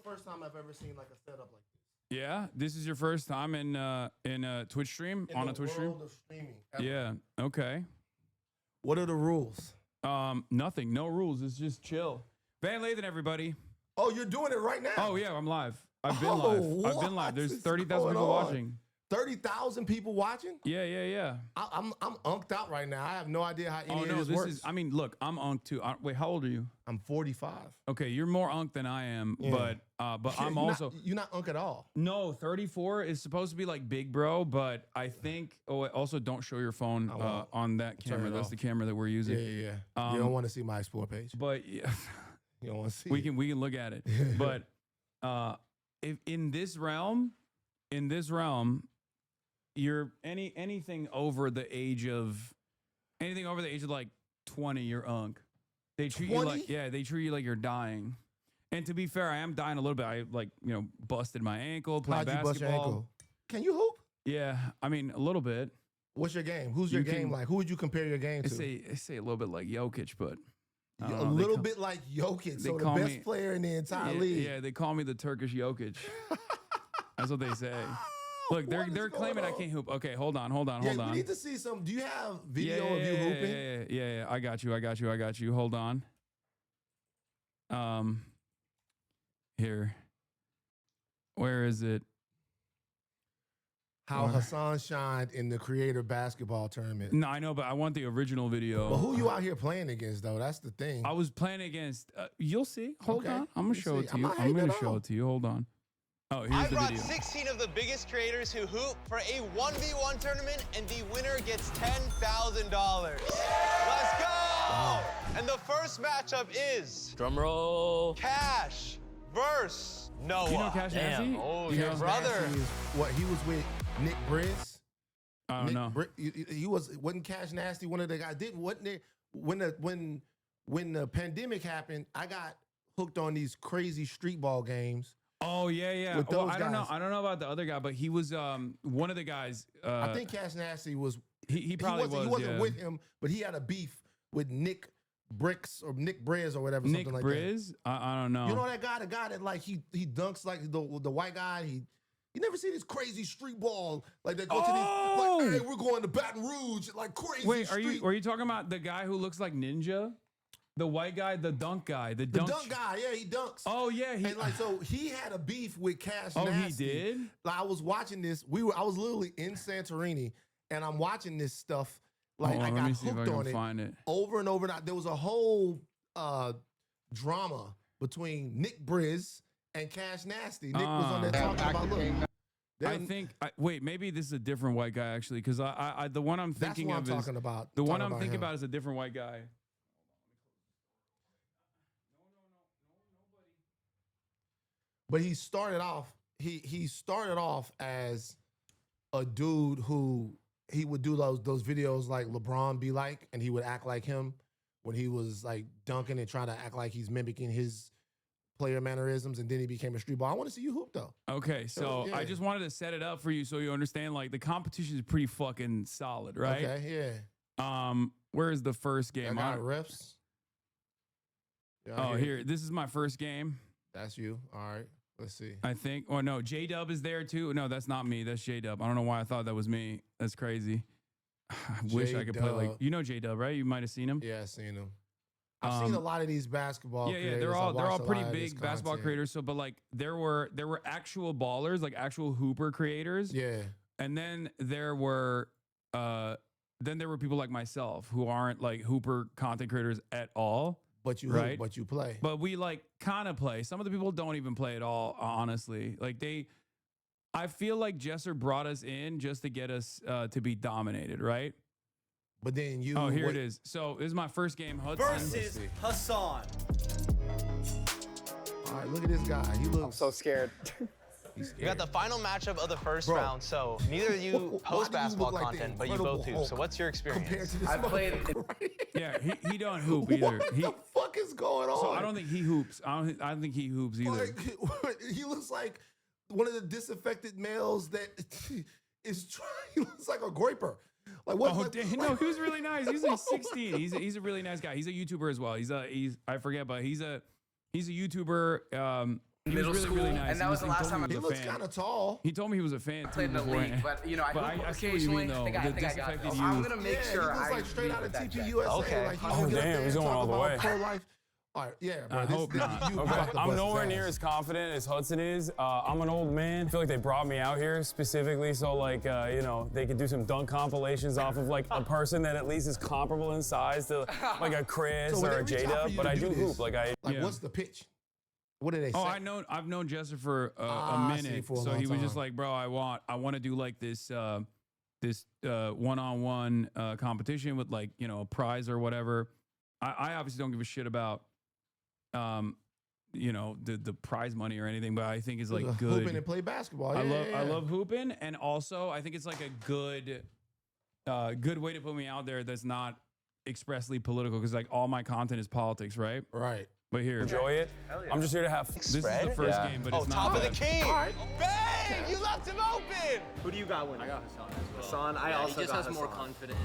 first time I've ever seen like a setup like this. Yeah, this is your first time in a Twitch stream on a Twitch stream. Of streaming. Ever. Yeah. Okay. What are the rules? Nothing. No rules. It's just chill. VanLathan, everybody. Oh, you're doing it right now. Oh yeah, I'm live. I've been live. I've been live. There's 30,000 people watching. 30,000 people watching? Yeah. I'm unked out right now. I have no idea how any of this works. Is. I mean, look, I'm unked too. Wait, how old are you? I'm 45. Okay, you're more unked than I am, but I'm also. You're not unked at all. No, 34 is supposed to be like big bro, but I think. Oh, also don't show your phone on that camera. That's the camera that we're using. Yeah. You don't want to see my explore page. But yeah, you don't want to see. We can look at it. But if in this realm, you're anything over the age of like 20, you're unk. They treat 20? You like they treat you like you're dying. And to be fair, I am dying a little bit. I busted my ankle playing basketball. Bust your ankle? Can you hoop? Yeah, I mean a little bit. What's your game? Who's your game like? Who would you compare your game to? I say a little bit like Jokic, but a little bit like Jokic. So the best player in the entire league. Yeah, they call me the Turkish Jokic. That's what they say. Look, they're claiming I can't hoop. Okay, hold on. We need to see some. Do you have video of you hooping? Yeah. I got you. Hold on. Here. Where is it? How Hasan shined in the creator basketball tournament. No, I know, but I want the original video. But who you out here playing against, though? That's the thing. I was playing against. You'll see. Hold on. I'm gonna show it to you. I'm gonna show it to you. Hold on. Oh, here's the video. I brought 16 of the biggest creators who hoop for a 1v1 tournament, and the winner gets $10,000. Let's go! Wow. And the first matchup is drumroll Cash versus Noah. You know Cash Nasty? Oh, your brother. What? He was with Nick Briz. I don't know. He wasn't Cash Nasty one of the guys? Wasn't it when the pandemic happened? I got hooked on these crazy street ball games. Oh yeah. Well, I don't know about the other guy, but he was one of the guys. I think Cash Nasty was. He probably was. He wasn't with him, but he had a beef with Nick Bricks or Nick Briz or whatever. Nick something Briz? Like that. I don't know. You know that guy, the guy that like he dunks like the white guy. You never see this crazy street ball like they go to these like, hey, we're going to Baton Rouge like crazy. Wait, are you talking about the guy who looks like Ninja? The white guy, the dunk guy, the dunk guy, yeah, he dunks. Oh yeah, so he had a beef with Cash Nasty. Oh, he did. Like I was watching this. I was literally in Santorini, and I'm watching this stuff. Like I got hooked on it over and over. And there was a whole drama between Nick Briz and Cash Nasty. Nick was on there talking about look. Wait, maybe this is a different white guy actually, because the one I'm thinking of is the one I'm thinking about is a different white guy. But he started off. He started off as a dude who he would do those videos like LeBron be like, and he would act like him when he was like dunking and trying to act like he's mimicking his player mannerisms, and then he became a street ball. I want to see you hoop though. Okay, so I just wanted to set it up for you so you understand. Like the competition is pretty fucking solid, right? Okay, yeah. Where is the first game? I got refs. Here. This is my first game. That's you. All right. Let's see. I think. Oh no, J-Dub is there too. No, that's not me. That's J-Dub. I don't know why I thought that was me. That's crazy. I wish I could play like J-Dub, right? You might have seen him. Yeah, I've seen him. I've seen a lot of these basketball. Yeah, they're all pretty big basketball creators. So, but like there were actual ballers, like actual hooper creators. Yeah, and then there were people like myself who aren't like hooper content creators at all. But you right? But you play. But we like kind of play. Some of the people don't even play at all, honestly. Like I feel like Jesser brought us in just to get us to be dominated, right? But then you. Oh, here it is. So this is my first game. Hudson versus Hasan. All right, look at this guy. He looks. I'm so scared. You got the final matchup of the first round, so neither of you post basketball content, but you both hoop. So what's your experience? I played. Yeah, he don't hoop either. What the fuck is going on? So I don't think he hoops. I don't think he hoops either. Like, he looks like one of the disaffected males that is trying. He looks like a groiper. Like what? No, he was really nice. He's like 16. He's a really nice guy. He's a YouTuber as well. I forget, but he's a YouTuber. middle school, really nice. and that was the last time He looks kind of tall. He told me he was a fan too. played in the league, but you know, I see what you mean though. I got it. I'm gonna make sure he looks like straight out of TPUSA. Okay. Like, Oh damn, he's going all the way. Pro-life. All right, yeah, bro. I hope not. Okay, I'm nowhere near as confident as Hudson is. I'm an old man. I feel like they brought me out here specifically so like, you know, they could do some dunk compilations off of like a person that at least is comparable in size to like a Chris or a J-Dub, but I do hoop. Like what's the pitch? What do they say? Oh, I've known Jester for a minute. So he was just like, bro, I want to do like this one-on-one competition with like, you know, a prize or whatever. I obviously don't give a shit about you know, the prize money or anything, but I think it's like good. Hooping and play basketball. I love hooping, and also I think it's like a good way to put me out there that's not expressly political, because like all my content is politics, right? Right. But here, enjoy it. I'm just here to have fun. This is the first game, but it's not. Top of the key. All right. Bang! You left him open. Who do you got winning? I got Hasan as Hasan, well. I also he just got has more Hasan. confidence.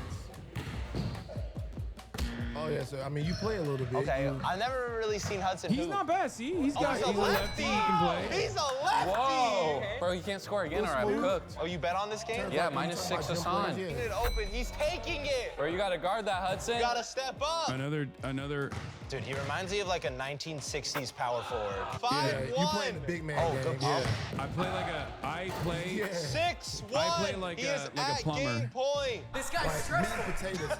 Oh yeah, so I mean, you play a little bit. Okay, I've never really seen Hudson He's hoop. not bad. See, he's got he's a lefty. He can play. He's a lefty. Whoa, bro, you can't score again, or I'm cooked. Oh, you bet on this game? Yeah, -6 Hasan. Taking it open. He's taking it. Bro, you gotta guard that, Hudson. You gotta step up. Another. Dude, he reminds me of like a 1960s power forward. 5-1. Yeah, you play in the big man game. Yeah. I play. Yeah. 6-1. I play like he a- is like a at plumber. game point. This guy's Like meat stressful. and potatoes.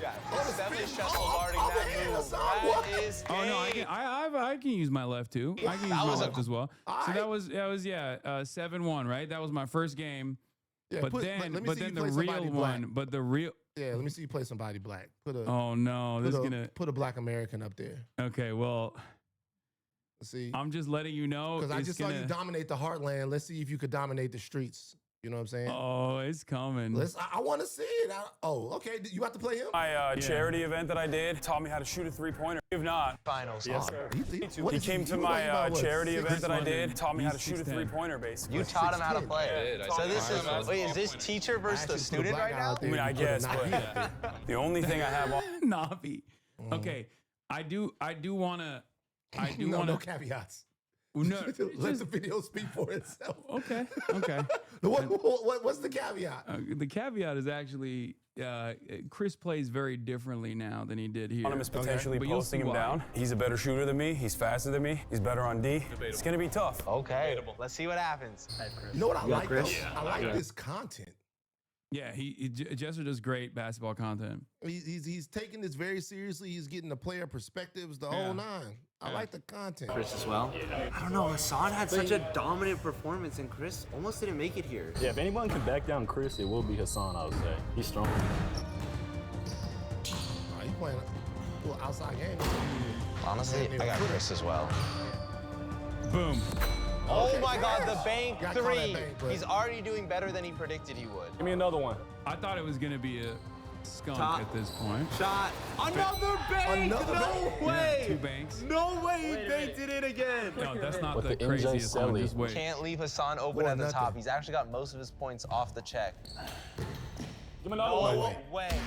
Yeah, he's definitely stressful Oh, guarding oh, that man, move. Hasan, That what? is Oh no, game. I can use my left too. I can use That my was a- left as well. So Alright. that was 7-1, right? That was my first game. Yeah, But then let me but see then you the play real somebody one, black. but the real. Yeah, let me see you play somebody black. Oh no, this is gonna. Put a black American up there. Okay, well, Let's see. I'm just letting you know. Because I it's just saw you gonna- dominate the heartland. Let's see if you could dominate the streets. You know what I'm saying? Oh, it's coming. I want to see it. Okay. You have to play him? my charity event that I did taught me how to shoot a three-pointer. If not, Finals. Yes, sir. he came to my charity event that I did, taught me how to shoot a 6'10". three-pointer basically. You taught him how to 6'10". play. So this is, wait, is this teacher versus the student right now? I mean, I guess, but the only thing I have on Navi. Okay, I do wanna. No caveats. No, Let the video speak for itself. Okay. What's the caveat? The caveat is actually Chris plays very differently now than he did here. him is potentially But you'll posting see him why. down. He's a better shooter than me. He's faster than me. He's better on D. It's gonna be tough. Okay, let's see what happens. You know what I like, though? Chris? I like this content. Yeah, Jester does great basketball content. He's taking this very seriously. He's getting the player perspectives, the whole nine. I like the content. Chris as well. I don't know. Hasan had such a dominant performance, and Chris almost didn't make it here. Yeah, if anyone can back down Chris, it will be Hasan, I would say. He's strong. He's playing a little outside game. Honestly, I got Chris as well. Boom. Oh Okay, my God, the yes. bank Gotta call that 3. bank, but- He's already doing better than he predicted he would. Give me another one. I thought it was gonna be a skunk Top. at this point. Shot. Another bank. Another bank. Yeah, 2 banks. No way he banked it in again. No, that's not With the the NJ craziest one. Selly. Just wait. Can't leave Hasan open Or at the nothing. top. He's actually got most of his points off the check. Give me another No one. way.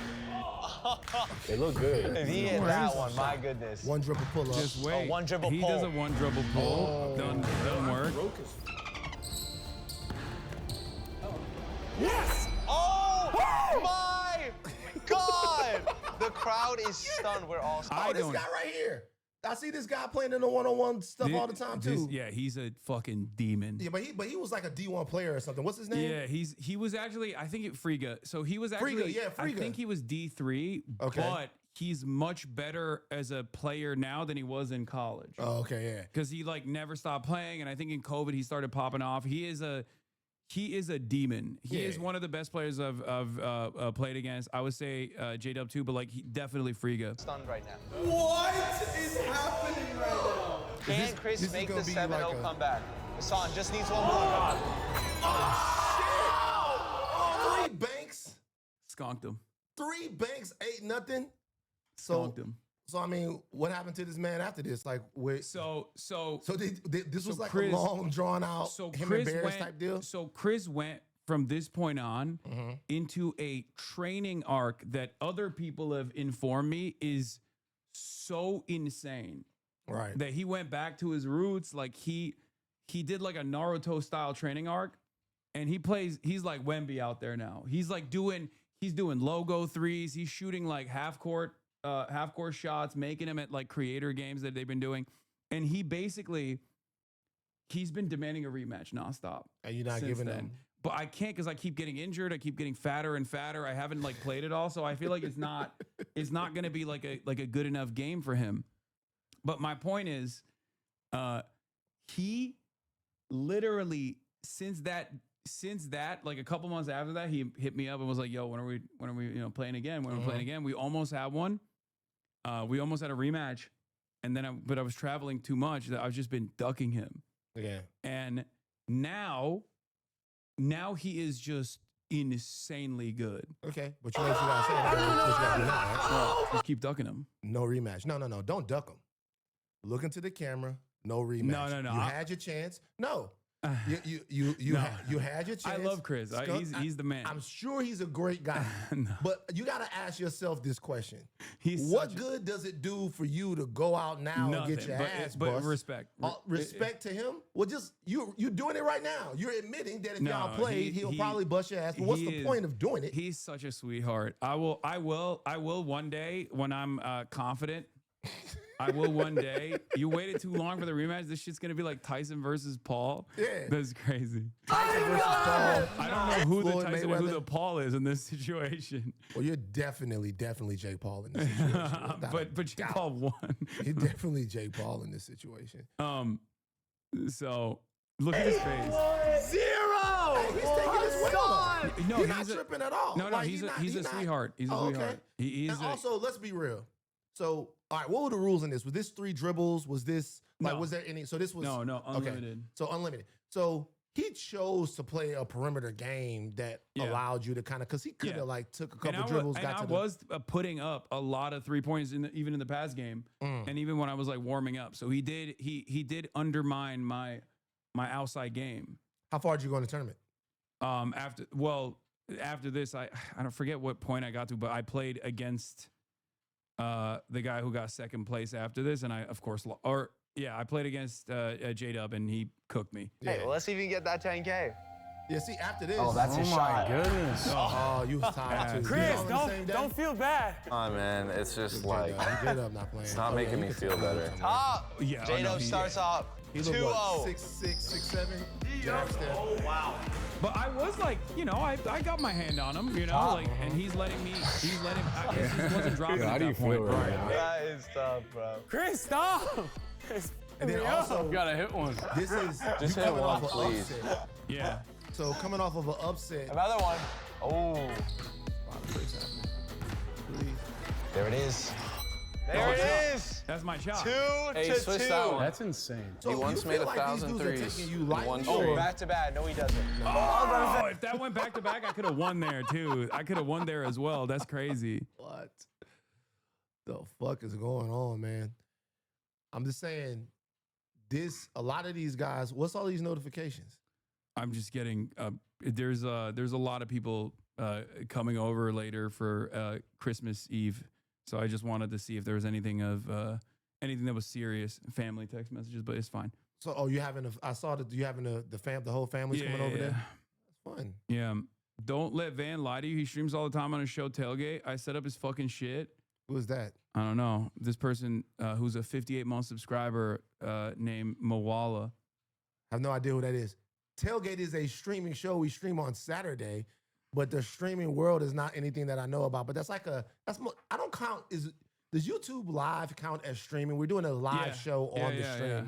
They look good. If he hit that one, my goodness. One dribble pull up. Just wait. one dribble he pull. does a 1 dribble pull. Doesn't work. Oh my God! The crowd is stunned. We're all stunned. Oh, this guy right here. I see this guy playing in the one-on-one stuff all the time too. Yeah, he's a fucking demon. Yeah, but he was like a D1 player or something. What's his name? Yeah, he was actually, I think Friga. So he was actually Friga, I Friga. think he was D3, Okay. but he's much better as a player now than he was in college. Oh, okay, yeah. Because he like never stopped playing, and I think in COVID he started popping off. He is a demon. He is Yeah. one of the best players I've played against. I would say J-Dub too, but like he definitely Friga. Stunned right now. What is happening right now? Can Chris this is make gonna the be 7-0 like a- comeback? Hasan just needs one more. Oh, 3 banks. Skunked him. 3 banks, 8-0. Skunked him. So I mean, what happened to this man after this? Like, wait. So This was like Chris- a long, drawn out So him Chris and Bears went, type deal. So Chris went from this point on into a training arc that other people have informed me is so insane. Right. That he went back to his roots. Like he did like a Naruto style training arc, and he's like Wemby out there now. He's doing logo threes. He's shooting like half court shots, making them at like creator games that they've been doing. And he's been demanding a rematch nonstop. And you're not giving him. But I can't because I keep getting injured. I keep getting fatter and fatter. I haven't like played it all, so I feel like it's not going to be like a good enough game for him. But my point is, he literally since that like a couple months after that, he hit me up and was like, "Yo, when are we playing again? When are we playing again?" We almost had one. We almost had a rematch, and then I was traveling too much that I've just been ducking him. Yeah. And now he is just insanely good. Okay, but you know what you gotta say. Just keep ducking him. No rematch. No. Don't duck him. Look into the camera. No rematch. No. You had your chance. No. You had your chance. I love Chris. He's the man. I'm sure he's a great guy. No. But you got to ask yourself this question. He's what good does it do for you to go out now and get your ass but bust? respect. Respect to him? Well, just you're doing it right now. You're admitting that if y'all played, he'll probably bust your ass. But what's the point of doing it? He's such a sweetheart. I will one day when I'm confident. I will one day. You waited too long for the rematch. This shit's gonna be like Tyson versus Paul. Yeah, that's crazy. Tyson versus Paul. I don't know who the Tyson and who the Paul is in this situation. Well, you're definitely Jake Paul in this situation. but Jake Paul won. You're definitely Jake Paul in this situation. So look at his face. 0. Hey, he's taking his win on. No, he's not tripping at all. No, he's a sweetheart. He's a sweetheart. Okay. Also, let's be real. So, all right, what were the rules in this? Was this 3 dribbles? Was this was there any? So this was no unlimited. Okay. So unlimited. So he chose to play a perimeter game that allowed you to kind of because he could have like took a couple dribbles. I was putting up a lot of 3-pointers even in the past game, and even when I was like warming up. So he did undermine my outside game. How far did you go in the tournament? After this, I don't forget what point I got to, but I played against the guy who got second place after this, and I of course I played against J-Dub and he cooked me. Hey, well, let's see if you can get that 10K. Yeah, see after this. Oh, that's his shot. Goodness. Oh, you was tired too. Chris, don't feel bad. Oh man, it's just like J-Dub not playing. it's not making me feel better. Top. Yeah, J-Dub starts off 2-0. 6'6", 6'7". Oh wow. But I was like, I got my hand on him, and he wasn't dropping How at do you that point. feel right now? That is tough, bro. Chris, stop. And then also, You gotta hit one. this is Just you hit coming one, off an please. upset. Yeah. So coming off of an upset. Another one. Oh. Please. There it is. There it is. That's my shot. 2-2. Hey, switch that one. That's insane. So He once you made feel like 1,000 these dudes are threes taking you in lightly? one Oh, streak. back to back. No, he doesn't. Oh, if that went back to back, I could have won there too. I could have won there as well. That's crazy. What the fuck is going on, man? I'm just saying, a lot of these guys, what's all these notifications? I'm just getting there's a lot of people coming over later for Christmas Eve, so I just wanted to see if there was anything that was serious, family text messages, but it's fine. So, I saw that you having the whole family's coming over there. That's fun. Yeah. Don't let Van lie to you. He streams all the time on his show Tailgate. I set up his fucking shit. Who is that? I don't know. This person who's a 58-month subscriber named Mawala. I have no idea who that is. Tailgate is a streaming show. We stream on Saturday, but the streaming world is not anything that I know about. But I don't count. Does YouTube Live count as streaming? We're doing a live show on the stream. Yeah.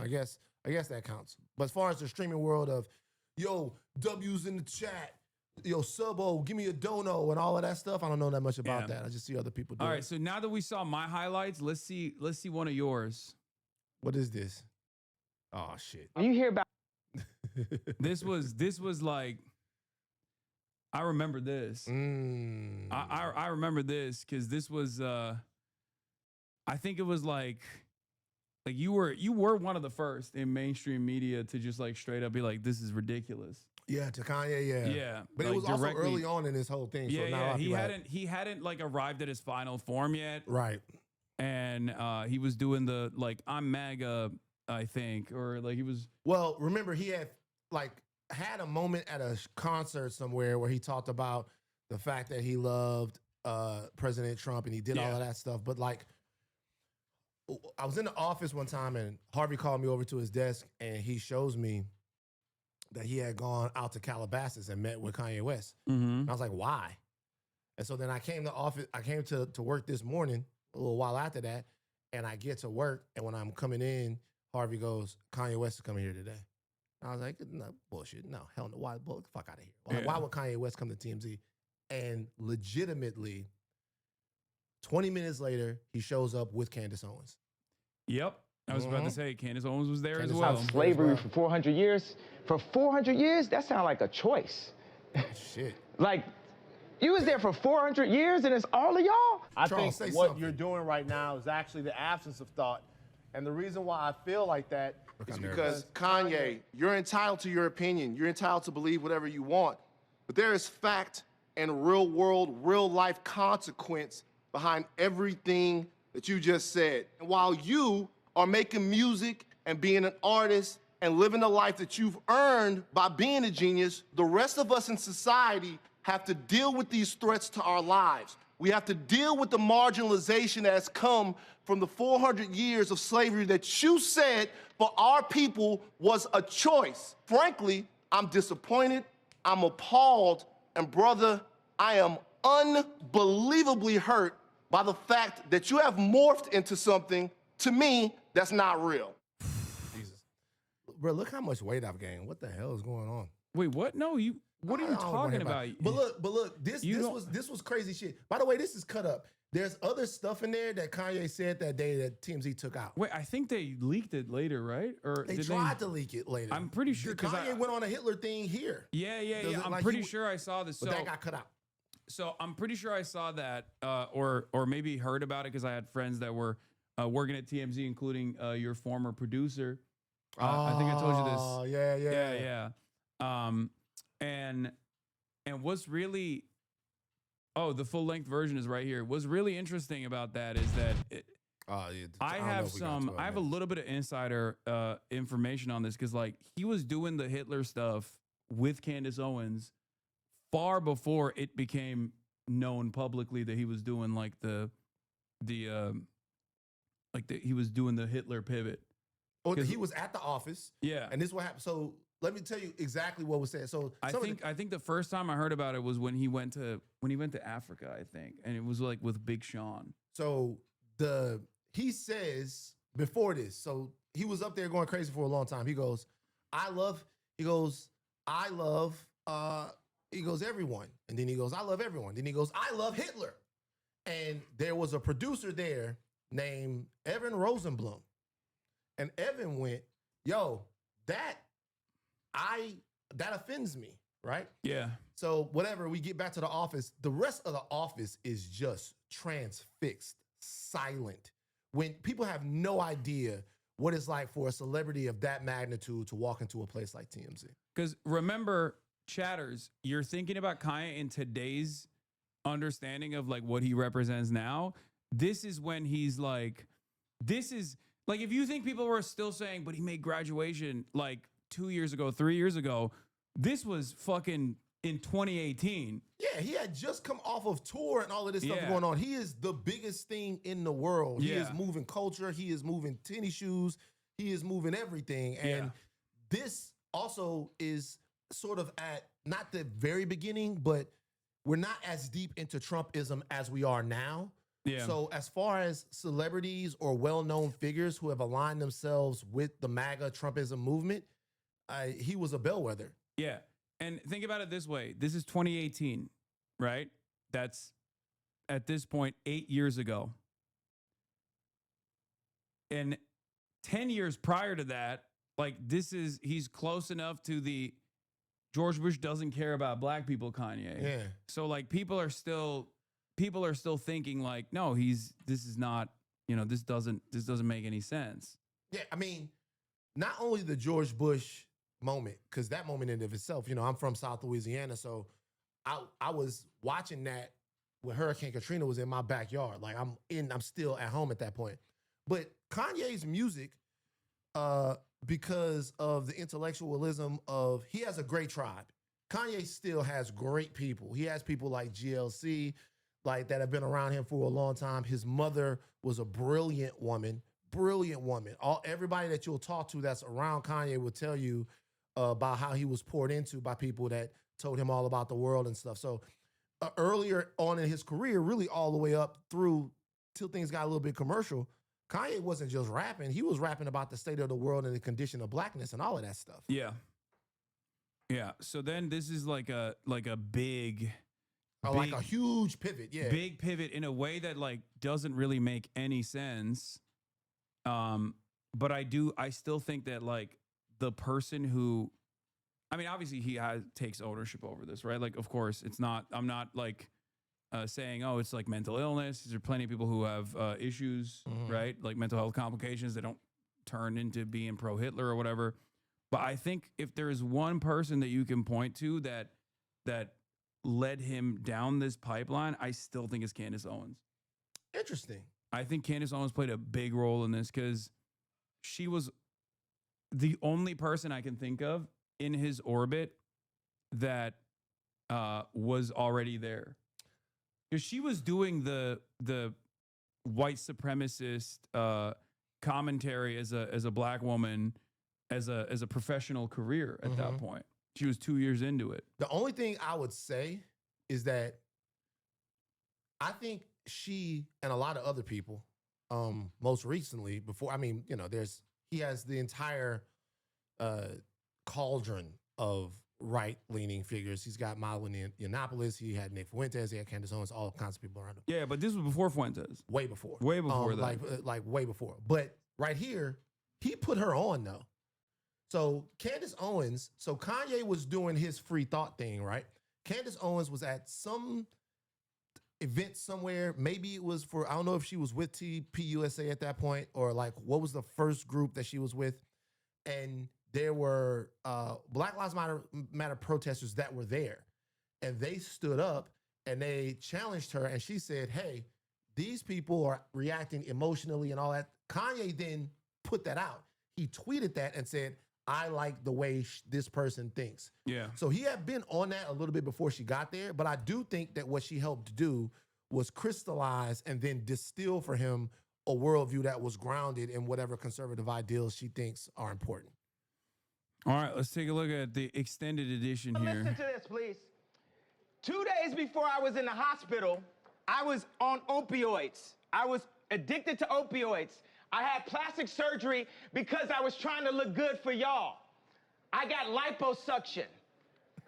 I guess that counts. But as far as the streaming world of, yo, W's in the chat, yo, Subo, give me a dono and all of that stuff, I don't know that much about that. I just see other people do it. All right, so now that we saw my highlights, let's see one of yours. What is this? Oh shit. You hear about This was like, I remember this. I remember this because this was I think it was like you were one of the first in mainstream media to just like straight up be like, this is ridiculous. Yeah, to Kanye, Yeah. But like it was also early on in this whole thing. Yeah, so now he hadn't like arrived at his final form yet. Right. and he was doing the like I'm MAGA, I think, or like he was. Well, remember he had a moment at a concert somewhere where he talked about the fact that he loved President Trump and he did all of that stuff. But like, I was in the office one time and Harvey called me over to his desk and he shows me that he had gone out to Calabasas and met with Kanye West. And I was like, why? And so then I came to work this morning, a little while after that, and I get to work, and when I'm coming in, Harvey goes, Kanye West is coming here today. I was like, no, bullshit. No, hell no. Why? Well, fuck out of here. Why would Kanye West come to TMZ? And legitimately, 20 minutes later, he shows up with Candace Owens. Yep. I was about to say, Candace Owens was there as well. Slavery for 400 years. For 400 years, that sounds like a choice. Shit. Like, you was there for 400 years and it's all of y'all? I think what you're doing right now is actually the absence of thought. And the reason why I feel like that is because, Kanye, you're entitled to your opinion. You're entitled to believe whatever you want. But there is fact and real world, real life consequence behind everything that you just said. And while you are making music and being an artist and living the life that you've earned by being a genius, the rest of us in society have to deal with these threats to our lives. We have to deal with the marginalization that has come from the 400 years of slavery that you said for our people was a choice. Frankly, I'm disappointed, I'm appalled, and brother, I am unbelievably hurt by the fact that you have morphed into something, to me, that's not real. Jesus. Bro, look how much weight I've gained. What the hell is going on? Wait, what? No, you. What are you talking about? But look, this was crazy shit. By the way, this is cut up. There's other stuff in there that Kanye said that day that TMZ took out. Wait, I think they leaked it later, right? Or they tried to leak it later. I'm pretty sure because Kanye went on a Hitler thing here. Yeah. I'm pretty sure I saw this. But that got cut out. So I'm pretty sure I saw that, or maybe heard about it because I had friends that were working at TMZ, including your former producer. I think I told you this. Oh yeah. And what's really, the full length version is right here. What's really interesting about that is that I have a little bit of insider information on this because like he was doing the Hitler stuff with Candace Owens far before it became known publicly that he was doing like he was doing the Hitler pivot. Oh, he was at the office. Yeah. And this is what happened. So let me tell you exactly what was said. So I think the first time I heard about it was when he went to Africa, I think. And it was like with Big Sean. So he says before this, so he was up there going crazy for a long time. He goes, I love everyone. And then he goes, I love everyone. Then he goes, I love Hitler. And there was a producer there named Evan Rosenblum. And Evan went, yo, that offends me, right? Yeah. So whatever, we get back to the office. The rest of the office is just transfixed, silent. When people have no idea what it's like for a celebrity of that magnitude to walk into a place like TMZ. Because remember, chatters, you're thinking about Kanye in today's understanding of like what he represents now. This is when he's like, if you think people were still saying, but he made graduation like 2 years ago, 3 years ago, this was fucking in 2018. Yeah, he had just come off of tour and all of this stuff going on. He is the biggest thing in the world. He is moving culture. He is moving tennis shoes. He is moving everything. And this also is sort of at not the very beginning, but we're not as deep into Trumpism as we are now. Yeah. So as far as celebrities or well-known figures who have aligned themselves with the MAGA Trumpism movement, he was a bellwether. Yeah. And think about it this way. This is 2018, right? That's at this point 8 years ago. And 10 years prior to that, like he's close enough to the George Bush doesn't care about black people, Kanye. Yeah. So like people are still thinking like, no, this is not, this doesn't make any sense. Yeah, I mean, not only the George Bush moment, because that moment in and of itself, I'm from South Louisiana, so I was watching that when Hurricane Katrina was in my backyard. Like I'm still at home at that point. But Kanye's music, because of the intellectualism of, he has a great tribe. Kanye still has great people. He has people like GLC, like that have been around him for a long time. His mother was a brilliant woman. Everybody that you'll talk to that's around Kanye will tell you about how he was poured into by people that told him all about the world and stuff. So earlier on in his career, really all the way up through till things got a little bit commercial, Kanye wasn't just rapping. He was rapping about the state of the world and the condition of blackness and all of that stuff. Yeah. Yeah. So then this is like a big, like a huge pivot. Yeah. Big pivot in a way that like doesn't really make any sense. But I still think that like the person who, I mean, obviously he takes ownership over this, right? Like, of course I'm not like, saying, oh, it's like mental illness. There are plenty of people who have issues, right? Like mental health complications that don't turn into being pro-Hitler or whatever. But I think if there is one person that you can point to that led him down this pipeline, I still think it's Candace Owens. Interesting. I think Candace Owens played a big role in this because she was the only person I can think of in his orbit that was already there. Because she was doing the white supremacist commentary as a black woman as a professional career at that point. She was 2 years into it. The only thing I would say is that I think she and a lot of other people, most recently before, I mean, you know, he has the entire cauldron of right-leaning figures. He's got Milo Yiannopoulos. He had Nick Fuentes. He had Candace Owens. All kinds of people around him. Yeah, but this was before Fuentes. Way before. Way before that. Like way before. But right here, he put her on though. So Candace Owens. So Kanye was doing his free thought thing, right? Candace Owens was at some event somewhere. Maybe it was for, I don't know if she was with TPUSA at that point or like what was the first group that she was with, and there were Black Lives Matter protesters that were there, and they stood up and they challenged her, and she said, hey, these people are reacting emotionally and all that. Kanye then put that out. He tweeted that and said, I like the way this person thinks. Yeah. So he had been on that a little bit before she got there, but I do think that what she helped do was crystallize and then distill for him a worldview that was grounded in whatever conservative ideals she thinks are important. All right, let's take a look at the extended edition here. Listen to this, please. 2 days before I was in the hospital, I was on opioids. I was addicted to opioids. I had plastic surgery because I was trying to look good for y'all. I got liposuction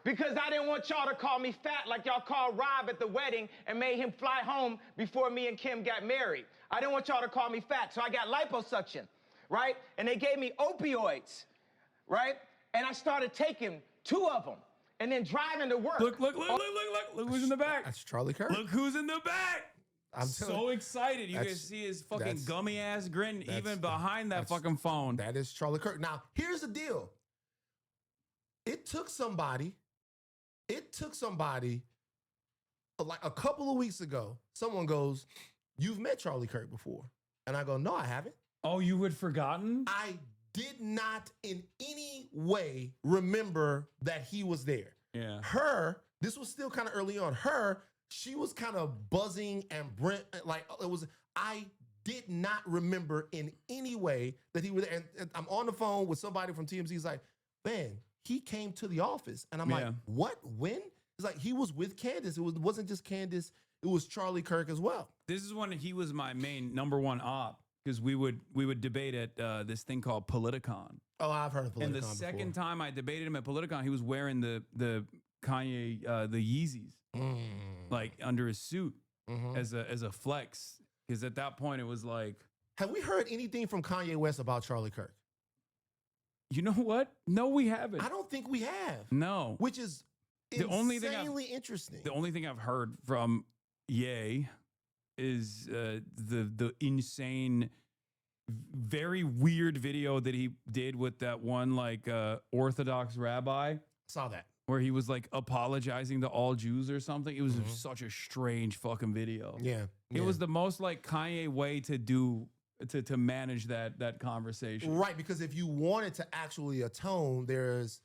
because I didn't want y'all to call me fat like y'all called Rob at the wedding and made him fly home before me and Kim got married. I didn't want y'all to call me fat, so I got liposuction, right? And they gave me opioids, right? And I started taking 2 of them and then driving to work. Look who's in the back. That's Charlie Kirk. Look who's in the back. I'm so excited. You guys see his fucking gummy ass grin even behind that fucking phone. That is Charlie Kirk. Now, here's the deal. It took somebody like a couple of weeks ago, someone goes, you've met Charlie Kirk before. And I go, no, I haven't. Oh, you had forgotten? I did not in any way remember that he was there. Yeah. This was still kind of early on. She was kind of buzzing and Brent, like it was, I did not remember in any way that he was there. And I'm on the phone with somebody from TMZ. He's like, man, he came to the office. And I'm like, what, when? It's like, he was with Candace. It wasn't just Candace. It was Charlie Kirk as well. This is when he was my main #1 op because we would debate at this thing called Politicon. Oh, I've heard of Politicon And the second time I debated him at Politicon, he was wearing the Kanye, the Yeezys. Like under his suit as a flex, because at that point it was like, have we heard anything from Kanye West about Charlie Kirk? You know what? No, we haven't. I don't think we have. No, which is insanely interesting. The only thing I've heard from Ye is the insane, very weird video that he did with that one like Orthodox rabbi. Saw that. where he was like apologizing to all Jews or something. It was such a strange fucking video. Yeah. It was the most like Kanye way to do to manage that conversation. Right, because if you wanted to actually atone, there's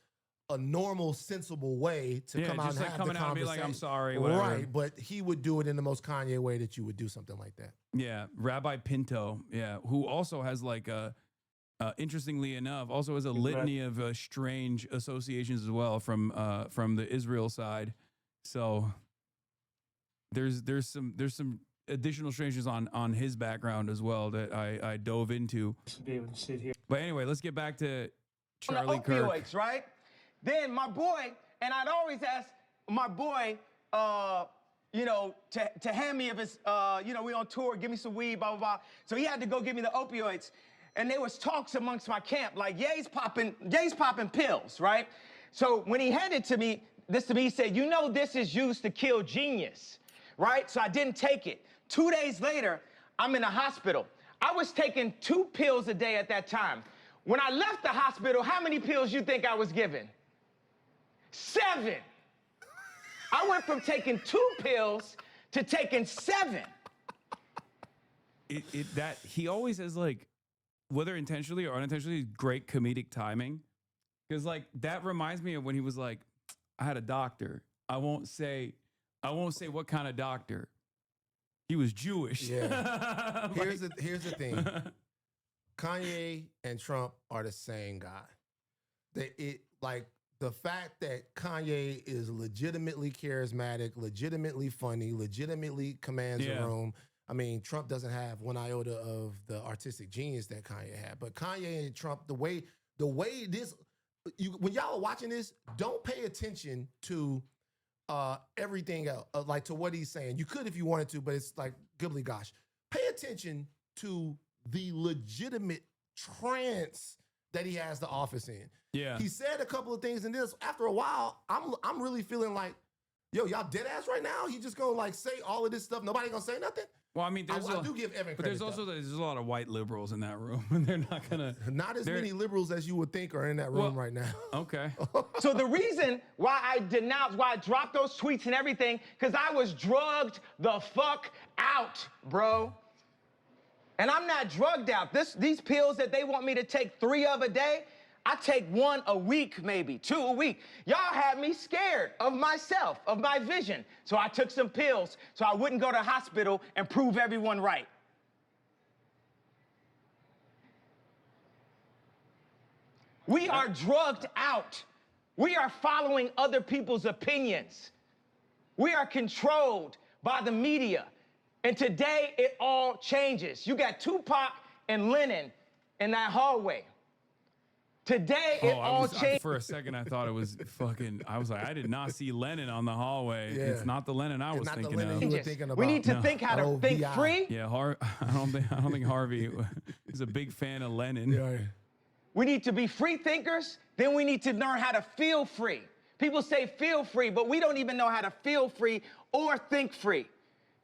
a normal, sensible way to come out and have the conversation. And be like, I'm sorry, whatever. Right, but he would do it in the most Kanye way that you would do something like that. Yeah, Rabbi Pinto, who also has like a, interestingly enough, also has a litany of strange associations as well from the Israel side. So there's some additional strangeness on his background as well that I dove into. To be able to sit here. But anyway, let's get back to Charlie on the Kirk. opioids, right? Then my boy, and I'd always ask my boy, you know, to hand me if it's, you know, we on tour, give me some weed, blah, blah, blah. So he had to go give me the opioids. And there was talks amongst my camp, like, Ye's popping pills, right? So when he handed this to me, he said, you know this is used to kill genius, right? So I didn't take it. 2 days later, I'm in the hospital. I was taking 2 pills a day at that time. When I left the hospital, how many pills you think I was given? 7. I went from taking 2 pills to taking 7. That he always has, like, whether intentionally or unintentionally, great comedic timing. Because like that reminds me of when he was like, I had a doctor. I won't say what kind of doctor. He was Jewish. Yeah. Here's the thing. Kanye and Trump are the same guy. The fact that Kanye is legitimately charismatic, legitimately funny, legitimately commands a room. I mean, Trump doesn't have one iota of the artistic genius that Kanye had. But Kanye and Trump, the way this, when y'all are watching this, don't pay attention to everything else, like to what he's saying. You could if you wanted to, but it's like gobbly gosh. Pay attention to the legitimate trance that he has the office in. Yeah. He said a couple of things in this. After a while, I'm really feeling like, yo, y'all dead ass right now? He just gonna like say all of this stuff. Nobody gonna say nothing? Well, I mean, I do give Evan credit. But there's also there's a lot of white liberals in that room, and they're not gonna. Not as many liberals as you would think are in that room right now. Okay. So the reason why I denounced, why I dropped those tweets and everything, because I was drugged the fuck out, bro. And I'm not drugged out. These pills that they want me to take 3 of a day, I take 1 a week, maybe 2 a week. Y'all had me scared of myself, of my vision. So I took some pills so I wouldn't go to the hospital and prove everyone right. We are drugged out. We are following other people's opinions. We are controlled by the media. And today, it all changes. You got Tupac and Lennon in that hallway. Today, it all changed. For a second, I thought it was fucking. I was like, I did not see Lennon on the hallway. Yeah. It's not the Lennon I was thinking of. You were thinking about. We need to think how to think free. Yeah, I don't think Harvey is a big fan of Lennon. Yeah. We need to be free thinkers. Then we need to learn how to feel free. People say feel free, but we don't even know how to feel free or think free.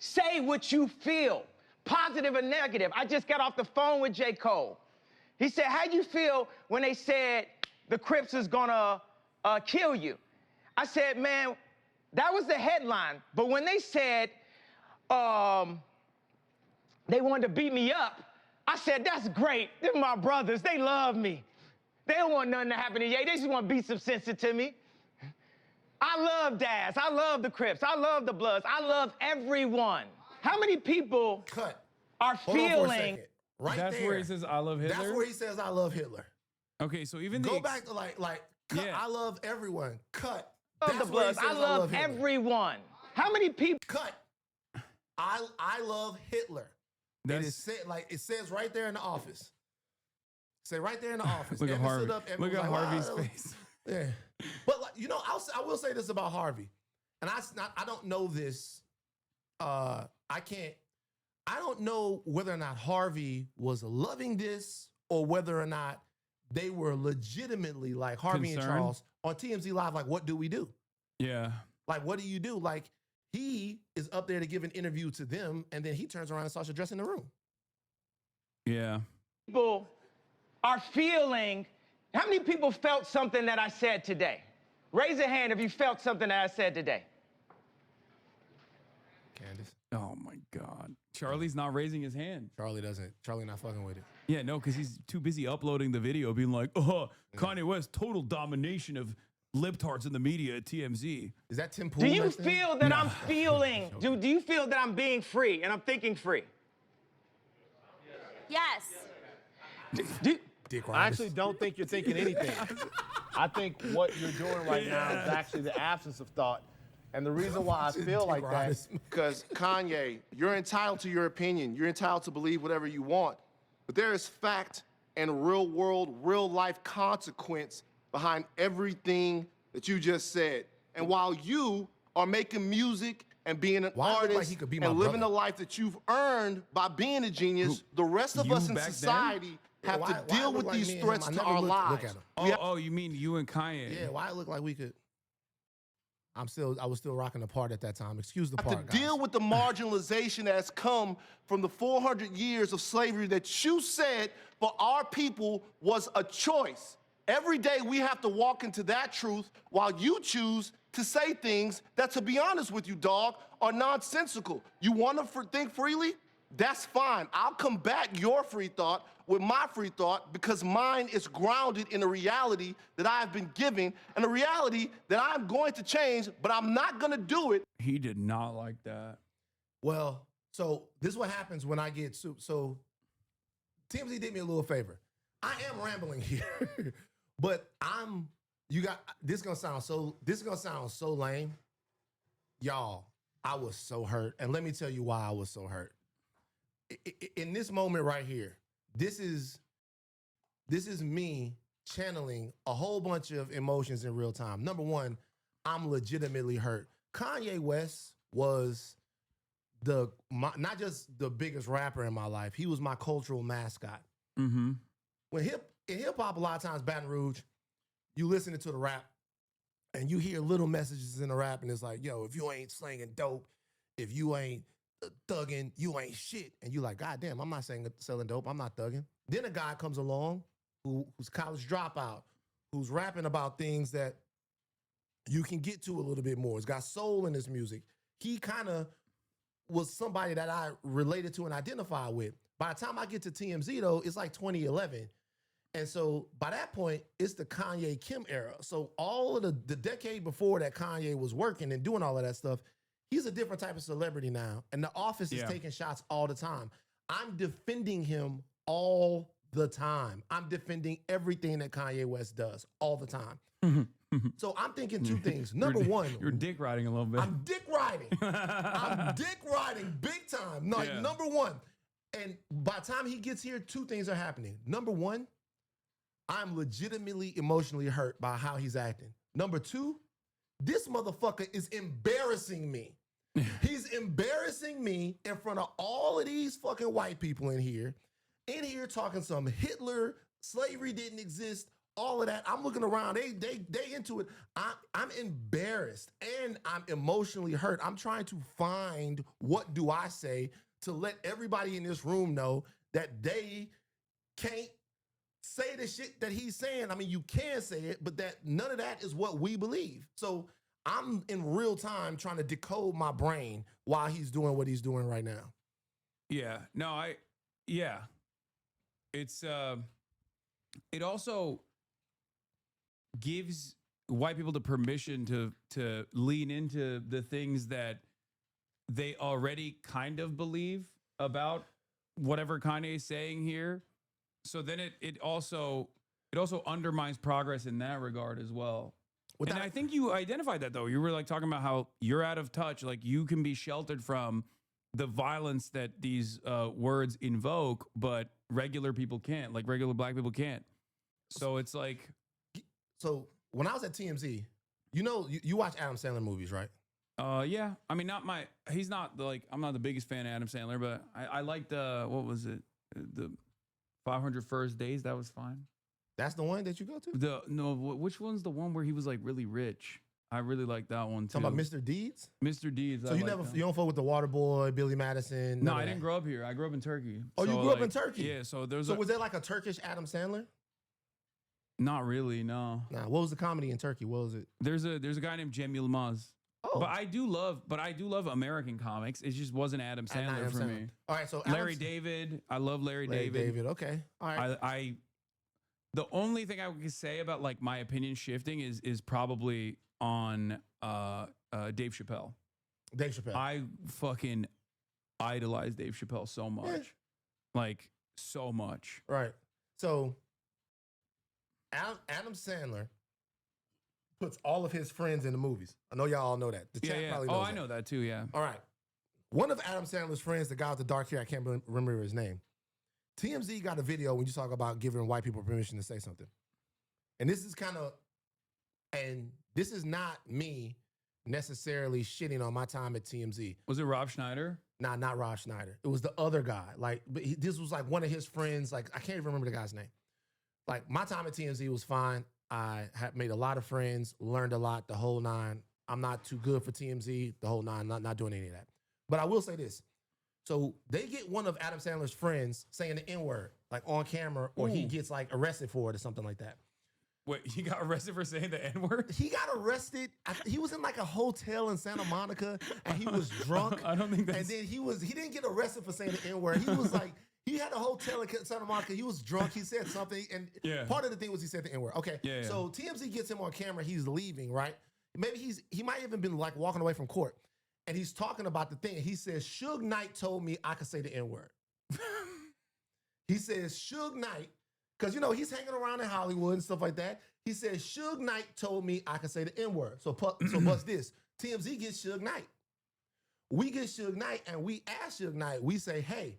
Say what you feel, positive or negative. I just got off the phone with J. Cole. He said, how you feel when they said the Crips is gonna kill you? I said, man, that was the headline. But when they said they wanted to beat me up, I said, that's great. They're my brothers. They love me. They don't want nothing to happen to Ye. They just want to beat some sense into me. I love Daz. I love the Crips. I love the Bloods. I love everyone. How many people are feeling... Right That's there. Where he says, I love Hitler? That's where he says, I love Hitler. Okay, so even Go back to like cut, yeah. I love everyone. Cut. I love the Bloods. I love everyone. How many people... Cut. I love Hitler. It says right there in the office. Say right there in the office. Look at Harvey. Look at like, Harvey's face. Yeah. But like, you know, I will say this about Harvey. And I don't know this. I don't know whether or not Harvey was loving this or whether or not they were legitimately like Harvey and Charles on TMZ Live. Like, what do we do? Yeah. Like, what do you do? Like, he is up there to give an interview to them, and then he turns around and starts addressing the room. Yeah. People are feeling, how many people felt something that I said today? Raise a hand if you felt something that I said today. Candace. Oh my God. Charlie's not raising his hand. Charlie doesn't. Charlie not fucking with it. Yeah, no, because he's too busy uploading the video, being like, "Oh, Kanye West total domination of libtards in the media at TMZ." Is that Tim Pool? Do you feel that I'm feeling? Do you feel that I'm being free and I'm thinking free? Yes. I actually don't think you're thinking anything. I think what you're doing right now is actually the absence of thought. And the reason why I feel like that is because, Kanye, you're entitled to your opinion. You're entitled to believe whatever you want. But there is fact and real world, real life consequence behind everything that you just said. And while you are making music and being an artist and living the life that you've earned by being a genius, the rest of us in society have to deal with these threats to our lives. Oh, you mean you and Kanye? Yeah, why it look like we could? I was still rocking the part at that time. Excuse the part, guys. To deal with the marginalization that has come from the 400 years of slavery that you said for our people was a choice. Every day we have to walk into that truth while you choose to say things that, to be honest with you, dog, are nonsensical. You want to think freely? That's fine. I'll combat your free thought with my free thought because mine is grounded in a reality that I've been given and a reality that I'm going to change, but I'm not going to do it. He did not like that. Well, so this is what happens when I get soup. So TMZ did me a little favor. I am rambling here, but this is gonna sound so lame. Y'all, I was so hurt. And let me tell you why I was so hurt. In this moment right here, this is me channeling a whole bunch of emotions in real time. Number one, I'm legitimately hurt. Kanye West was not just the biggest rapper in my life, he was my cultural mascot. Mm-hmm. In hip hop, a lot of times, Baton Rouge, you listening to the rap and you hear little messages in the rap and it's like, yo, if you ain't slanging dope, if you ain't thugging, you ain't shit. And you like, God damn, I'm not selling dope, I'm not thugging. Then a guy comes along who's college dropout, who's rapping about things that you can get to a little bit more. It's got soul in his music. He kind of was somebody that I related to and identified with. By the time I get to TMZ, though, it's like 2011. And so by that point, it's the Kanye Kim era. So all of the decade before that Kanye was working and doing all of that stuff, he's a different type of celebrity now. And the office is taking shots all the time. I'm defending him all the time. I'm defending everything that Kanye West does all the time. So I'm thinking two things. Number one. You're dick riding a little bit. I'm dick riding. I'm dick riding big time. Number one. And by the time he gets here, two things are happening. Number one, I'm legitimately emotionally hurt by how he's acting. Number two, this motherfucker is embarrassing me. He's embarrassing me in front of all of these fucking white people in here talking some Hitler, slavery didn't exist, all of that. I'm looking around, they into it. I'm embarrassed and I'm emotionally hurt. I'm trying to find what do I say to let everybody in this room know that they can't say the shit that he's saying. I mean, you can say it, but that none of that is what we believe. So I'm in real time trying to decode my brain while he's doing what he's doing right now. Yeah. No, it's it also gives white people the permission to lean into the things that they already kind of believe about whatever Kanye is saying here. So then it also undermines progress in that regard as well. And I think you identified that, though. You were like talking about how you're out of touch. Like you can be sheltered from the violence that these words invoke, but regular people can't. Like regular black people can't. So it's like. So when I was at TMZ, you watch Adam Sandler movies, right? Yeah. I mean, he's not I'm not the biggest fan of Adam Sandler, but I liked what was it? The 500 First Days. That was fine. That's the one that you go to? Which one's the one where he was like really rich? I really like that one too. Talking about Mr. Deeds? Mr. Deeds. So you don't fuck with the Waterboy, Billy Madison? No, I didn't grow up here. I grew up in Turkey. Oh, you grew up in Turkey? Yeah. So was there like a Turkish Adam Sandler? Not really, no. Nah, what was the comedy in Turkey? What was it? There's a guy named Cem Yılmaz. Oh. But I do love American comics. It just wasn't Adam Sandler for me. All right, so Larry David. I love Larry David. Okay. All right. The only thing I would say about like my opinion shifting is probably on Dave Chappelle. Dave Chappelle. I fucking idolize Dave Chappelle so much. Yeah. Like so much. Right. So Adam Sandler puts all of his friends in the movies. I know y'all all know that. The chat probably knows I know that too, yeah. All right. One of Adam Sandler's friends, the guy with the dark hair, I can't remember his name. TMZ got a video when you talk about giving white people permission to say something. And this is this is not me necessarily shitting on my time at TMZ. Was it Rob Schneider? Nah, not Rob Schneider. It was the other guy. Like, this was like one of his friends. Like, I can't even remember the guy's name. Like, my time at TMZ was fine. I had made a lot of friends, learned a lot, the whole nine. I'm not too good for TMZ, the whole nine, not doing any of that. But I will say this. So they get one of Adam Sandler's friends saying the N-word, like on camera, or he gets like arrested for it or something like that. Wait, he got arrested for saying the N-word? He got arrested. He was in like a hotel in Santa Monica and he was drunk. I don't think that's... And then he didn't get arrested for saying the N-word. He was like, he had a hotel in Santa Monica. He was drunk. He said something. And part of the thing was he said the N-word. Okay. Yeah. So TMZ gets him on camera. He's leaving, right? Maybe he might even been like walking away from court. And he's talking about the thing. He says, Suge Knight told me I could say the N-word. He says, Suge Knight, because, you know, he's hanging around in Hollywood and stuff like that. He says, Suge Knight told me I could say the N-word. So what's this? TMZ gets Suge Knight. We get Suge Knight and we ask Suge Knight, we say, hey,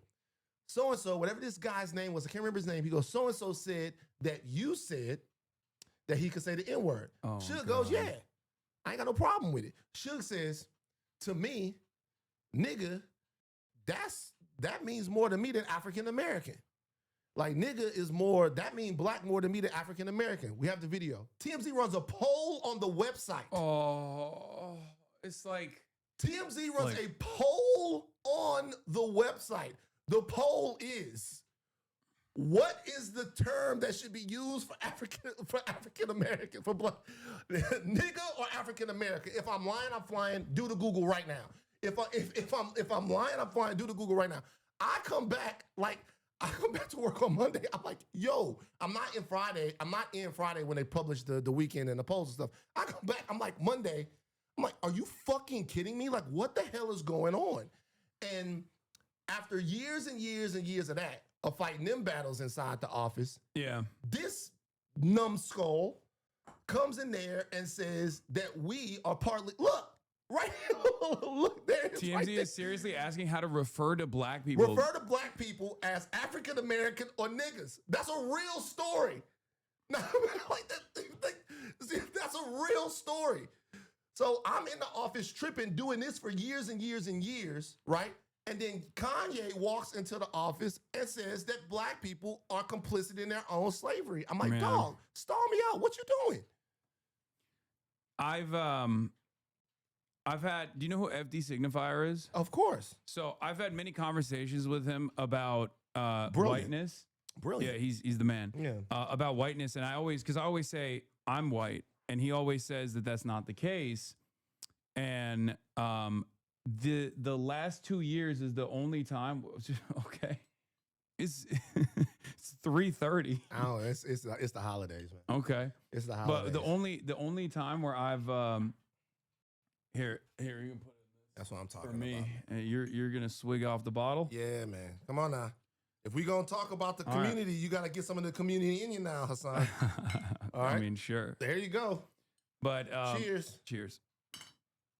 so-and-so, whatever this guy's name was, I can't remember his name. He goes, so-and-so said that you said that he could say the N-word. Oh, Suge goes, yeah, I ain't got no problem with it. Suge says, to me, nigga, that means more to me than African-American. Like, nigga is more, that means black more to me than African-American. We have the video. TMZ runs a poll on the website. Oh, it's like... TMZ runs a poll on the website. The poll is, what is the term that should be used for African-American, for black, nigga or African-American? If I'm lying, I'm flying, do the Google right now. If I'm lying, I'm flying, do the Google right now. I come back to work on Monday. I'm like, yo, I'm not in Friday when they publish the weekend and the polls and stuff. I come back, I'm like, Monday, I'm like, are you fucking kidding me? Like, what the hell is going on? And after years and years and years of that, of fighting them battles inside the office, this numbskull comes in there and says that we are partly, look, right here, look there. TMZ right there. is seriously asking how to refer to black people. Refer to black people as African-American or niggas. That's a real story. Now, that's a real story. So I'm in the office tripping, doing this for years and years and years, right? And then Kanye walks into the office and says that black people are complicit in their own slavery. I'm like, dog, stall me out. What you doing? I've had, do you know who FD Signifier is? Of course. So I've had many conversations with him about whiteness. Brilliant. Yeah, he's the man. Yeah. About whiteness. And I always say I'm white. And he always says that that's not the case. And the last 2 years is the only time. Okay, it's 3:30. Oh, it's the holidays, man. Okay, it's the holidays. But the only time where I've here you can put it. That's what I'm talking for me. about. And you're gonna swig off the bottle. Yeah, man. Come on now. If we gonna talk about the community, you gotta get some of the community in you now, Hasan. All right. I mean, sure. There you go. But cheers. Cheers.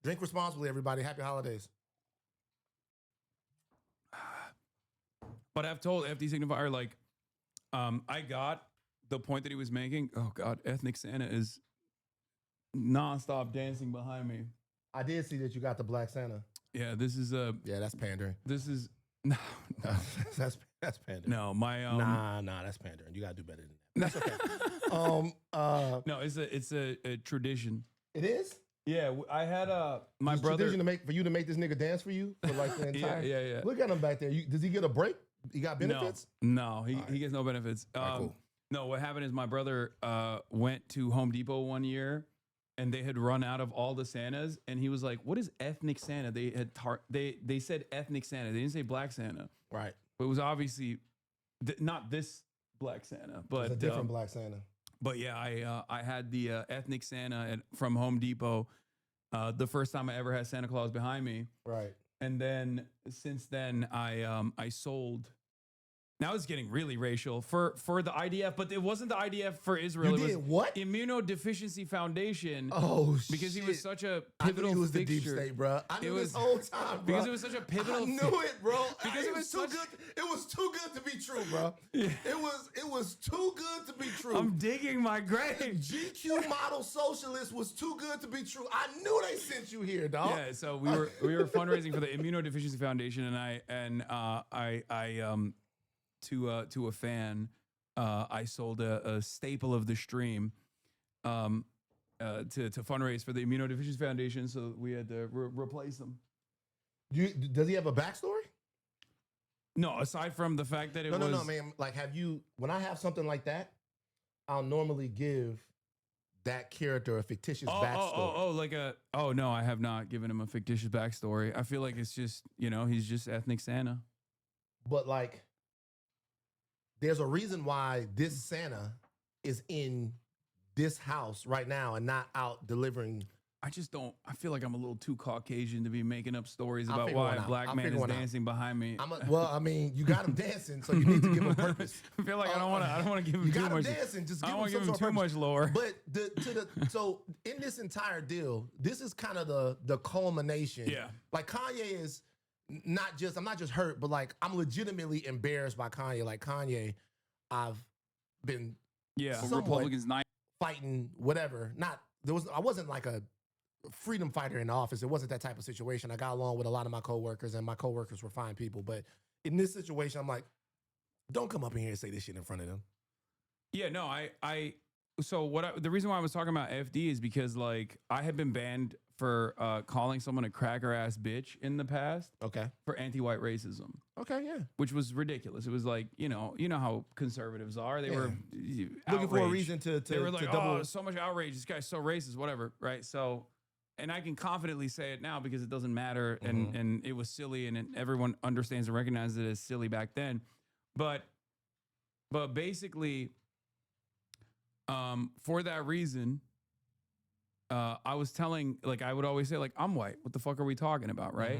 Drink responsibly, everybody. Happy holidays. But I've told FD Signifier, like, I got the point that he was making. Oh God, Ethnic Santa is nonstop dancing behind me. I did see that you got the Black Santa. Yeah, this is yeah, that's pandering. This is no. that's pandering. No, my nah, that's pandering. You gotta do better than that. That's okay. No, it's a tradition. It is? Yeah, I had my brother tradition for you to make this nigga dance for you for like the entire. yeah. Look at him back there. Does he get a break? He got benefits? No, he gets no benefits. Right, cool. No, what happened is my brother went to Home Depot one year, and they had run out of all the Santas, and he was like, "What is ethnic Santa?" They had they said ethnic Santa. They didn't say black Santa. Right. But it was obviously not this black Santa, but It's a different black Santa. But yeah, I had the ethnic Santa from Home Depot the first time I ever had Santa Claus behind me. Right. And then since then I sold. Now it's getting really racial for the IDF, but it wasn't the IDF for Israel. You It did was what? Immunodeficiency Foundation. Oh, because shit. he was such a I knew pivotal he was the fixture. deep state, bro. I knew It this was- whole time, bro. Because it was such a pivotal. I knew it, bro. Because it it was was too such- good. It was too good to be true, bro. It was too good to be true. I'm digging my grave. GQ model socialist was too good to be true. I knew they sent you here, dog. Yeah, so we were fundraising for the Immunodeficiency Foundation, and I to a fan, I sold a staple of the stream to fundraise for the Immunodeficiency Foundation, so we had to replace them. Does he have a backstory? No, aside from the fact that it was No, man. Like, when I have something like that, I'll normally give that character a fictitious backstory. No, I have not given him a fictitious backstory. I feel like it's just, he's just ethnic Santa. But like, there's a reason why this Santa is in this house right now and not out delivering. I feel like I'm a little too Caucasian to be making up stories I'll about figure why one a out. black I'll man figure is one out. dancing behind me. You got him dancing, so you need to give him purpose. I feel like I don't want to give him You too got him much. dancing, just I give don't want him to give some him sort too of much lore. But so in this entire deal, this is kind of the culmination. Yeah. Like Kanye is I'm not just hurt, but like I'm legitimately embarrassed by Kanye. Like Kanye, I've been somewhat Republicans not fighting whatever. I wasn't like a freedom fighter in the office. It wasn't that type of situation. I got along with a lot of my coworkers, and my coworkers were fine people. But in this situation, I'm like, don't come up in here and say this shit in front of them. Yeah, no, the reason why I was talking about FD is because like I had been banned for calling someone a cracker ass bitch in the past. Okay. For anti-white racism. Okay, yeah. Which was ridiculous. It was like, you know how conservatives are. They were looking for a outraged. reason to They were like, double. oh, so much outrage. This guy's so racist, whatever, right? So, and I can confidently say it now because it doesn't matter, and it was silly, and everyone understands and recognizes it as silly back then. But basically, for that reason, I was telling, like, I would always say, like, I'm white. What the fuck are we talking about, right?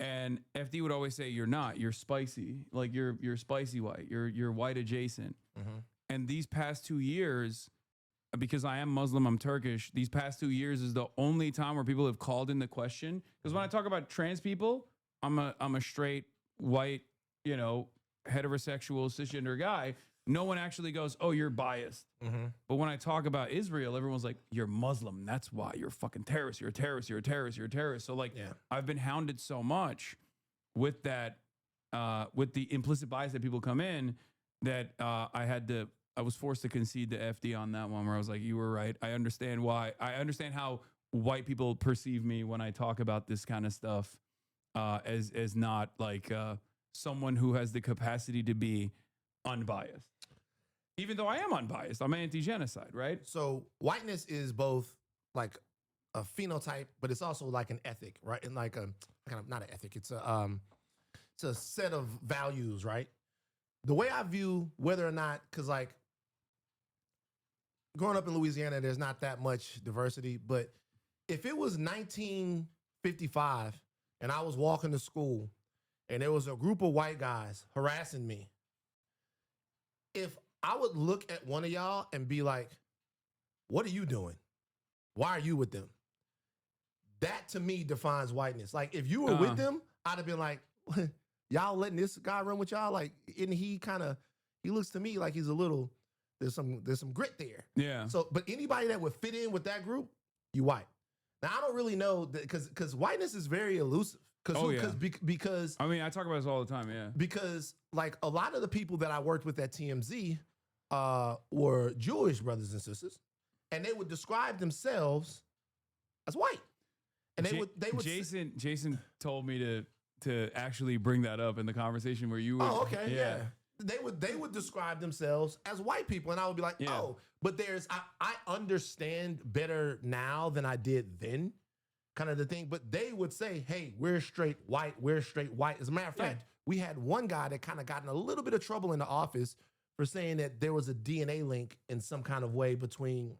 And FD would always say, you're not. You're spicy. Like, you're spicy white. You're white adjacent. And these past 2 years, because I am Muslim, I'm Turkish, these past 2 years is the only time where people have called in the question. Because when I talk about trans people, I'm a straight, white, heterosexual, cisgender guy. No one actually goes, oh, you're biased. But when I talk about Israel, everyone's like, you're Muslim. That's why you're a fucking terrorist. You're a terrorist. You're a terrorist. You're a terrorist. So like, I've been hounded so much with that, with the implicit bias that people come in, that I was forced to concede to FD on that one, where I was like, you were right. I understand why. I understand how white people perceive me when I talk about this kind of stuff, as not like someone who has the capacity to be unbiased. Even though I am unbiased, I'm anti-genocide, right? So whiteness is both like a phenotype, but it's also like an ethic, right? And like a kind of not an ethic. It's a set of values, right? The way I view whether or not, because like growing up in Louisiana, there's not that much diversity. But if it was 1955 and I was walking to school and there was a group of white guys harassing me, if I would look at one of y'all and be like, what are you doing? Why are you with them? That to me defines whiteness. Like if you were with them, I'd have been like, y'all letting this guy run with y'all? Like, and he looks to me like he's a little, there's some grit there. Yeah. So, but anybody that would fit in with that group, you white. Now I don't really know because whiteness is very elusive. Because I mean, I talk about this all the time. Yeah. Because like a lot of the people that I worked with at TMZ were Jewish brothers and sisters, and they would describe themselves as white. And they would Jason told me to actually bring that up in the conversation where you were. Oh, okay, yeah. they would describe themselves as white people, and I would be like, oh, but I understand better now than I did then, kind of the thing. But they would say, hey, we're straight white. As a matter of fact, we had one guy that kind of got in a little bit of trouble in the office for saying that there was a DNA link in some kind of way between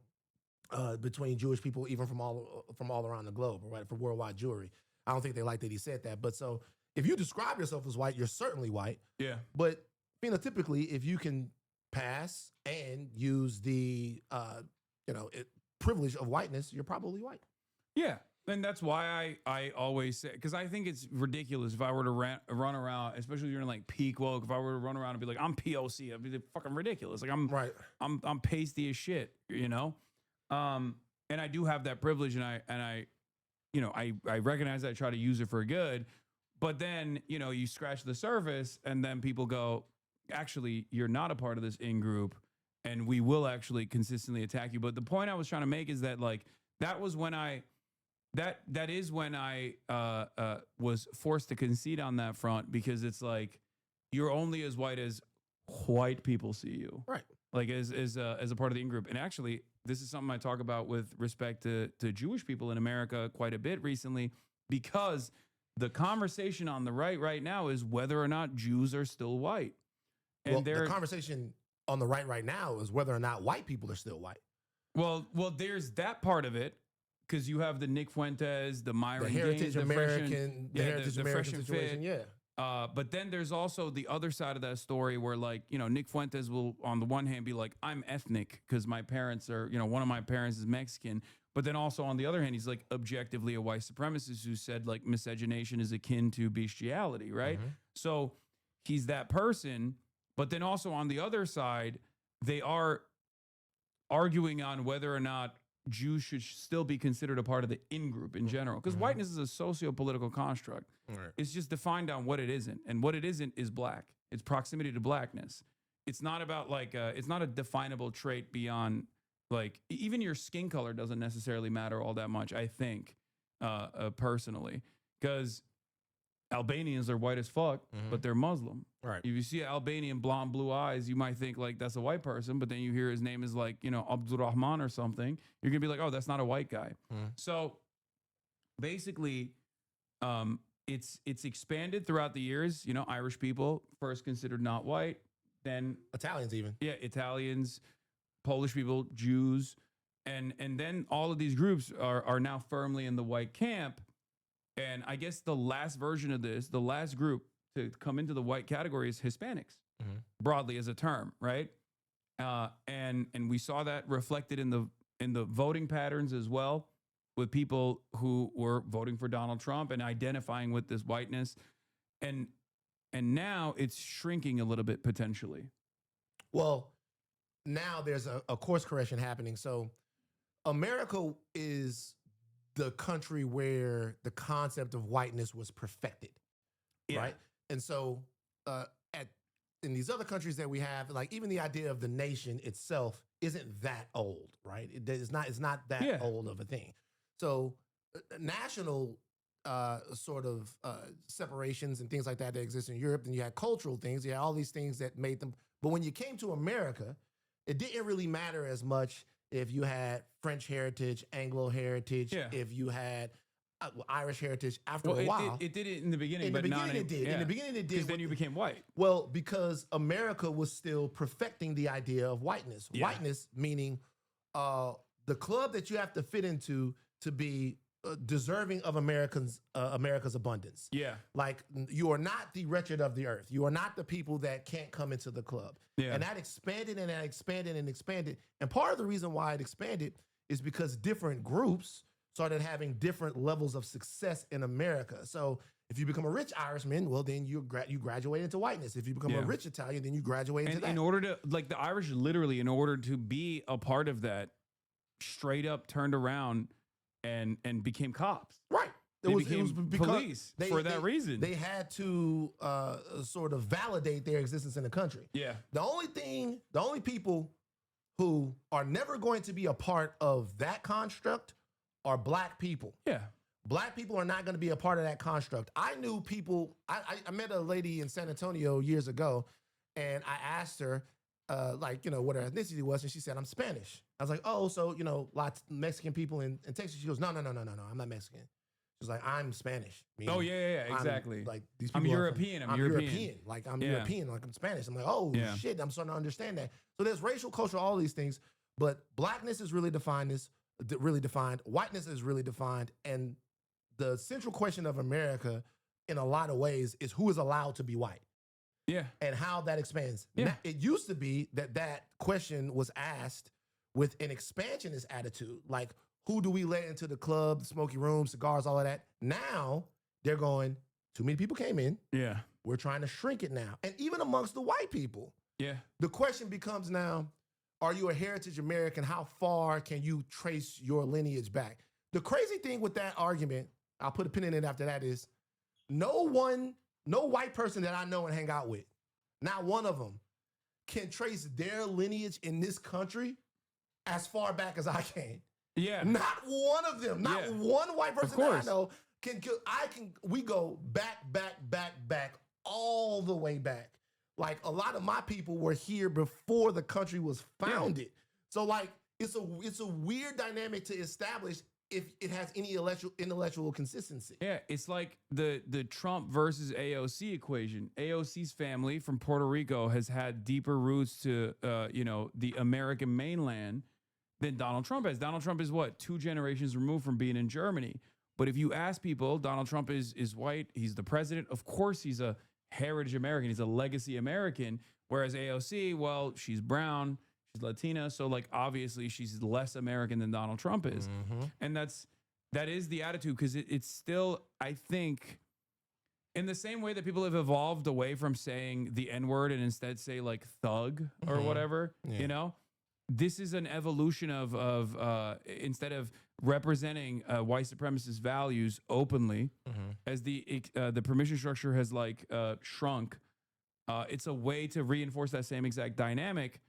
Jewish people, even from all around the globe, right? For worldwide Jewry. I don't think they like that he said that. But so if you describe yourself as white, you're certainly white. Yeah. But phenotypically, if you can pass and use the privilege of whiteness, you're probably white. Yeah. And that's why I always say, because I think it's ridiculous if I were to run around, especially during like peak woke, if I were to run around and be like, I'm POC, I'd be fucking ridiculous. Like I'm pasty as shit, you know? And I do have that privilege, and I recognize that I try to use it for good, but then, you scratch the surface and then people go, actually, you're not a part of this in-group and we will actually consistently attack you. But the point I was trying to make is that like, that was when that is when I was forced to concede on that front, because it's like, you're only as white as white people see you. Right. Like as a part of the in-group. And actually, this is something I talk about with respect to Jewish people in America quite a bit recently, because the conversation on the right now is whether or not Jews are still white. And the conversation on the right now is whether or not white people are still white. Well, there's that part of it, because you have the Nick Fuentes, the Myron Heritage Gaines, American, the Heritage American situation, but then there's also the other side of that story where, like, Nick Fuentes will, on the one hand, be like, I'm ethnic because my parents are, one of my parents is Mexican. But then also on the other hand, he's like objectively a white supremacist who said like miscegenation is akin to bestiality, right? Mm-hmm. So he's that person. But then also on the other side, they are arguing on whether or not Jews should still be considered a part of the in-group in general. Because whiteness is a socio-political construct. Right. It's just defined on what it isn't. And what it isn't is black. It's proximity to blackness. It's not about like, it's not a definable trait beyond like, even your skin color doesn't necessarily matter all that much, I think, personally. Because Albanians are white as fuck, but they're Muslim. Right. If you see an Albanian blonde blue eyes, you might think like that's a white person, but then you hear his name is like, Abdurrahman or something. You're gonna be like, oh, that's not a white guy. So basically, it's expanded throughout the years. Irish people first considered not white, then Italians even. Yeah, Italians, Polish people, Jews, and then all of these groups are now firmly in the white camp. And I guess the last version of this, the last group to come into the white category is Hispanics, broadly as a term, right? And we saw that reflected in the voting patterns as well, with people who were voting for Donald Trump and identifying with this whiteness. And now it's shrinking a little bit potentially. Well, now there's a course correction happening. So America is the country where the concept of whiteness was perfected, right? And so in these other countries that we have, like even the idea of the nation itself isn't that old, right? It's not that old of a thing. So national sort of separations and things like that exist in Europe, and you had cultural things, you had all these things that made them. But when you came to America, it didn't really matter as much if you had French heritage, Anglo heritage, if you had Irish heritage. After a while, it did it in the beginning. In the beginning, it did. In the beginning, it did. Because then you became white. Well, because America was still perfecting the idea of whiteness. Yeah. Whiteness meaning the club that you have to fit into to be deserving of America's abundance. Yeah. Like, you are not the wretched of the earth. You are not the people that can't come into the club. Yeah. And that expanded and that expanded and expanded. And part of the reason why it expanded is because different groups started having different levels of success in America. So if you become a rich Irishman, well, then you graduate into whiteness. If you become a rich Italian, then you graduate into that. In order to, like, the Irish literally, in order to be a part of that, straight up turned around and became cops. Right. It was police for that reason. They had to sort of validate their existence in the country. Yeah. The only people who are never going to be a part of that construct are black people. Yeah. Black people are not going to be a part of that construct. I knew people, I met a lady in San Antonio years ago, And I asked her, like, you know, what her ethnicity was, and she said, I'm Spanish. I was like, oh, so, you know, lots of Mexican people in Texas. She goes, no, I'm not Mexican. She's like, I'm Spanish. Oh, yeah, exactly. Like, these people I'm European. I'm European. Like, I'm European. Like, I'm Spanish. I'm like, oh, shit, I'm starting to understand that. So there's racial, cultural, all these things. But blackness is really defined. Whiteness is really defined. And the central question of America, in a lot of ways, is who is allowed to be white. Yeah. And how that expands. Yeah. Now, it used to be that question was asked with an expansionist attitude. Like, who do we let into the club, the smoky room, cigars, all of that? Now, they're going, too many people came in. Yeah. We're trying to shrink it now. And even amongst the white people. Yeah. The question becomes now, are you a heritage American? How far can you trace your lineage back? The crazy thing with that argument, I'll put a pin in it after that, is no white person that I know and hang out with, not one of them, can trace their lineage in this country as far back as I can. Yeah. Not one of them, not one white person that I know we go back, all the way back. Like, a lot of my people were here before the country was founded. Yeah. So, like, it's a weird dynamic to establish if it has any intellectual consistency. Yeah, it's like the Trump versus AOC equation. AOC's family from Puerto Rico has had deeper roots to, the American mainland than Donald Trump has. Donald Trump is what, 2 generations removed from being in Germany. But if you ask people, Donald Trump is white. He's the president. Of course, he's a heritage American. He's a legacy American. Whereas AOC, well, she's brown, she's Latina, so like obviously she's less American than Donald Trump is. Mm-hmm. And that is the attitude, because it's still, I think, in the same way that people have evolved away from saying the N-word and instead say like thug or whatever, you know, this is an evolution of instead of representing white supremacist values openly, as the permission structure has like shrunk. It's a way to reinforce that same exact dynamic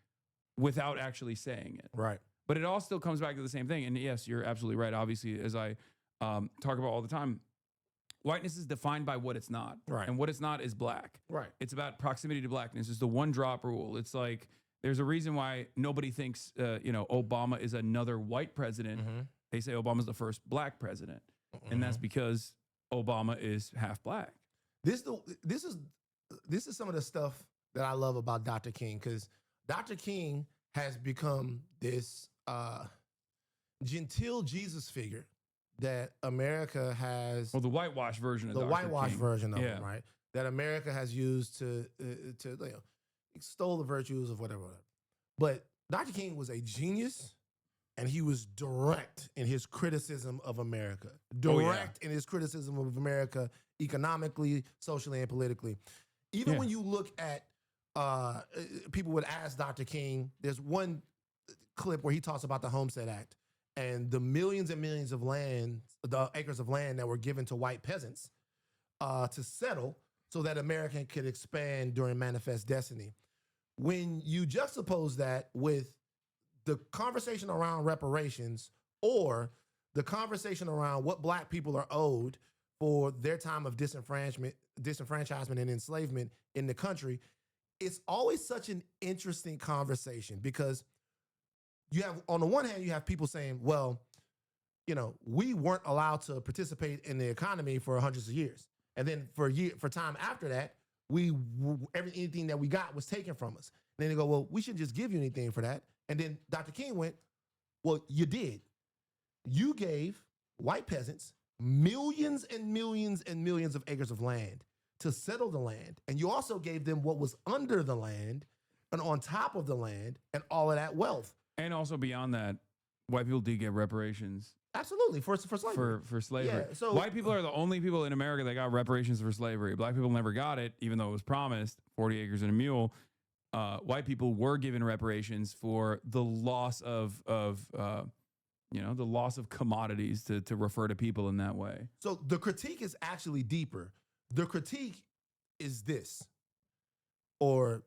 without actually saying it. Right. But it all still comes back to the same thing. And yes, you're absolutely right. Obviously, as I talk about all the time, whiteness is defined by what it's not. Right. And what it's not is black. Right. It's about proximity to blackness. It's the one drop rule. It's like, there's a reason why nobody thinks, Obama is another white president. Mm-hmm. They say Obama's the first black president. Mm-hmm. And that's because Obama is half black. This is some of the stuff that I love about Dr. King, because Dr. King has become this genteel Jesus figure that America has. Well, the whitewash version of the Dr. whitewash King. version of him, right? That America has used to extol the virtues of whatever. But Dr. King was a genius, and he was direct in his criticism of America. Direct in his criticism of America economically, socially, and politically. Even when you look at people would ask Dr. King, there's one clip where he talks about the Homestead Act and the millions and millions of land, the acres of land that were given to white peasants to settle so that America could expand during Manifest Destiny. When you juxtapose that with the conversation around reparations or the conversation around what black people are owed for their time of disenfranchisement and enslavement in the country, it's always such an interesting conversation, because you have, on the one hand, you have people saying, well, we weren't allowed to participate in the economy for hundreds of years. And then for time after that, anything that we got was taken from us. And then they go, well, we shouldn't just give you anything for that. And then Dr. King went, well, you did. You gave white peasants millions and millions and millions of acres of land to settle the land. And you also gave them what was under the land and on top of the land and all of that wealth. And also beyond that, white people did get reparations. Absolutely, for slavery. For slavery. Yeah, so white people are the only people in America that got reparations for slavery. Black people never got it, even though it was promised, 40 acres and a mule. White people were given reparations for the loss of the loss of commodities, to refer to people in that way. So the critique is actually deeper. The critique is this, or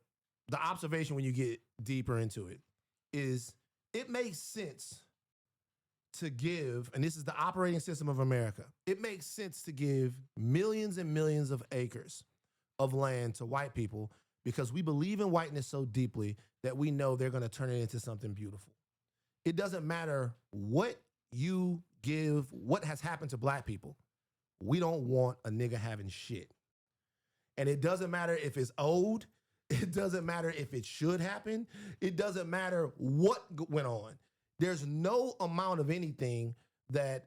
the observation when you get deeper into it, is it makes sense to give, and this is the operating system of America, it makes sense to give millions and millions of acres of land to white people because we believe in whiteness so deeply that we know they're going to turn it into something beautiful. It doesn't matter what you give, what has happened to black people. We don't want a nigga having shit. And it doesn't matter if it's owed. It doesn't matter if it should happen. It doesn't matter what went on. There's no amount of anything that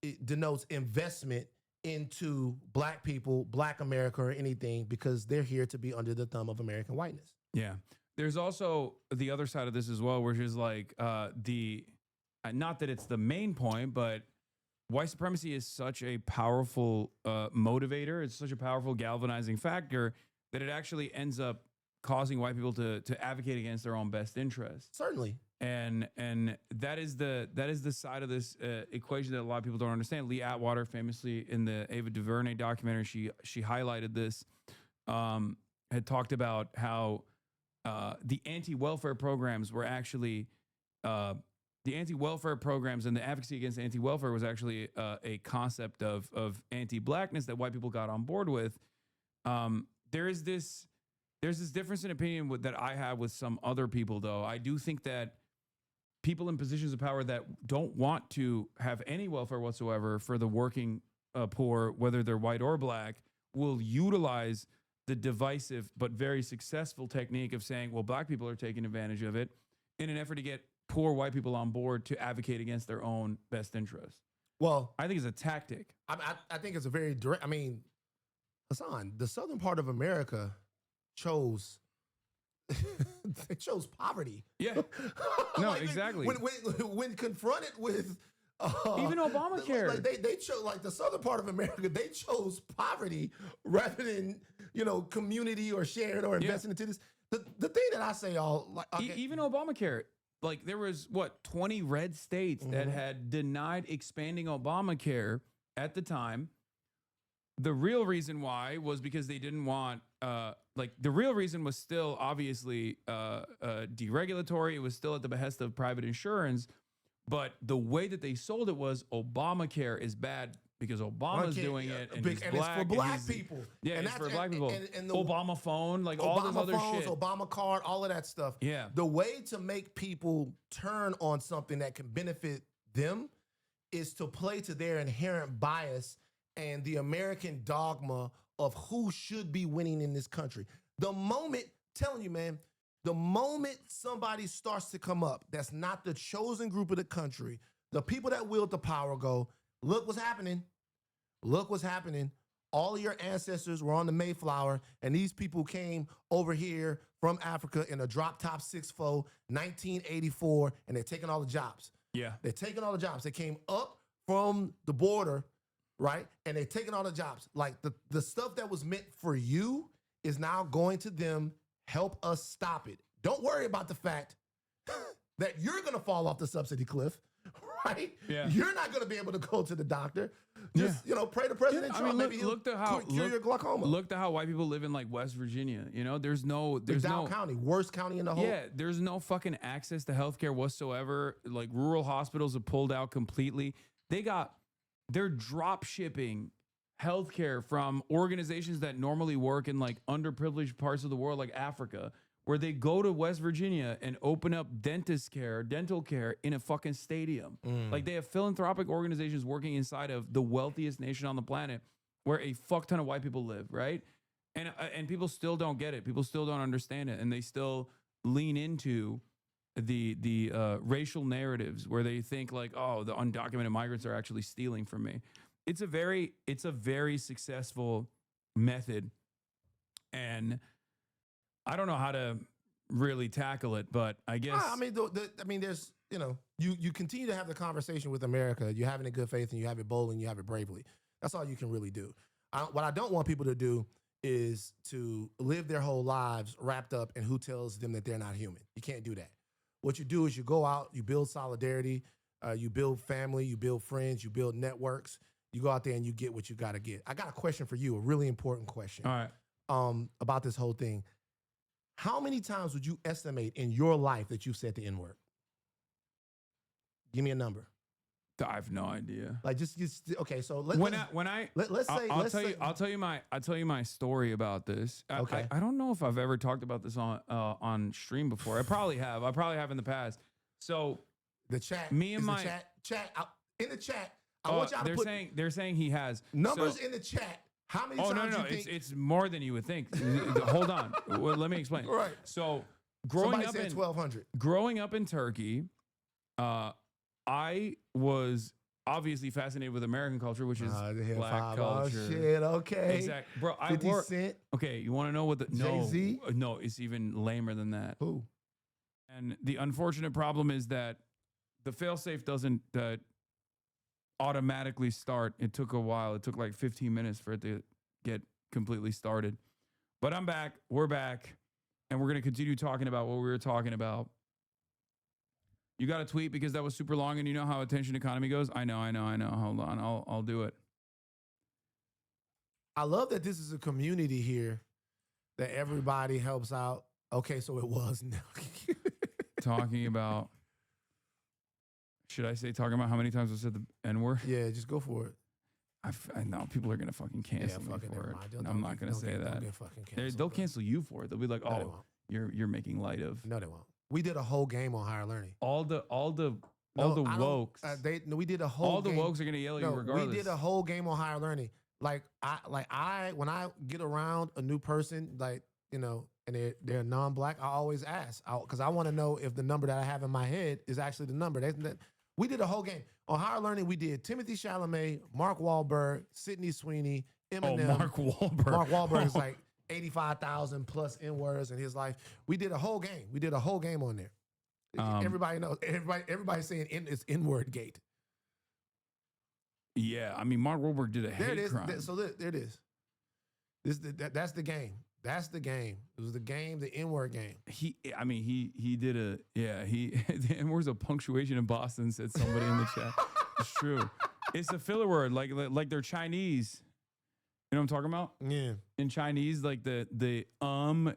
it denotes investment into black people, black America, or anything, because they're here to be under the thumb of American whiteness. Yeah. There's also the other side of this as well, which is like not that it's the main point, but white supremacy is such a powerful motivator. It's such a powerful galvanizing factor that it actually ends up causing white people to advocate against their own best interests. Certainly. And that is the side of this equation that a lot of people don't understand. Lee Atwater, famously in the Ava DuVernay documentary, she highlighted this, had talked about how the anti-welfare programs were actually the anti-welfare programs and the advocacy against anti-welfare was actually a concept of anti-blackness that white people got on board with. There's this difference in opinion that I have with some other people, though. I do think that people in positions of power that don't want to have any welfare whatsoever for the working poor, whether they're white or black, will utilize the divisive but very successful technique of saying, well, black people are taking advantage of it in an effort to get poor white people on board to advocate against their own best interests. Well, I think it's a tactic. I think it's a very direct, I mean, Hasan, the southern part of America chose they chose poverty. Yeah. No, like exactly. When confronted with even Obamacare, like they chose, like the southern part of America, they chose poverty rather than, community or sharing or investing into this. The thing that I say even Obamacare, like there was 20 red states that had denied expanding Obamacare at the time. The real reason why was because they didn't want, the real reason was still obviously deregulatory. It was still at the behest of private insurance. But the way that they sold it was Obamacare is bad because Obama's doing it and he's and black. It's for black people. Yeah, and it's for black people. And the Obama phone, like all this other phones, shit. Obama card, all of that stuff. Yeah. The way to make people turn on something that can benefit them is to play to their inherent bias and the American dogma of who should be winning in this country. The moment, telling you, man, the moment somebody starts to come up that's not the chosen group of the country, the people that wield the power go, look what's happening. Look what's happening. All of your ancestors were on the Mayflower, and these people came over here from Africa in a drop-top 6'4", 1984, and they're taking all the jobs. Yeah. They're taking all the jobs. They came up from the border, right? And they're taking all the jobs. Like the stuff that was meant for you is now going to them. Help us stop it. Don't worry about the fact that you're going to fall off the subsidy cliff, right? Yeah. You're not going to be able to go to the doctor. Just, pray to President Trump. Look, Maybe he'll cure your glaucoma. Look to how white people live in like West Virginia. There's no County, worst county in the whole. Yeah, there's no fucking access to healthcare whatsoever. Like rural hospitals are pulled out completely. They're drop shipping healthcare from organizations that normally work in like underprivileged parts of the world, like Africa, where they go to West Virginia and open up dental care in a fucking stadium. Like they have philanthropic organizations working inside of the wealthiest nation on the planet where a fuck ton of white people live, right? And people still don't get it. People still don't understand it. And they still lean into the racial narratives where they think like, oh, the undocumented migrants are actually stealing from me. It's a very successful method, and I don't know how to really tackle it, but I guess there's you continue to have the conversation with America. You have it in good faith, and you have it bold, and you have it bravely. That's all you can really do. What I don't want people to do is to live their whole lives wrapped up in who tells them that they're not human. You can't do that. What you do is you go out, you build solidarity, you build family, you build friends, you build networks. You go out there and you get what you got to get. I got a question for you, a really important question. All right. About this whole thing. How many times would you estimate in your life that you said the N-word? Give me a number. I have no idea. Like just okay. So let's say I'll tell you my story about this. Okay. I don't know if I've ever talked about this on stream before. I probably have. I probably have in the past. So the chat. Me and my chat in the chat. I want y'all to put they're saying he has numbers in the chat. How many times no, you think? it's more than you would think. Hold on. Well, let me explain. Right. So Somebody said 1,200. Growing up in Turkey, I was obviously fascinated with American culture, which is black culture. Oh shit, okay. Exactly. Bro, 50 Cent. Okay, you want to know what the Jay-Z? No, it's even lamer than that. Who? And the unfortunate problem is that the failsafe doesn't automatically start. It took a while. It took like 15 minutes for it to get completely started. But I'm back. We're back. And we're going to continue talking about what we were talking about. You got a tweet because that was super long, and you know how attention economy goes? I know. Hold on. I'll do it. I love that this is a community here that everybody helps out. Okay, so it was now. Talking about, should I say talking about how many times I said the N-word? Yeah, just go for it. I know people are going to fucking cancel me for it. I'm not going to say that. They'll cancel you for it. They'll be like, oh, you're making light of. No, they won't. We did a whole game on higher learning. All the wokes. We did a whole. All the wokes are gonna yell at you regardless. We did a whole game on higher learning. When I get around a new person, and they're non-black, I always ask because I want to know if the number that I have in my head is actually the number. We did a whole game on higher learning. We did Timothy Chalamet, Mark Wahlberg, Sydney Sweeney, Eminem. Oh, Mark Wahlberg. Mark Wahlberg is like 85,000 plus N-words in his life. We did a whole game. We did a whole game on there. Everybody knows. Everybody's saying it's N-word gate. Yeah, I mean, Mark Wahlberg did a hate crime. So there it is. That's the game. That's the game. It was the game, the N-word game. He did the N-word's a punctuation in Boston, said somebody in the chat. It's true. It's a filler word, like they're Chinese. You know what I'm talking about? Yeah. In Chinese, like the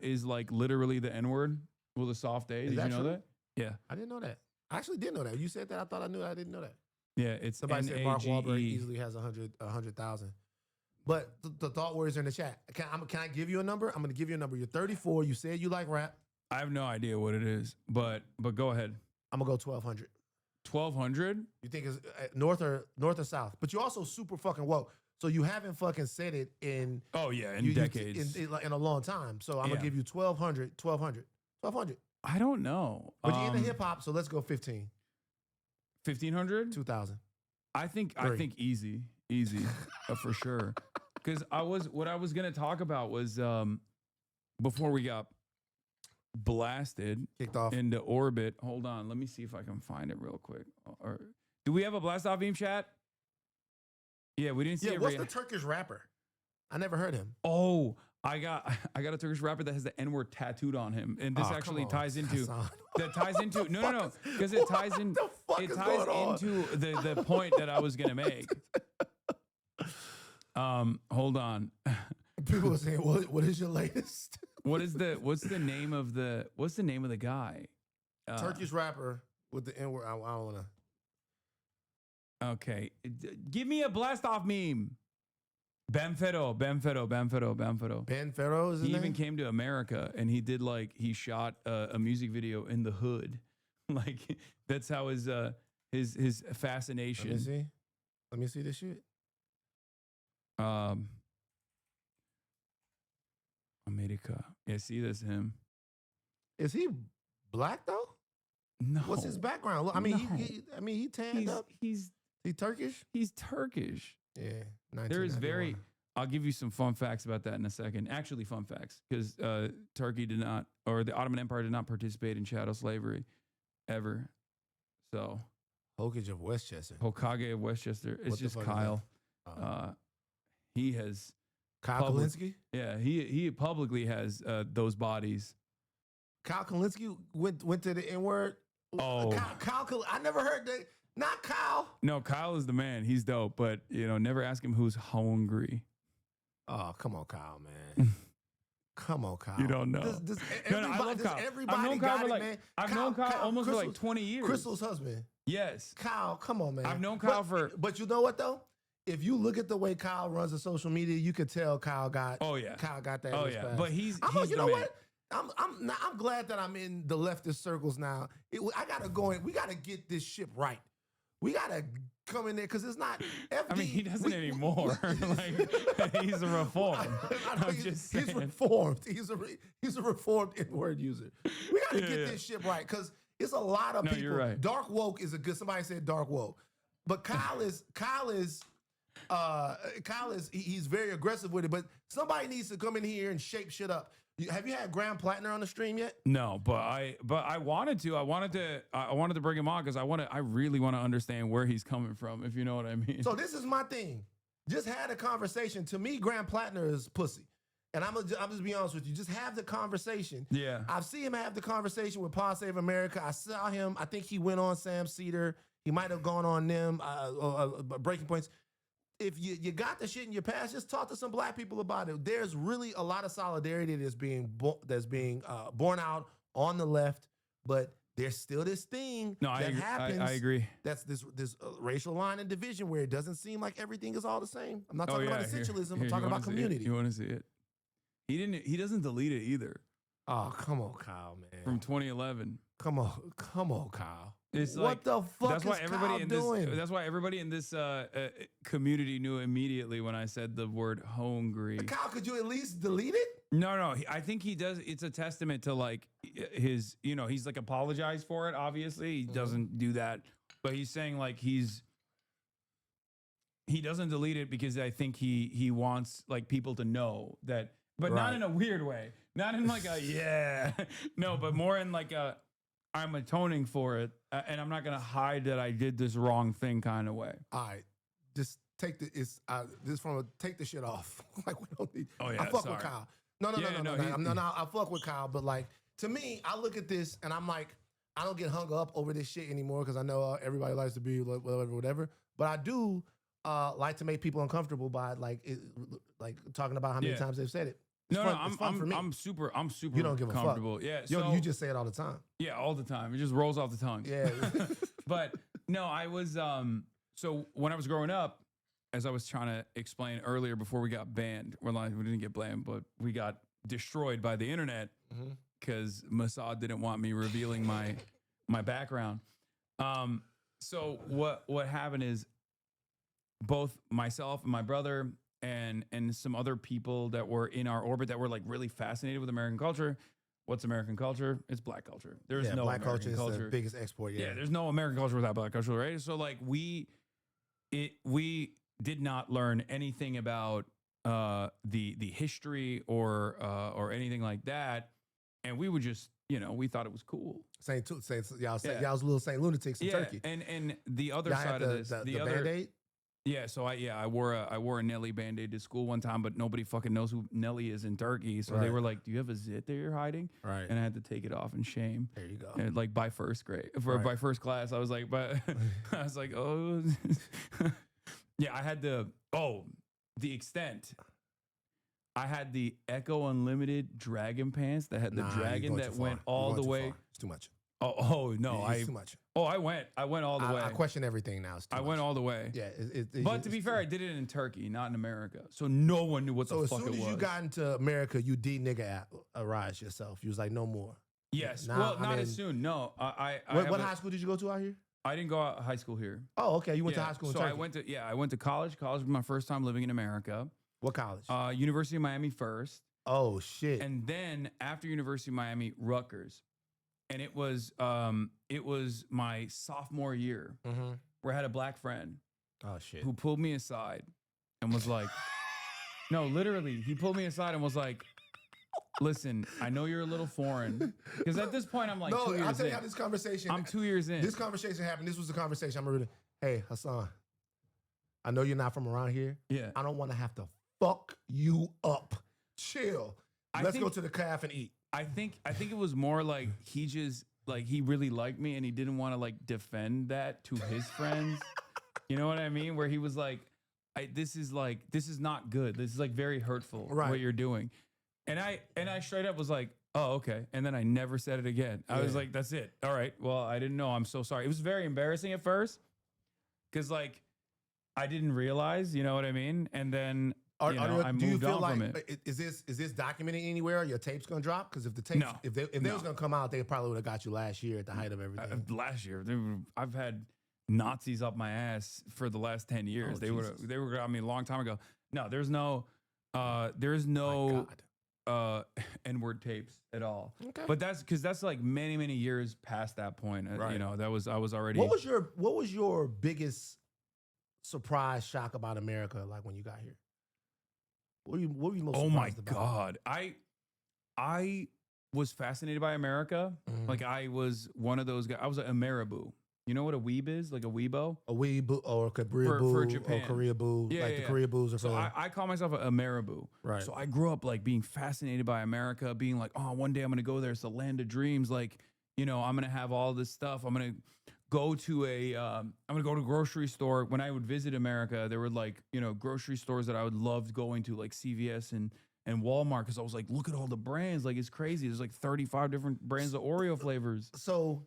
is like literally the N-word with a soft A. Did you know that? Yeah. I didn't know that. I actually did know that. You said that. I thought I knew that. I didn't know that. Yeah, it's somebody said Mark Wahlberg easily has 100,000. But the thought words are in the chat. Can I give you a number? I'm going to give you a number. You're 34. You said you like rap. I have no idea what it is, but go ahead. I'm going to go 1,200. 1,200? You think it's north or south? But you're also super fucking woke. So you haven't fucking said it in decades. In a long time. So I'm going to give you 1,200. I don't know. But you're into hip hop, so let's go 15. 1,500? 2,000. I think easy for sure. Because what I was gonna talk about was before we got blasted, kicked off into orbit. Hold on, let me see if I can find it real quick. Or do we have a blast off meme chat? Yeah, we didn't see it. What's the Turkish rapper? I never heard him. Oh, I got a Turkish rapper that has the N-word tattooed on him, and this actually ties into no, because it ties into the point that I was gonna make. Hold on. People are saying, "What is your latest?" What's the name of the guy? Turkish rapper with the N-word. I don't wanna. Okay, give me a blast off meme. Benfero. Ben Fero is his name? He even came to America and he shot a music video in the hood. Like that's how his fascination. Let me see this shit. America. Yeah, see this him. Is he black though? No. What's his background? I mean, he tanned up. He's Turkish? He's Turkish. Yeah. There is I'll give you some fun facts about that in a second. Actually, fun facts, because Turkey did not, or the Ottoman Empire did not participate in chattel slavery ever. So, Hokage of Westchester. Hokage of Westchester. It's just Kyle. He has Kyle Kalinske? Yeah, he publicly has those bodies. Kyle Kalinske went to the N-word. Oh, Kyle, I never heard that. Not Kyle. No, Kyle is the man. He's dope, but never ask him who's hungry. Oh, come on, Kyle, man. Come on, Kyle. You don't know. No, I love Kyle. I've known Kyle for like, I've known Kyle almost for like 20 years. Crystal's husband. Yes. Kyle, come on, man. I've known Kyle But you know what though? If you look at the way Kyle runs the social media, you could tell Kyle got. Oh yeah. Kyle got that. Oh yeah. But he's you know what? I'm glad that I'm in the leftist circles now. I gotta go in. We gotta get this ship right. We gotta come in there because it's not. FD, I mean, he doesn't anymore. Like he's a reformed. He's reformed. He's a reformed N-word user. We gotta get this ship right because it's a lot of people. You're right. Dark woke is a good. Somebody said dark woke, but Kyle is he's very aggressive with it. But somebody needs to come in here and shape shit up. Have you had Graham Plattner on the stream yet? No, but I wanted to. I wanted to bring him on because I really want to understand where he's coming from, if you know what I mean. So this is my thing. Just had a conversation. To me, Graham Plattner is pussy. And I'm just be honest with you. Just have the conversation. Yeah. I've seen him have the conversation with Pod Save America. I saw him. I think he went on Sam Cedar. He might have gone on them, Breaking Points. If you got the shit in your past, just talk to some black people about it. There's really a lot of solidarity that's being born out on the left, but there's still this thing that happens. I agree. That's this racial line and division where it doesn't seem like everything is all the same. I'm not talking about essentialism. I'm talking about community. You want to see it? He doesn't delete it either. Oh, come on, Kyle, man. From 2011. Come on, Kyle. It's what the fuck is Kyle doing? That's why everybody in this community knew immediately when I said the word hungry. Kyle, could you at least delete it? No. I think he does. It's a testament to like his, he's like apologized for it. Obviously, he doesn't do that, but he's saying like he doesn't delete it because I think he wants like people to know that, but not in a weird way, not in like a no, but more in like a I'm atoning for it, and I'm not gonna hide that I did this wrong thing kind of way. All right, just take take the shit off. Like we don't need. Oh yeah, I fuck with Kyle. No. I fuck with Kyle, but like to me, I look at this and I'm like, I don't get hung up over this shit anymore because I know everybody likes to be whatever. But I do like to make people uncomfortable by like talking about how many times they've said it. I'm super you don't give comfortable. A fuck. Yeah. So, you just say it all the time. Yeah, all the time. It just rolls off the tongue. Yeah. But no, I was so when I was growing up, as I was trying to explain earlier before we got banned, we didn't get banned, but we got destroyed by the internet because Mossad didn't want me revealing my background. So what happened is both myself and my brother and some other people that were in our orbit that were like really fascinated with American culture. What's American culture? It's black culture. There's no black American culture. Is the biggest export. Yeah, there's no American culture without black culture, right? So like we did not learn anything about the history or anything like that, and we would just we thought it was cool. Y'all was little Saint lunatics in Turkey. And the other side of this, the other Band-Aid? Yeah, so I wore a Nelly Band-Aid to school one time, but nobody fucking knows who Nelly is in Turkey. So they were like, "Do you have a zit that you're hiding?" Right. And I had to take it off in shame. There you go. And like by first grade, by first class, I was like, oh, yeah. I had the extent. I had the Echo Unlimited Dragon pants that had the dragon that went all the way. It's too much. Oh no, it's too much. Oh, I went all the way. I question everything now. I went all the way. Yeah, but to be fair, I did it in Turkey, not in America, so no one knew what the fuck it was. So as soon as you got into America, you de-niggerized yourself. You was like, no more. Yes. Well, not as soon. No, What high school did you go to out here? I didn't go to high school here. Oh, okay. You went to high school in Turkey. I went to college. College was my first time living in America. What college? University of Miami first. Oh shit. And then after University of Miami, Rutgers. And it was my sophomore year where I had a black friend who pulled me aside and was like, no, literally, he pulled me aside and was like, listen, I know you're a little foreign. Because at this point, I'm like, 2 years in. I'll tell you how this conversation. I'm 2 years in. This conversation happened. This was the conversation. I'm really, hey, Hasan, I know you're not from around here. Yeah. I don't want to have to fuck you up. Chill. Let's go to the calf and eat. I think it was more like he just like he really liked me and he didn't want to like defend that to his friends. You know what I mean? Where he was like, this is not good. This is like very hurtful what you're doing. And I straight up was like, oh, okay. And then I never said it again. I was like, that's it. All right. Well, I didn't know. I'm so sorry. It was very embarrassing at first because like I didn't realize, you know what I mean? And then I moved on from it. Is this documented anywhere? Are your tapes gonna drop? Because if the tapes, if they was gonna come out, they probably would have got you last year at the height of everything. Last year, I've had Nazis up my ass for the last 10 years. They were got me a long time ago. No, there's no N-word tapes at all. Okay. But that's because that's like many years past that point. Right. You know, I was already. What was your biggest surprise shock about America? Like when you got here, what were you most? Oh my about? God, I was fascinated by America. Like I was one of those guys. I was a Marabou. You know what a weeb is? Like a weebo? A weebo or a Koreaboo for Japan. Or Koreaboo. The Koreaboos are so I call myself a Marabou. Right. So I grew up like being fascinated by America, being like, oh, one day I'm going to go there. It's the land of dreams. Like, you know, I'm going to have all this stuff. I'm going to go to a grocery store. When I would visit America, there were like, you know, grocery stores that I would love going to, like CVS and Walmart, because I was like, look at all the brands. Like, it's crazy. There's like 35 different brands of Oreo flavors. So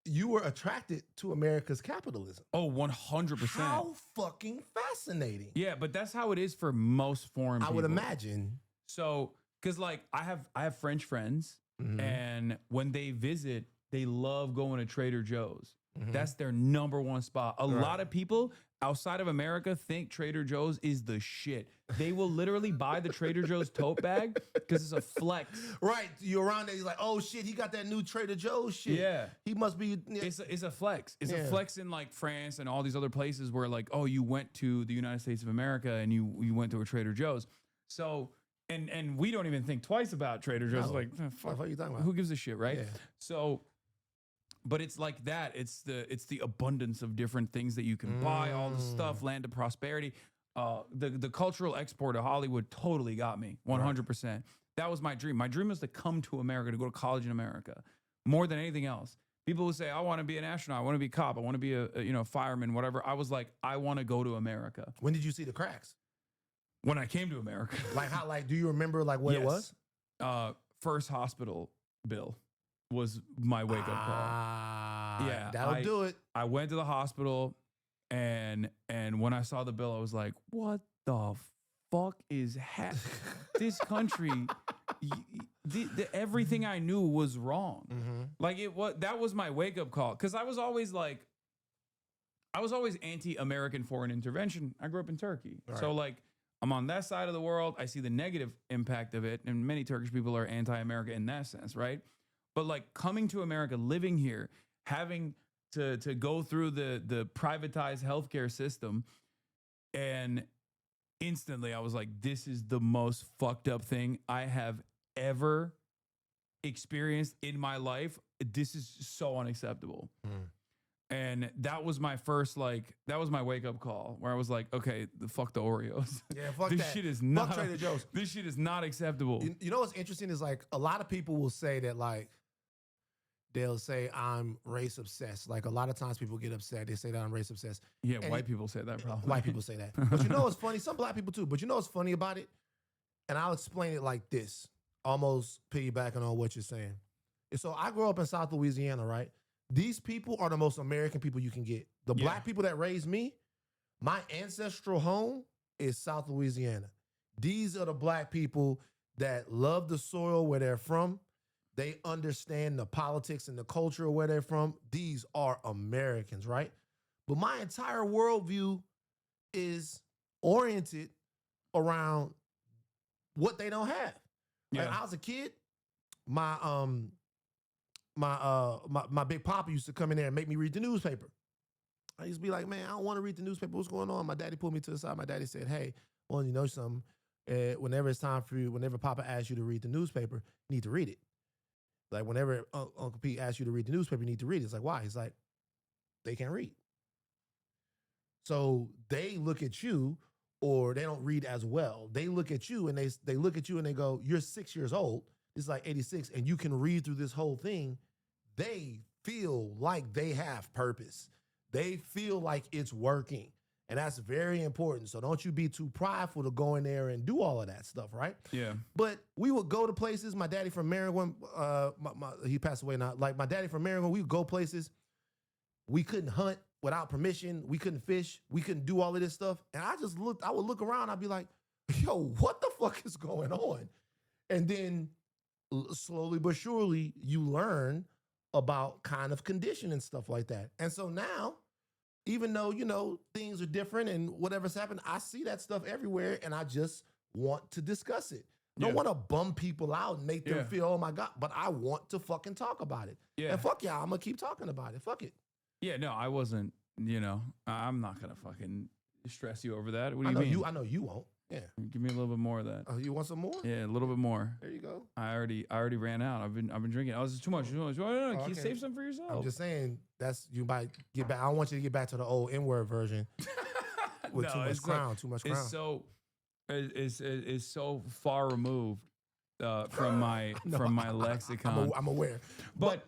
you were attracted to America's capitalism. Oh, 100%. How fucking fascinating. Yeah, but that's how it is for most foreign people. I would imagine. So, because like I have French friends, and when they visit, they love going to Trader Joe's. That's their number one spot. A lot of people outside of America think Trader Joe's is the shit. They will literally buy the Trader Joe's tote bag because it's a flex. Right. You're around there, you're like, oh shit, he got that new Trader Joe's shit. Yeah. He must be. It's a flex. It's a flex in like France and all these other places where like, oh, you went to the United States of America and you went to a Trader Joe's. So, and we don't even think twice about Trader Joe's. No. Like, fuck, what are you talking about? Who gives a shit, right? Yeah. So, but it's like that. It's the abundance of different things that you can buy, all the stuff, land of prosperity. The cultural export of Hollywood totally got me, 100%. Right. That was my dream. My dream was to come to America, to go to college in America, more than anything else. People would say, I want to be an astronaut, I want to be a cop, I want to be a fireman, whatever. I was like, I want to go to America. When did you see the cracks? When I came to America. Like how? Like, do you remember like what it was? First hospital bill was my wake up call. Yeah, that'll do it. I went to the hospital, and when I saw the bill, I was like, "What the fuck is this country?" Everything I knew was wrong. Like that was my wake up call, because I was always anti-American foreign intervention. I grew up in Turkey, so like I'm on that side of the world. I see the negative impact of it, and many Turkish people are anti-America in that sense, right? But like coming to America, living here, having to go through the privatized healthcare system, and instantly I was like, this is the most fucked up thing I have ever experienced in my life. This is so unacceptable. And that was my first, that was my wake up call, where I was like, okay, fuck the Oreos. Yeah, fuck this that. Shit is fuck not Trader Joe's. This shit is not acceptable. You know what's interesting is like a lot of people will say that like they'll say I'm race obsessed. Like a lot of times people get upset. They say that I'm race obsessed. Yeah, white people say that probably. White people say that. But you know what's funny? Some black people too. But you know what's funny about it? And I'll explain it like this, almost piggybacking on what you're saying. And so I grew up in South Louisiana, right? These people are the most American people you can get. The black people that raised me, my ancestral home is South Louisiana. These are the black people that love the soil where they're from. They understand the politics and the culture of where they're from. These are Americans, right? But my entire worldview is oriented around what they don't have. Yeah. Like, I was a kid, my big papa used to come in there and make me read the newspaper. I used to be like, man, I don't want to read the newspaper. What's going on? My daddy pulled me to the side. My daddy said, hey, well, you know something? Whenever it's time for you, whenever Papa asks you to read the newspaper, you need to read it. Like whenever Uncle Pete asks you to read the newspaper, you need to read it. It's like, why? He's like, they can't read. So they look at you, or they don't read as well. They look at you and they look at you and they go, you're 6 years old. It's like 86, and you can read through this whole thing. They feel like they have purpose. They feel like it's working. And that's very important. So don't you be too prideful to go in there and do all of that stuff, right? Yeah. But we would go to places. My daddy from Maryland, he passed away now. Like my daddy from Maryland, we would go places. We couldn't hunt without permission. We couldn't fish. We couldn't do all of this stuff. And I would look around. I'd be like, yo, what the fuck is going on? And then slowly but surely, you learn about kind of condition and stuff like that. And so now, even though, you know, things are different and whatever's happened, I see that stuff everywhere and I just want to discuss it. Don't want to bum people out and make them feel, oh my God, but I want to fucking talk about it. Yeah. And fuck y'all, I'm going to keep talking about it. Fuck it. Yeah, no, I wasn't, you know, I'm not going to fucking stress you over that. What do you mean? I know you won't. Yeah. Give me a little bit more of that. Oh, you want some more? Yeah, a little bit more. There you go. I already ran out. I've been drinking. Oh, this is too much. No, okay. Save some for yourself. I'm just saying you might get back. I don't want you to get back to the old N-word version with too much crown. It's so it's so far removed from my lexicon. I'm aware. But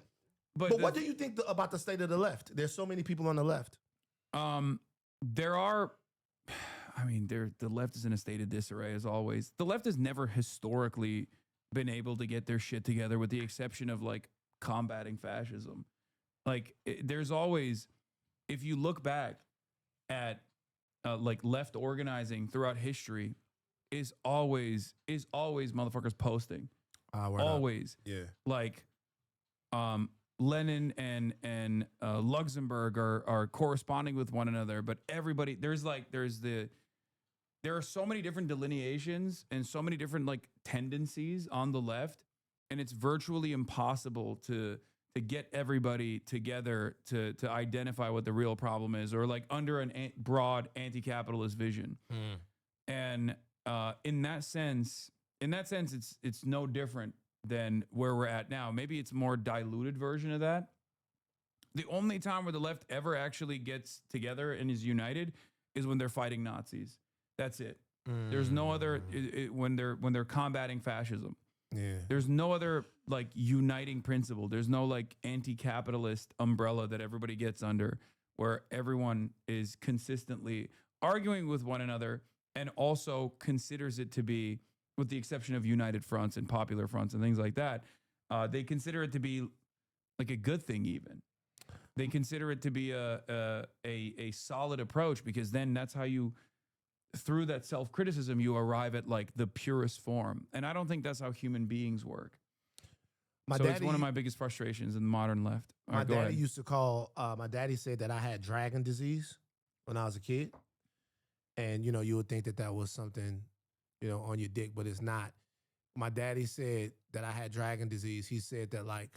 what do you think about the state of the left? There's so many people on the left. There are. I mean, the left is in a state of disarray as always. The left has never historically been able to get their shit together, with the exception of like combating fascism. Like there's always, if you look back at like left organizing throughout history, is always motherfuckers posting. Always. Yeah. Like Lenin and Luxembourg are corresponding with one another, but everybody there are so many different delineations and so many different like tendencies on the left, and it's virtually impossible to get everybody together to identify what the real problem is, or like under a broad anti-capitalist vision. And in that sense, it's no different than where we're at now. Maybe it's a more diluted version of that. The only time where the left ever actually gets together and is united is when they're fighting Nazis. That's it. There's no other when they're combating fascism. Yeah. There's no other like uniting principle. There's no like anti-capitalist umbrella that everybody gets under, where everyone is consistently arguing with one another and also considers it to be, with the exception of united fronts and popular fronts and things like that, they consider it to be like a good thing. Even they consider it to be a solid approach, because then that's how you, through that self-criticism, you arrive at like the purest form. And I don't think that's how human beings work. It's one of my biggest frustrations in the modern left. My daddy used to call, my daddy said that I had dragon disease when I was a kid. And, you know, you would think that was something, you know, on your dick, but it's not. My daddy said that I had dragon disease. He said that like,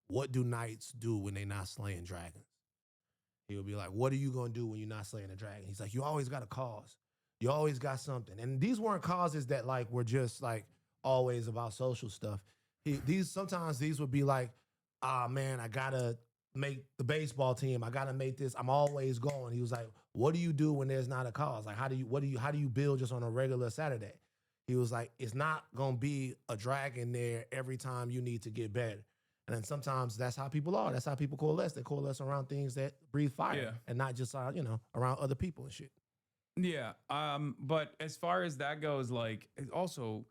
what do knights do when they not slaying dragons? He would be like, what are you going to do when you're not slaying a dragon? He's like, you always got a cause. You always got something. And these weren't causes that like were just like always about social stuff. Sometimes these would be like, man, I got to make the baseball team. I got to make this. I'm always going. He was like, what do you do when there's not a cause? Like, how do you build just on a regular Saturday? He was like, it's not going to be a dragon there every time you need to get better. And then sometimes that's how people are. That's how people coalesce. They coalesce around things that breathe fire, and not just, around other people and shit. Yeah. But as far as that goes, like, also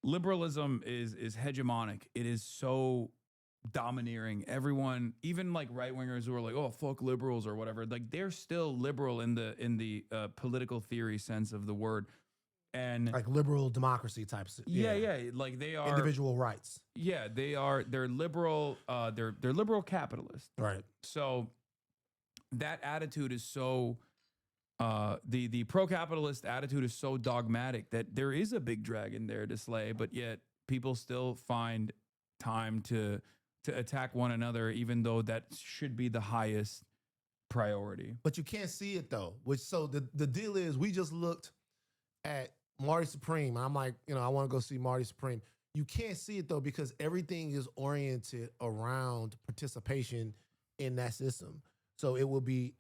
liberalism is hegemonic. It is so domineering. Everyone, even like right wingers who are like, oh, fuck liberals or whatever, like they're still liberal in the political theory sense of the word. And like liberal democracy types. Yeah. Like they are individual rights. Yeah, they're liberal. They're liberal capitalists. Right. So that attitude is so the pro-capitalist attitude is so dogmatic that there is a big dragon there to slay, but yet people still find time to attack one another, even though that should be the highest priority. But you can't see it though. So the deal is, we just looked at Marty Supreme. I'm like, I want to go see Marty Supreme. You can't see it though, because everything is oriented around participation in that system. So it will be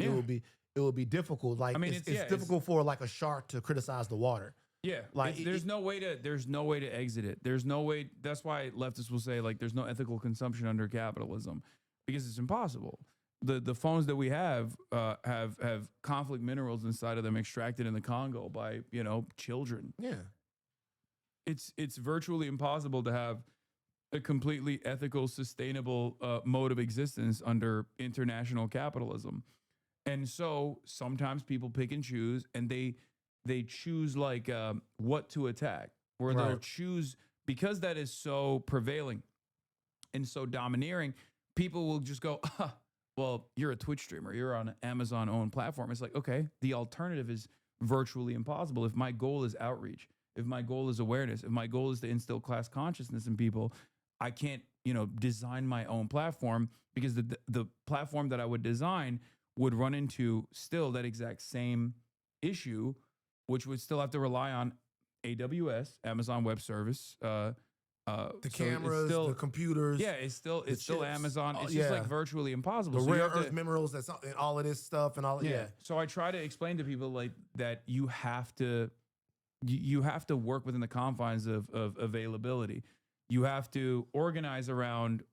difficult. Like, I mean, it's difficult for like a shark to criticize the water. Yeah, like there's no way to exit it. There's no way. That's why leftists will say like there's no ethical consumption under capitalism, because it's impossible. the phones that we have conflict minerals inside of them extracted in the Congo by, you know, children. Yeah. It's virtually impossible to have a completely ethical, sustainable mode of existence under international capitalism. And so sometimes people pick and choose, and they choose like what to attack, or they'll choose, because that is so prevailing and so domineering, people will just go, well, you're a Twitch streamer, you're on an Amazon-owned platform. It's like, okay, the alternative is virtually impossible. If my goal is outreach, if my goal is awareness, if my goal is to instill class consciousness in people, I can't, you know, design my own platform, because the platform that I would design would run into still that exact same issue, which would still have to rely on AWS, Amazon Web Service, the cameras, the computers. Yeah, it's still chips. Amazon. It's just like virtually impossible. The rare earth minerals, that's and all of this stuff and all. Yeah. So I try to explain to people like that you have to work within the confines of availability. You have to organize around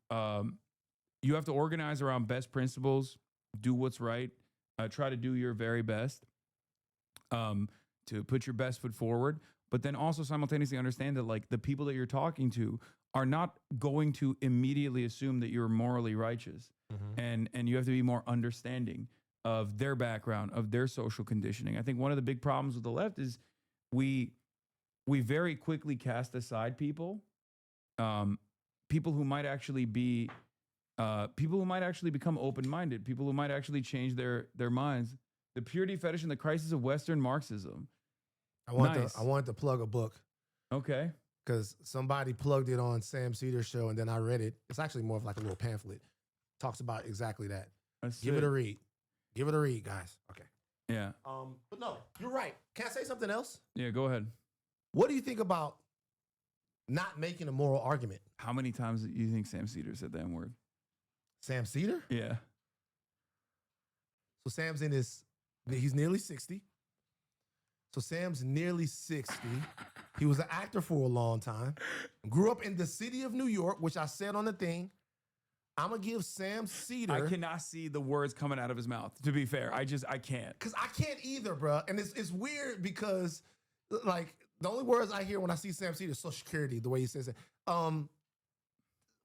best principles, do what's right, try to do your very best, to put your best foot forward, but then also simultaneously understand that like the people that you're talking to are not going to immediately assume that you're morally righteous. And you have to be more understanding of their background, of their social conditioning. I think one of the big problems with the left is we very quickly cast aside people who might actually be people who might actually become open-minded, people who might actually change their minds. The Purity Fetish and the Crisis of Western Marxism. I wanted to plug a book. Okay. Because somebody plugged it on Sam Cedar's show, and then I read it. It's actually more of like a little pamphlet. Talks about exactly that. Give it a read. Give it a read, guys. Okay. Yeah. But no, you're right. Can I say something else? Yeah, go ahead. What do you think about not making a moral argument? How many times do you think Sam Cedar said that word? Sam Cedar? Yeah. So Sam's he's nearly 60. So Sam's nearly 60. He was an actor for a long time. Grew up in the city of New York, which I said on the thing. I'm going to give Sam Cedar. I cannot see the words coming out of his mouth, to be fair. I can't. Because I can't either, bro. And it's weird because, like, the only words I hear when I see Sam Cedar is Social Security, the way he says it.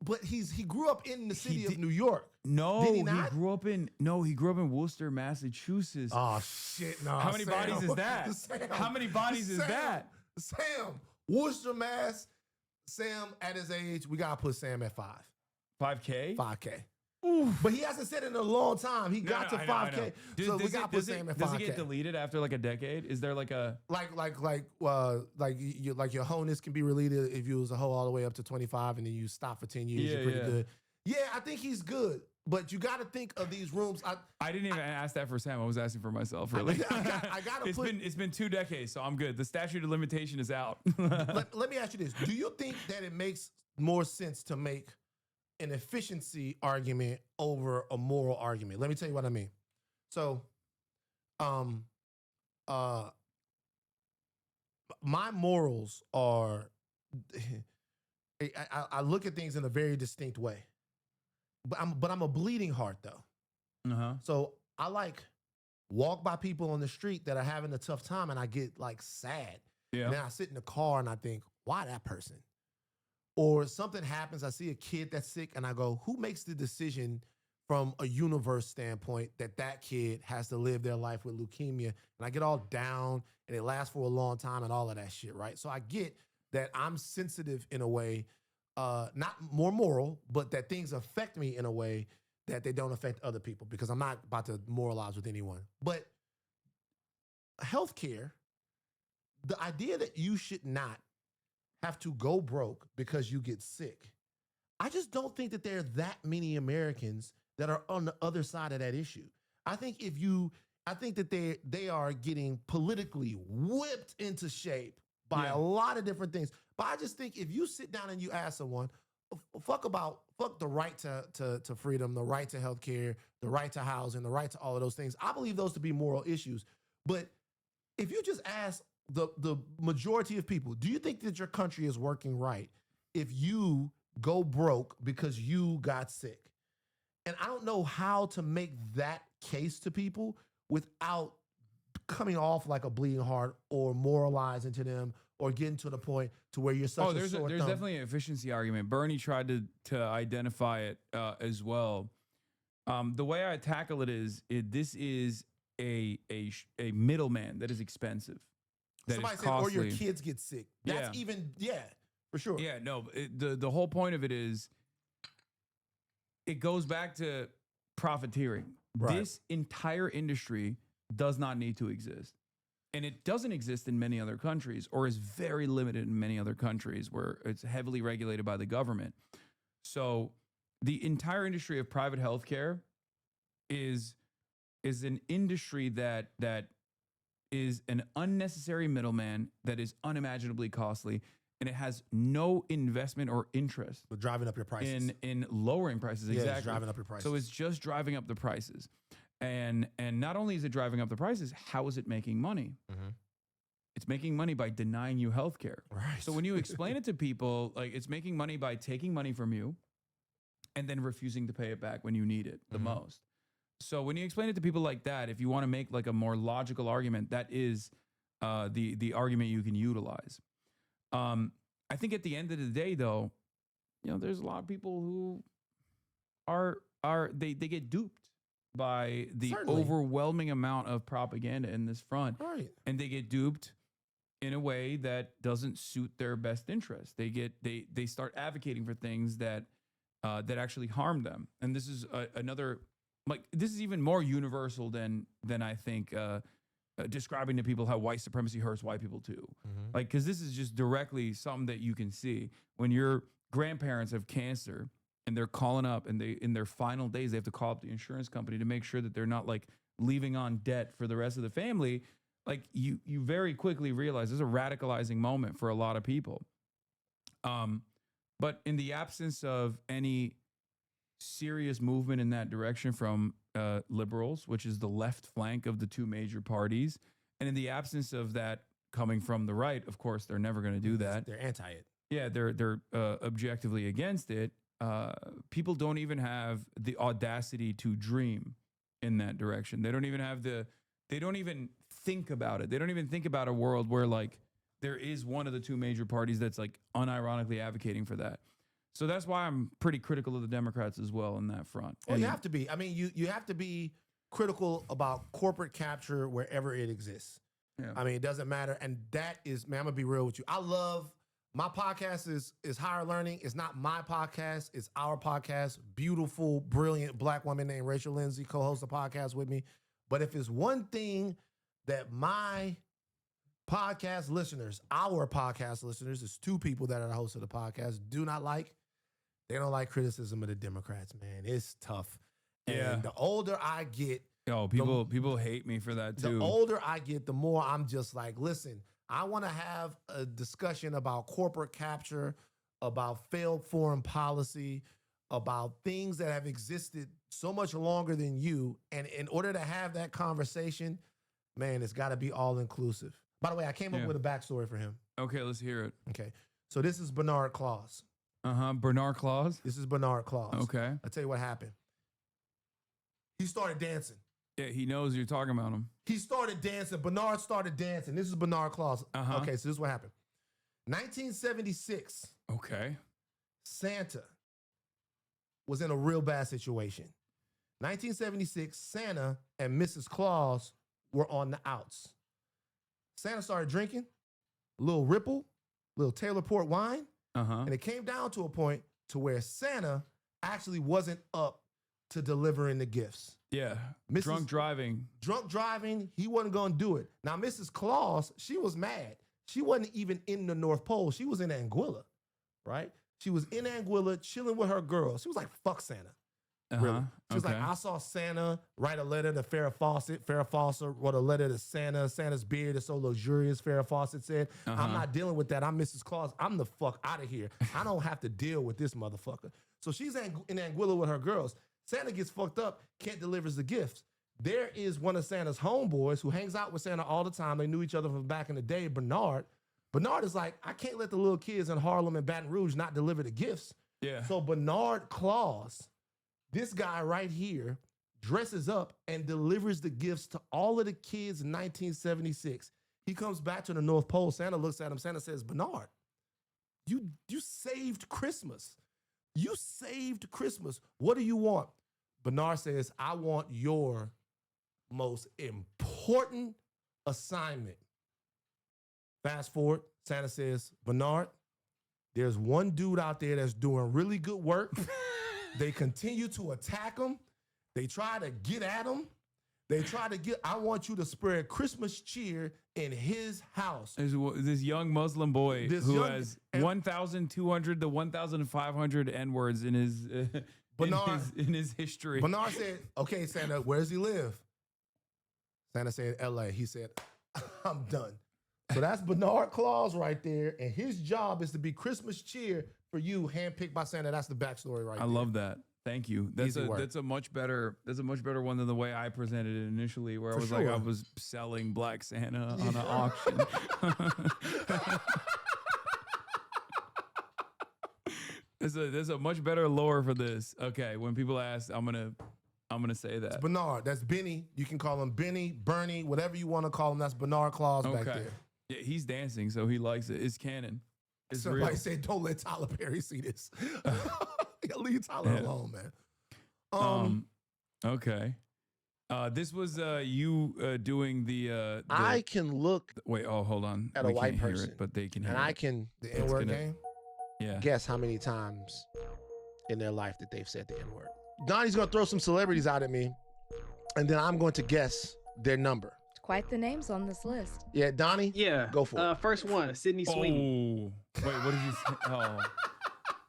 But he grew up in the city of New York. No, did he not? He grew up in Worcester, Massachusetts. Oh shit! No. How many bodies is that? How many bodies is that? Sam, Worcester, Mass. Sam, at his age, we gotta put Sam at 5K. 5K. But he hasn't said it in a long time. He got to 5K. So we got to put Sam at 5K. Does it get deleted after like a decade? Is there like a like your wholeness can be deleted if you was a hoe all the way up to 25 and then you stop for 10 years? You're pretty good. Yeah, I think he's good. But you got to think of these rooms. I didn't even ask that for Sam. I was asking for myself, really. I got to put. It's been 2 decades, so I'm good. The statute of limitation is out. let me ask you this: do you think that it makes more sense to make an efficiency argument over a moral argument? Let me tell you what I mean. So, my morals are, I look at things in a very distinct way, but I'm a bleeding heart though. So I like walk by people on the street that are having a tough time and I get like sad. Yeah. And then I sit in the car and I think, why that person? Or something happens, I see a kid that's sick and I go, who makes the decision from a universe standpoint that kid has to live their life with leukemia? And I get all down and it lasts for a long time and all of that shit, right? So I get that I'm sensitive in a way, not more moral, but that things affect me in a way that they don't affect other people, because I'm not about to moralize with anyone. But healthcare, the idea that you should not have to go broke because you get sick, I just don't think that there are that many Americans that are on the other side of that issue. I think that they are getting politically whipped into shape by a lot of different things. But I just think if you sit down and you ask someone, fuck the right to freedom, the right to healthcare, the right to housing, the right to all of those things, I believe those to be moral issues. But if you just ask the majority of people, do you think that your country is working right if you go broke because you got sick? And I don't know how to make that case to people without coming off like a bleeding heart or moralizing to them or getting to the point to where you're such a sore there's thumb. definitely an efficiency argument. Bernie tried to identify it as well. The way I tackle it is this is a middleman that is expensive. That Somebody is said, costly. or your kids get sick. That's for sure. Yeah, no, the whole point of it is it goes back to profiteering. Right. This entire industry does not need to exist. And it doesn't exist in many other countries, or is very limited in many other countries where it's heavily regulated by the government. So the entire industry of private healthcare is an industry that is an unnecessary middleman that is unimaginably costly, and it has no investment or interest With driving up your prices. in lowering prices. Yeah, Exactly. it's driving up your prices. So it's just driving up the prices. And not only is it driving up the prices, how is it making money? It's making money by denying you healthcare. Right. So when you explain it to people, like, it's making money by taking money from you and then refusing to pay it back when you need it the most. So when you explain it to people like that, if you want to make like a more logical argument, that is the argument you can utilize. I think at the end of the day, though, there's a lot of people who they get duped by the Certainly. overwhelming amount of propaganda in this front. Right. And they get duped in a way that doesn't suit their best interest. They start advocating for things that actually harm them. And this is another, like, this is even more universal than I think describing to people how white supremacy hurts white people too. Like, because this is just directly something that you can see when your grandparents have cancer and they're calling up, and in their final days they have to call up the insurance company to make sure that they're not like leaving on debt for the rest of the family. Like, you very quickly realize this is a radicalizing moment for a lot of people. But in the absence of any serious movement in that direction from liberals, which is the left flank of the two major parties, and in the absence of that coming from the right, of course, they're never going to do that. They're anti it. Yeah, they're objectively against it. People don't even have the audacity to dream in that direction. They don't even think about it. They don't even think about a world where, like, there is one of the two major parties that's like unironically advocating for that. So that's why I'm pretty critical of the Democrats as well in that front. Well, you have to be. I mean, you have to be critical about corporate capture wherever it exists. Yeah. I mean, it doesn't matter. And that is, man, I'm gonna be real with you. I love my podcast is Higher Learning. It's not my podcast, it's our podcast. Beautiful, brilliant black woman named Rachel Lindsay co-hosts the podcast with me. But if it's one thing that my podcast listeners, our podcast listeners, is two people that are the hosts of the podcast, do not like, they don't like criticism of the Democrats, man. It's tough. Yeah. And the older I get, people hate me for that too. the older I get, the more I'm just like, listen, I want to have a discussion about corporate capture, about failed foreign policy, about things that have existed so much longer than you. And in order to have that conversation, man, it's got to be all inclusive. By the way, I came up with a backstory for him. Okay, let's hear it. Okay. So this is Bernard Claus. Bernard Claus? This is Bernard Claus. Okay. I'll tell you what happened. He started dancing. Yeah, he knows you're talking about him. He started dancing. Bernard started dancing. This is Bernard Claus. Okay, so this is what happened. 1976. Okay. Santa was in a real bad situation. 1976, Santa and Mrs. Claus were on the outs. Santa started drinking a little Ripple, a little Taylor Port wine, and it came down to a point to where Santa actually wasn't up to delivering the gifts. Yeah, drunk driving, he wasn't going to do it. Now, Mrs. Claus, she was mad. She wasn't even in the North Pole. She was in Anguilla, right? She was in Anguilla chilling with her girls. She was like, fuck Santa. Really. She was like, I saw Santa write a letter to Farrah Fawcett. Farrah Fawcett wrote a letter to Santa. Santa's beard is so luxurious, Farrah Fawcett said. I'm not dealing with that. I'm Mrs. Claus. I'm the fuck out of here. I don't have to deal with this motherfucker. So she's in Anguilla with her girls. Santa gets fucked up, can't deliver the gifts. There is one of Santa's homeboys who hangs out with Santa all the time. They knew each other from back in the day, Bernard. Bernard is like, I can't let the little kids in Harlem and Baton Rouge not deliver the gifts. Yeah. So Bernard Claus This guy right here dresses up and delivers the gifts to all of the kids in 1976. He comes back to the North Pole. Santa looks at him. Santa says, Bernard, you saved Christmas. You saved Christmas. What do you want? Bernard says, I want your most important assignment. Fast forward, Santa says, Bernard, there's one dude out there that's doing really good work. They continue to attack him. They try to get at him. I want you to spread Christmas cheer in his house. There's this young Muslim boy who has 1,200 to 1,500 N-words in his, in his history. Bernard said, okay, Santa, where does he live? Santa said, L.A. He said, I'm done. So that's Bernard Claus right there, and his job is to be Christmas cheer for you, handpicked by Santa. That's the backstory right there. I love that. Thank you. That's a much better one than the way I presented it initially, where I was like I was selling Black Santa on an auction. There's a much better lore for this. Okay, when people ask, I'm gonna say that. It's Bernard. That's Benny. You can call him Benny, Bernie, whatever you want to call him. That's Bernard Claus back there. Yeah, he's dancing, so he likes it. It's canon. It's Somebody real. said, don't let Tyler Perry see this. Leave Tyler alone, man. Okay. This was you doing the I can look wait, hold on. at a white person, hear it, but they can hear and it. I can The N-word game? Yeah. guess how many times in their life that they've said the N-word. Donnie's going to throw some celebrities out at me, and then I'm going to guess their number. Quite the names on this list. Yeah, Donnie? Yeah. Go for it. First one, Sydney Sweeney. Oh, wait, what did you say? Oh.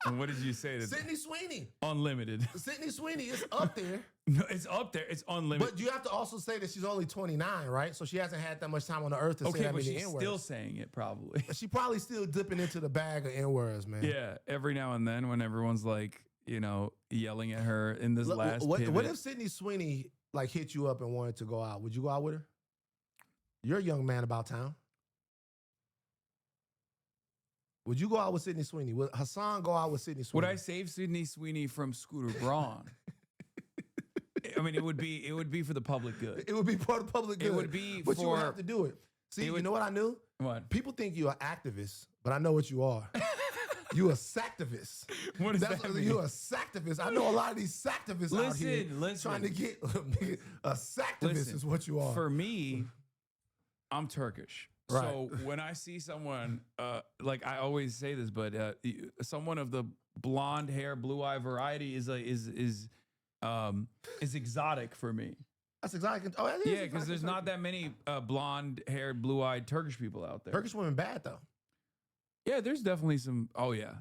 And what did you say? Sydney Sweeney. Unlimited. Sydney Sweeney is up there. No, it's up there. It's unlimited. But you have to also say that she's only 29, right? So she hasn't had that much time on the earth to say that but many she's N-words. still saying it probably. She probably still dipping into the bag of N-words, man. Yeah, every now and then when everyone's like, yelling at her in this last what pivot. if Sydney Sweeney like hit you up and wanted to go out? Would you go out with her? You're a young man about town. Would you go out with Sydney Sweeney? Would Hasan go out with Sydney Sweeney? Would I save Sydney Sweeney from Scooter Braun? I mean, it would be for the public good. It would be part of public good. It would be but you would have to do it. See, you know what I knew? What? People think you're an activist, but I know what you are. You a sacktivist. What does that mean? You a sacktivist. I know a lot of these sacktivists out here trying to get a sacktivist is what you are. For me, I'm Turkish. Right. So when I see someone, like I always say this, but someone of the blonde hair, blue eye variety is exotic for me. That's exotic. Oh, yeah, because there's not that many blonde haired, blue eyed Turkish people out there. Turkish women bad though. Yeah, there's definitely some. Oh yeah,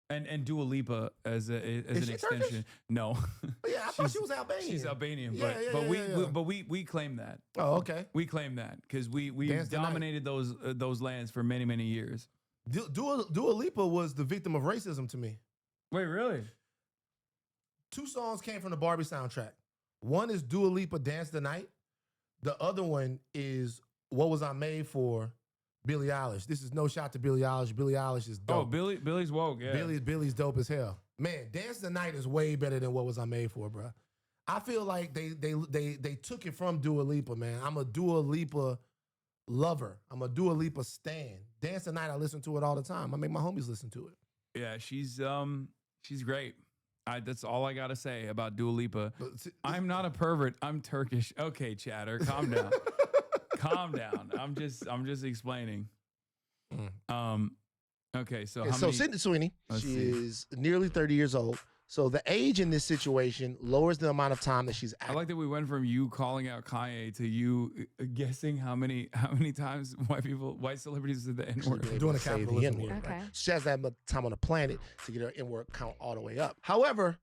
and Dua Lipa as an extension. Turkish? No. Yeah, I thought she was Albanian. She's Albanian, Yeah, but we claim that. Oh, okay. We claim that because we Dance the dominated those lands for many years. Dua Lipa was the victim of racism to me. Wait, really? 2 songs came from the Barbie soundtrack. One is Dua Lipa, Dance the Night. The other one is What Was I Made For, Billie Eilish. This is no shot to Billie Eilish. Billie Eilish is dope. Oh, Billie's woke, yeah. Billy's dope as hell. Man, Dance the Night is way better than What Was I Made For, bro. I feel like they took it from Dua Lipa, man. I'm a Dua Lipa lover. I'm a Dua Lipa stan. Dance the Night, I listen to it all the time. I make my homies listen to it. Yeah, she's great. That's all I gotta say about Dua Lipa. I'm not a pervert. I'm Turkish. Okay, chatter, calm down. Calm down. I'm just explaining. Okay, so Sydney Sweeney, she is nearly 30 years old. So the age in this situation lowers the amount of time that she's I active. like that we went from you calling out Kanye to you guessing how many times white celebrities did the N-word. Doing a capitalism. Okay. She has that much time on the planet to get her N-word count all the way up. However,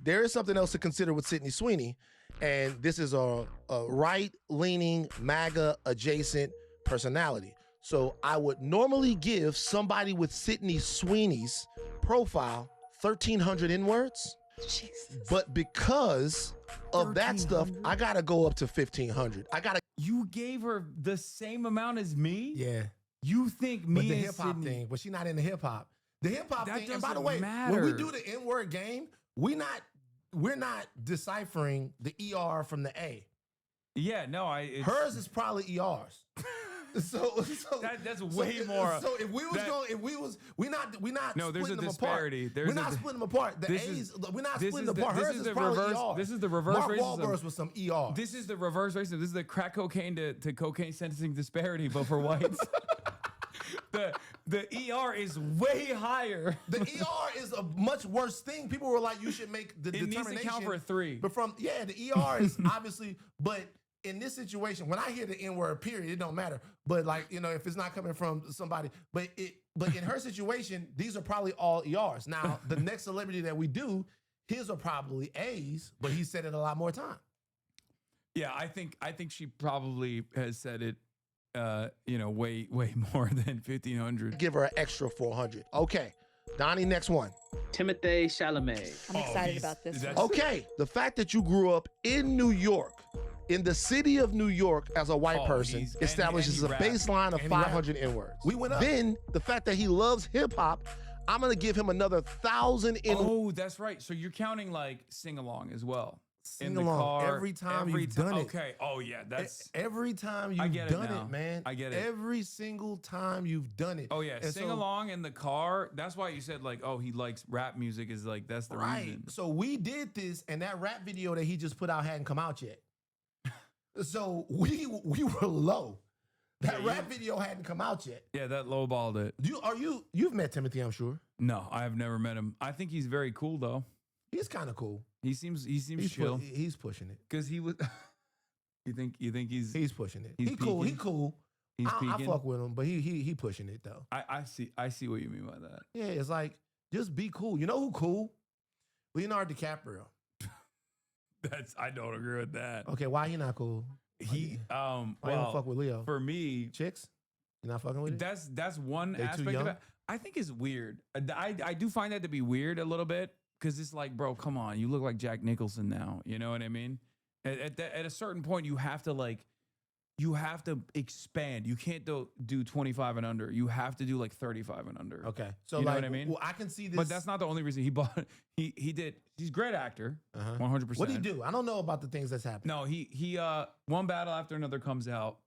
there is something else to consider with Sydney Sweeney, and this is a right-leaning, MAGA-adjacent personality. So I would normally give somebody with Sydney Sweeney's profile 1,300 N-words, but because of that stuff, I gotta go up to 1,500. You gave her the same amount as me? Yeah. You think me But the and hip hop Sydney... thing, but she's not into hip hop. The hip hop That thing, and by the doesn't way, matter. when we do the N-word game, we not we're not deciphering the ER from the A. Yeah, no, hers is probably ERs. So that's way more. So if we was we're not. No, there's a disparity. We're not splitting them apart. The A's, we're not splitting them apart. Hers is probably reverse. ER. This is the reverse Mark racism. Wahlberg's with some ER. This is the reverse racism. This is the crack cocaine to cocaine sentencing disparity, but for whites. The ER is way higher. The ER is a much worse thing. People were like, you should make the determination. It needs to count for a 3. But the ER is obviously, but in this situation, when I hear the N-word, period, it don't matter. But like, if it's not coming from somebody, but in her situation, these are probably all ERs. Now, the next celebrity that we do, his are probably A's, but he said it a lot more time. Yeah, I think she probably has said it way more than 1,500. Give her an extra 400. Okay, Donnie, next one. Timothée Chalamet. I'm excited about this one. Okay, the fact that you grew up in New York, in the city of New York as a white person, establishes a baseline of 500 N-words. We went up. Then the fact that he loves hip hop, I'm gonna give him another 1,000 N-words. Oh, that's right. So you're counting like sing along as well. Sing along every time you've done it. Okay. Oh yeah, that's every time you've done it, man. I get it. Every single time you've done it. Oh yeah, sing along in the car. That's why you said like, oh, he likes rap music. Is like that's the reason. So we did this, and that rap video that he just put out hadn't come out yet. So we were low. That rap video hadn't come out yet. Yeah, that lowballed it. You've met Timothy, I'm sure. No, I have never met him. I think he's very cool though. He's kind of cool. He seems chill. He's pushing it. Cause he was. you think he's pushing it? He's he cool. He cool. He's I fuck with him, but he pushing it though. I see what you mean by that. Yeah, it's like just be cool. You know who cool? Leonardo DiCaprio. I don't agree with that. Okay, why he not cool? Why you don't fuck with Leo? For me, chicks, you're not fucking with it. That's one aspect of it. I think it's weird. I do find that to be weird a little bit because it's like, bro, come on, you look like Jack Nicholson now. You know what I mean? At a certain point, you have to expand. You can't do 25 and under. You have to do like 35 and under. Okay, so you know what I mean? Well, I can see this, but that's not the only reason he bought. He did. He's a great actor, 100%. What did he do? I don't know about the things that's happened. No, he one battle after another comes out,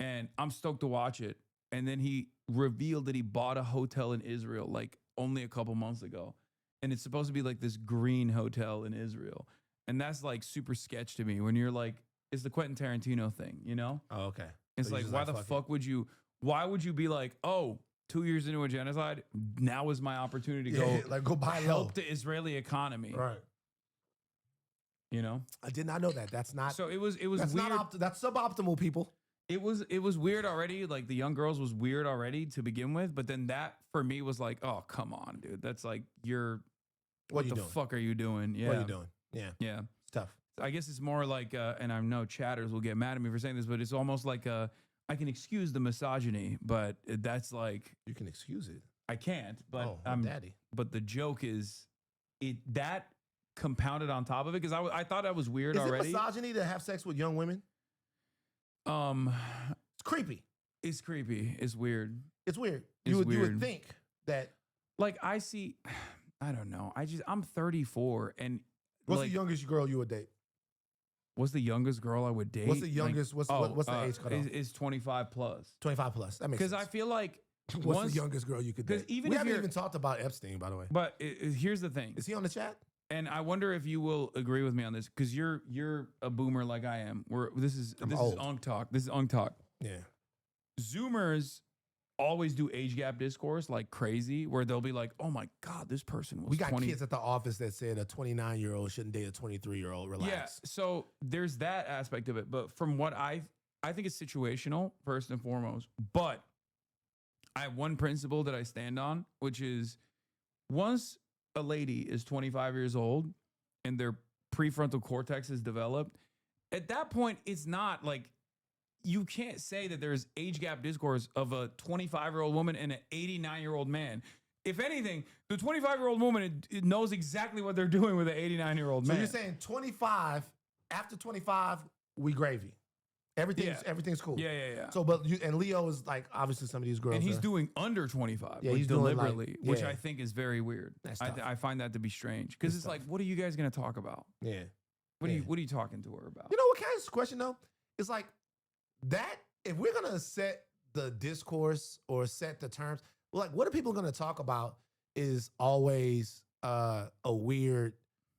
and I'm stoked to watch it. And then he revealed that he bought a hotel in Israel like only a couple months ago, and it's supposed to be like this green hotel in Israel, and that's like super sketch to me. When you're like, it's the Quentin Tarantino thing, you know? Oh, okay. It's So like, why the fuck would you? Why would you be like, oh, 2 years into a genocide, now is my opportunity to go buy help the Israeli economy, right? You know, I did not know that. That's not. So it was that's weird. That's suboptimal, people. It was weird already. Like the young girls was weird already to begin with, but then that for me was like, oh come on, dude. That's like what the fuck are you doing? Yeah, what are you doing? Yeah, it's tough. I guess it's more like, and I know chatters will get mad at me for saying this, but it's almost like I can excuse the misogyny, but that's like you can excuse it. I can't, but daddy. But the joke is that compounded on top of it because I thought that was weird Is already. Is it misogyny to have sex with young women? It's creepy. It's creepy. It's weird. It's weird. You would think that. Like I see, I don't know. I'm 34 and what's the youngest girl you would date? What's the youngest girl I would date? What's the youngest? What's the age cutoff? Is 25 plus. 25 plus. That makes sense. Because I feel like what's the youngest girl you could date? Even we haven't even talked about Epstein, by the way. But here's the thing. Is he on the chat? And I wonder if you will agree with me on this because you're a boomer like I am. This is Unk Talk. This is Unk Talk. Yeah. Zoomers always do age gap discourse like crazy, where they'll be like, "Oh my God, this person was." We got kids at the office that said a 29-year-old shouldn't date a 23-year-old. Relax. Yeah. So there's that aspect of it, but from what I think it's situational first and foremost. But I have one principle that I stand on, which is once a lady is 25 years old and their prefrontal cortex is developed, at that point, it's not like you can't say that there's age gap discourse of a 25-year-old woman and an 89-year-old man. If anything, the 25-year-old woman knows exactly what they're doing with an 89-year-old man. So you're saying 25, after 25, we gravy. Everything's cool. Yeah. So, but and Leo is like obviously some of these girls, and he's doing under 25, Yeah, like, he's doing, like, deliberately, which yeah. I think is very weird. That's tough. I find that to be strange because it's tough. like, what are you guys gonna talk about? Yeah. What are you talking to her about? You know what kind of question though? It's like that. If we're gonna set the discourse or set the terms, like what are people gonna talk about? Is always a weird.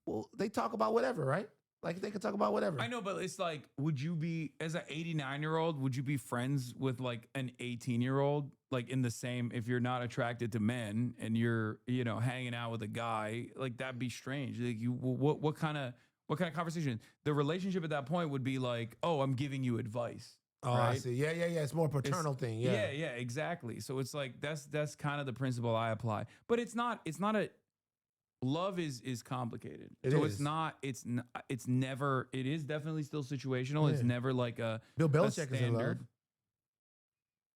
Well, they talk about whatever, right? Like they can talk about whatever. I know, but it's like, would you be, as an 89-year-old, would you be friends with like an 18-year-old? Like in the same, if you're not attracted to men and you're, hanging out with a guy, like that'd be strange. Like what kind of conversation? The relationship at that point would be like, oh, I'm giving you advice. Oh, right? I see. Yeah. It's more paternal thing. Yeah. Yeah, exactly. So it's like that's kind of the principle I apply. But it's not a love is complicated. It is definitely still situational. Yeah. It's never like a Bill Belichick is in love. standard.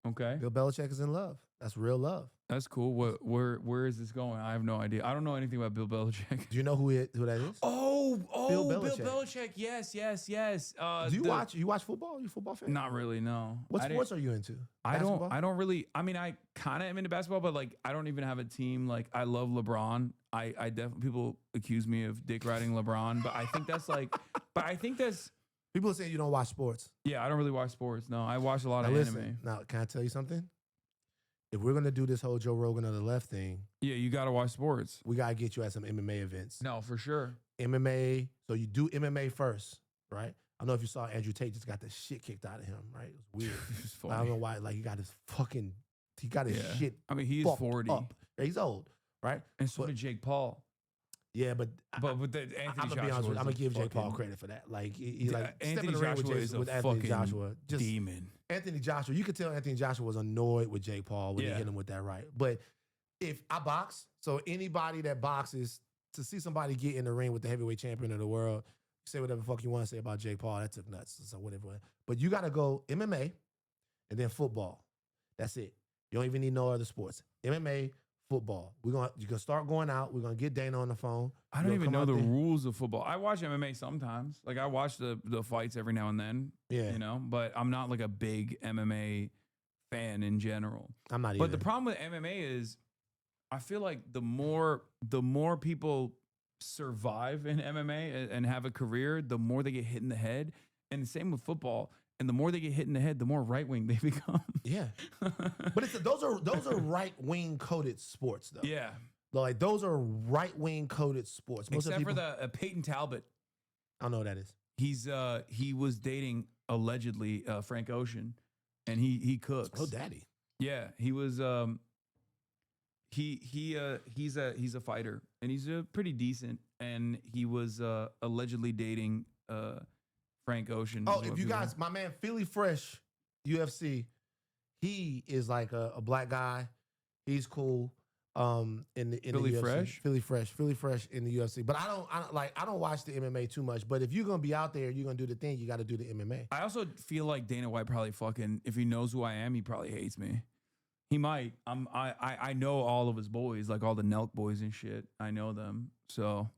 Okay. Bill Belichick is in love. That's real love. That's cool. Where is this going? I have no idea. I don't know anything about Bill Belichick. Do you know who that is? Oh, Bill Bill Belichick. Belichick. Yes. Do you watch? You watch football? You a football fan? Not really. No. What sports are you into? I don't really. I mean, I kind of am into basketball, but like, I don't even have a team. Like, I love LeBron. I definitely, people accuse me of dick riding LeBron, but I think that's like, people are saying you don't watch sports. Yeah, I don't really watch sports. No, I watch a lot Now of listen, anime. Now, can I tell you something? If we're gonna do this whole Joe Rogan of the left thing, yeah, you gotta watch sports. We gotta get you at some MMA events. No, for sure. MMA. So you do MMA first, right? I don't know if you saw Andrew Tate just got the shit kicked out of him, right? It was weird. It's funny. I don't know why. Like he got his shit. I mean, he is 40. Up. Yeah, he's old, right? And so did Jake Paul. Yeah, but Anthony I'm gonna be honest with you. I'm gonna give Jake Paul credit for that. Like he like Anthony Joshua is Anthony Joshua. Just demon. Anthony Joshua, you could tell Anthony Joshua was annoyed with Jake Paul when he hit him with that right. But if I box, so anybody that boxes, to see somebody get in the ring with the heavyweight champion of the world, say whatever the fuck you want to say about Jake Paul, that took nuts. So whatever. But you got to go MMA and then football. That's it. You don't even need no other sports. MMA, football. You can start going out. We're gonna get Dana on the phone. I don't even know the rules of football. I watch MMA sometimes. Like I watch the fights every now and then. Yeah. But I'm not like a big MMA fan in general. I'm not either. But the problem with MMA is I feel like the more people survive in MMA and have a career, the more they get hit in the head. And the same with football. And the more they get hit in the head, the more right wing they become. Yeah, but those are right wing coded sports though. Yeah, like those are right wing coded sports. Except for the Peyton Talbot. I don't know what that is. He was dating allegedly Frank Ocean, and he cooks. Oh, daddy. Yeah, he was. He's a fighter, and he's pretty decent. And he was allegedly dating Frank Ocean. Oh, if you guys, my man Philly Fresh, UFC, he is like a black guy. He's cool. In the Philly UFC. Fresh? Philly Fresh in the UFC. But I don't watch the MMA too much. But if you're gonna be out there, you're gonna do the thing. You got to do the MMA. I also feel like Dana White probably fucking, if he knows who I am, he probably hates me. He might. I know all of his boys, like all the Nelk boys and shit. I know them, so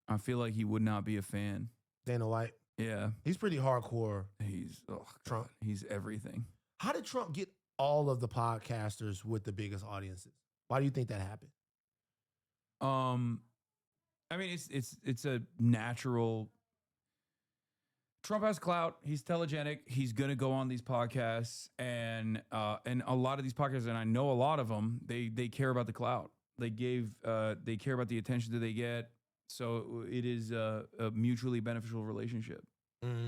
I feel like he would not be a fan. Dana White. Yeah, he's pretty hardcore. He's Trump. He's everything. How did Trump get all of the podcasters with the biggest audiences? Why do you think that happened? I mean, it's a natural. Trump has clout. He's telegenic. He's gonna go on these podcasts, and a lot of these podcasts, and I know a lot of them. They care about the clout. They care about the attention that they get. So it is a mutually beneficial relationship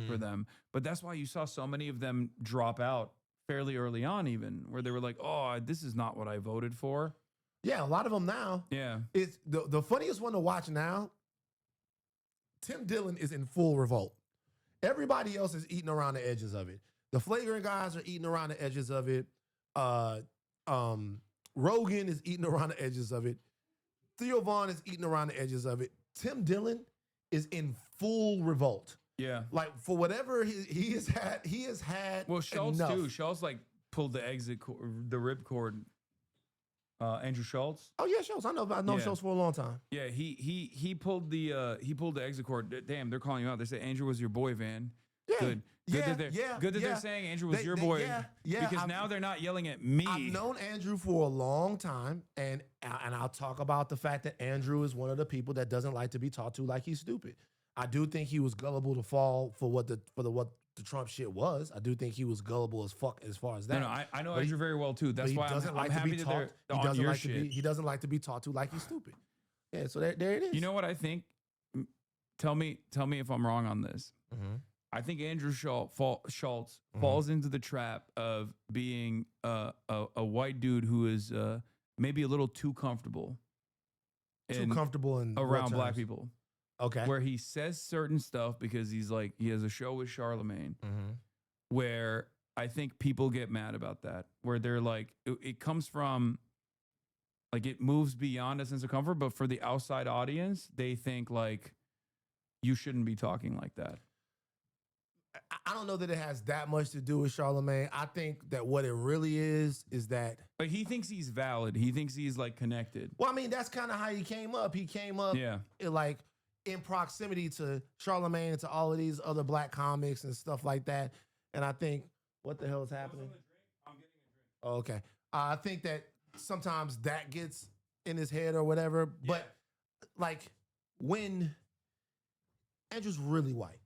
for them. But that's why you saw so many of them drop out fairly early on, even where they were like, "Oh, this is not what I voted for." Yeah, a lot of them now. Yeah, it's the funniest one to watch now. Tim Dillon is in full revolt. Everybody else is eating around the edges of it. The flagrant guys are eating around the edges of it. Rogan is eating around the edges of it. Theo Vaughn is eating around the edges of it. Tim Dillon is in full revolt. Yeah. Like for whatever he has had. Well, Schultz enough. too. Schultz like pulled the the rip cord. Andrew Schultz. Oh yeah, Schultz. I've known Schultz for a long time. Yeah, he pulled the exit cord. Damn, they're calling you out. They say Andrew was your boy, Van. Good. Good that they're saying Andrew was your boy. Because now they're not yelling at me. I've known Andrew for a long time, and I'll talk about the fact that Andrew is one of the people that doesn't like to be talked to like he's stupid. I do think he was gullible to fall for what the Trump shit was. I do think he was gullible as fuck as far as that. No, I know Andrew very well too. That's why I'm happy that they're on your shit. He doesn't like to be talked to like he's stupid. Yeah, so there it is. You know what I think? Tell me if I'm wrong on this. I think Andrew Schultz falls into the trap of being a white dude who is maybe a little too comfortable. Around black people. Okay. Where he says certain stuff because he has a show with Charlemagne, where I think people get mad about that. Where they're like, it comes from, like, it moves beyond a sense of comfort, but for the outside audience, they think like you shouldn't be talking like that. I don't know that it has that much to do with Charlemagne. I think that what it really is that, like, he thinks he's valid. He thinks he's like connected. Well, I mean, that's kind of how he came up. He came up, like, in proximity to Charlemagne and to all of these other black comics and stuff like that. And I think, what the hell is happening? I'm getting a drink. Oh, okay. I think that sometimes that gets in his head or whatever. But like, when Andrew's really white,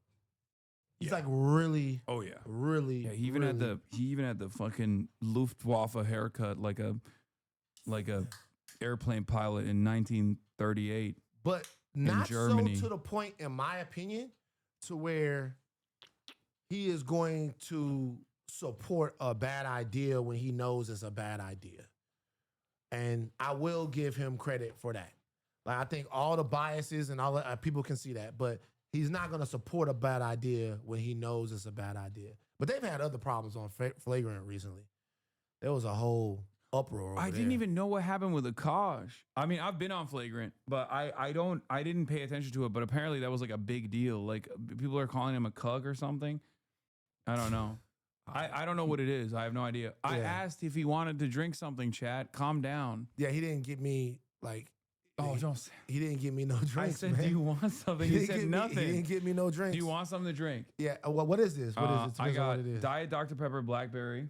he's like really, really. Yeah, he even had the fucking Luftwaffe haircut, like a airplane pilot in 1938. But not Germany. so to the point, in my opinion, to where he is going to support a bad idea when he knows it's a bad idea. And I will give him credit for that. Like, I think all the biases and all people can see that, but he's not going to support a bad idea when he knows it's a bad idea. But they've had other problems on Flagrant recently. There was a whole uproar over I didn't even know what happened with Akash. I mean, I've been on Flagrant, but I didn't pay attention to it. But apparently that was like a big deal. Like, people are calling him a cuck or something. I don't know. I don't know what it is. I have no idea. I asked if he wanted to drink something, chat. Calm down. Yeah, he didn't give me like. Oh, don't say. He didn't give me no drinks. I said, man. do you want something? He said nothing. He didn't give me no drinks. Do you want something to drink? Yeah. Well, what is this? What is it? I got what it is. Diet Dr. Pepper Blackberry.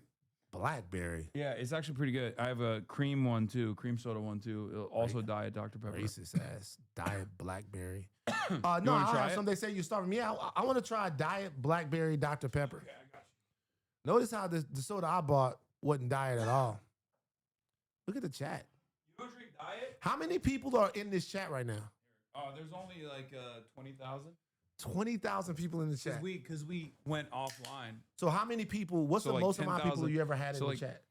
Blackberry. Yeah, it's actually pretty good. I have a cream one too, cream soda one too. Also Diet Dr. Pepper. Racist ass Diet Blackberry. No, I have some. They say you starving me. Yeah, I want to try Diet Blackberry Dr. Pepper. Okay, I got you. Notice how the soda I bought wasn't diet at all. Look at the chat. You don't drink diet? How many people are in this chat right now? There's only like 20,000. 20,000 people in the chat. Because we went offline. So how many people? What's the like most amount of people you ever had in the chat?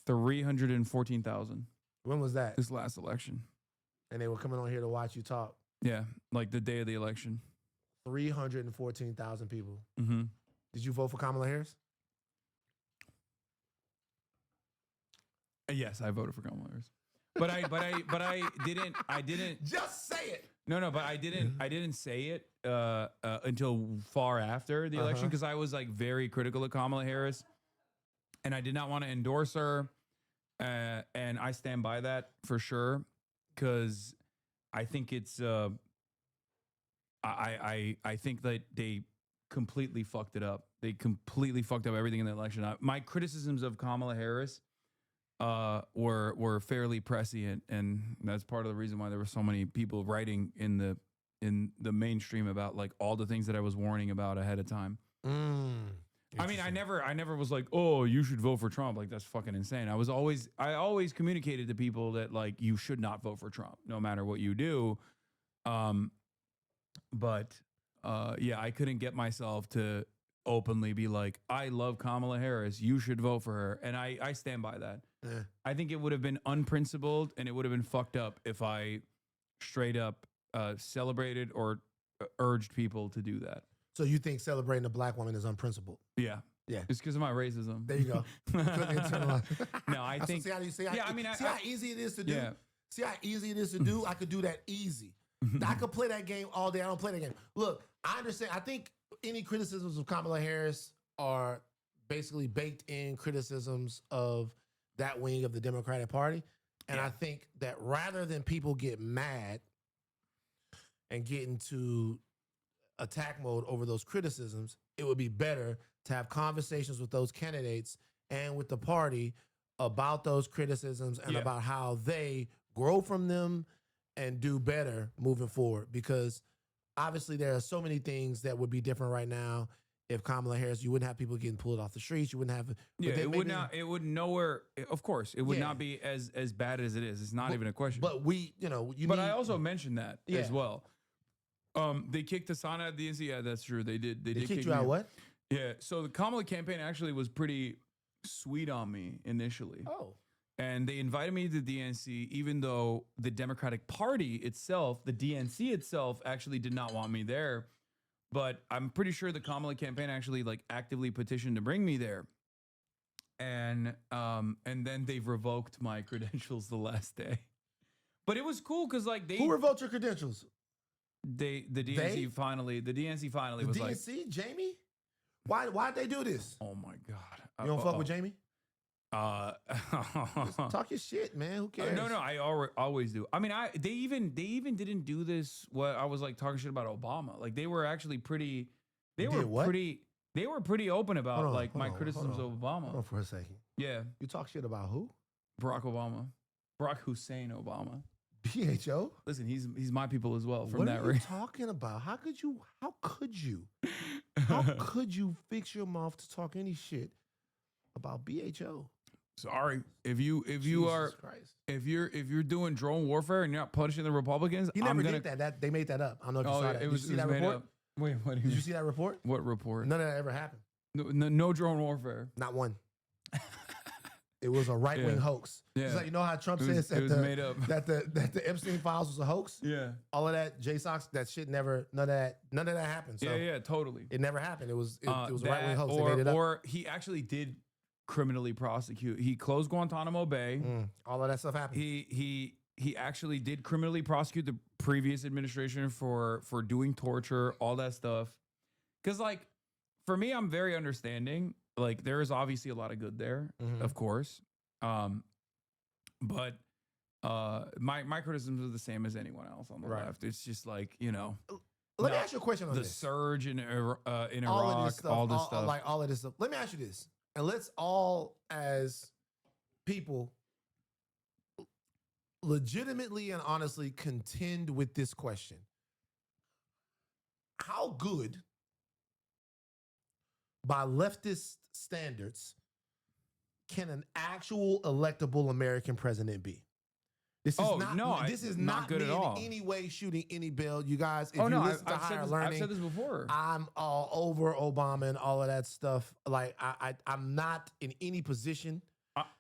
314,000. When was that? This last election. And they were coming on here to watch you talk. Yeah, like the day of the election. 314,000 people. Mm-hmm. Did you vote for Kamala Harris? Yes, I voted for Kamala Harris. But I didn't just say it. No, but I didn't say it until far after the election, because I was like very critical of Kamala Harris, and I did not want to endorse her, and I stand by that for sure, because I think it's I think that they completely fucked it up. They completely fucked up everything in the election. My criticisms of Kamala Harris were fairly prescient, and that's part of the reason why there were so many people writing in the mainstream about like all the things that I was warning about ahead of time. I mean, I never was like, oh, you should vote for Trump. Like, that's fucking insane. I always communicated to people that like you should not vote for Trump, no matter what you do. But I couldn't get myself to openly be like, I love Kamala Harris, you should vote for her. And I stand by that. Yeah. I think it would have been unprincipled and it would have been fucked up if I straight up celebrated or urged people to do that. So you think celebrating a black woman is unprincipled? Yeah. Yeah. It's because of my racism. There you go. No, I think. See how you see how, yeah, I mean, see how easy it is to do? Yeah. See how easy it is to do? I could do that easy. I could play that game all day. I don't play that game. Look, I understand. I think any criticisms of Kamala Harris are basically baked in criticisms of that wing of the Democratic Party. And I think that rather than people get mad and get into attack mode over those criticisms, it would be better to have conversations with those candidates and with the party about those criticisms and about how they grow from them and do better moving forward. Because obviously there are so many things that would be different right now. If Kamala Harris, you wouldn't have people getting pulled off the streets. You wouldn't have. It would not. It would nowhere. Of course, it would not be as bad as it is. It's not even a question. But But I also mentioned that as well. They kicked Hasan out of the DNC. Yeah, that's true. They did. They did kick you out. What? Yeah. So the Kamala campaign actually was pretty sweet on me initially. Oh. And they invited me to the DNC, even though the Democratic Party itself, the DNC itself, actually did not want me there. But I'm pretty sure the Kamala campaign actually like actively petitioned to bring me there. And then they've revoked my credentials the last day. But it was cool because like who revoked your credentials? The DNC finally was like DNC, Jamie? Why'd they do this? Oh my God. You don't fuck with Jamie? Just talk your shit, man. Who cares? No, I always do. I mean, they even didn't do this. What I was like talking shit about Obama. Like they were actually pretty. They were pretty open about my criticisms of Obama. Hold on for a second. Yeah, you talk shit about who? Barack Obama, Barack Hussein Obama. BHO. Listen, he's my people as well. From what that are you talking about? How could you? How could you fix your mouth to talk any shit about BHO? Sorry, if you're doing drone warfare and you're not punishing the Republicans, he never did that. They made that up. I don't know if you saw that. Did you see that report? Up. Wait, what? Did you see that report? What report? None of that ever happened. No drone warfare. Not one. It was a right-wing house. Yeah. It's like, you know how Trump says made up. that the Epstein files was a hoax? Yeah. All of that, J-Sox, that shit none of that happened. So yeah, totally. It never happened. It was a right-wing hoax. They made it up. Or he actually did criminally prosecute. He closed Guantanamo Bay. All of that stuff happened. He actually did criminally prosecute the previous administration for doing torture, all that stuff. Because like, for me, I'm very understanding. Like there is obviously a lot of good there, of course. But my criticisms are the same as anyone else on the left. It's just like, let me ask you a question on the this. surge in Iraq, all this stuff, all this stuff. Like all of this stuff. Let me ask you this. And let's all, as people, legitimately and honestly contend with this question. How good, by leftist standards, can an actual electable American president be? This is not good me at all. in any way shooting any bill. You guys, if you listen to Higher Learning, I've said this before. I'm all over Obama and all of that stuff. Like I'm not in any position.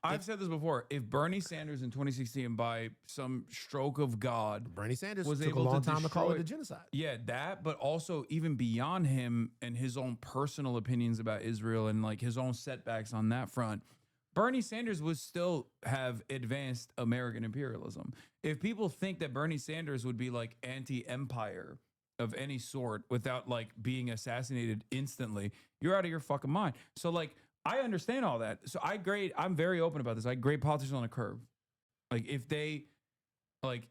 I've said this before. If Bernie Sanders in 2016, by some stroke of God, Bernie Sanders was took able a long to time to call it a genocide. Yeah, that, but also even beyond him and his own personal opinions about Israel and like his own setbacks on that front, Bernie Sanders would still have advanced American imperialism. If people think that Bernie Sanders would be like anti-empire of any sort without like being assassinated instantly, you're out of your fucking mind. So like, I understand all that. So I'm very open about this. I grade politicians on a curve. Like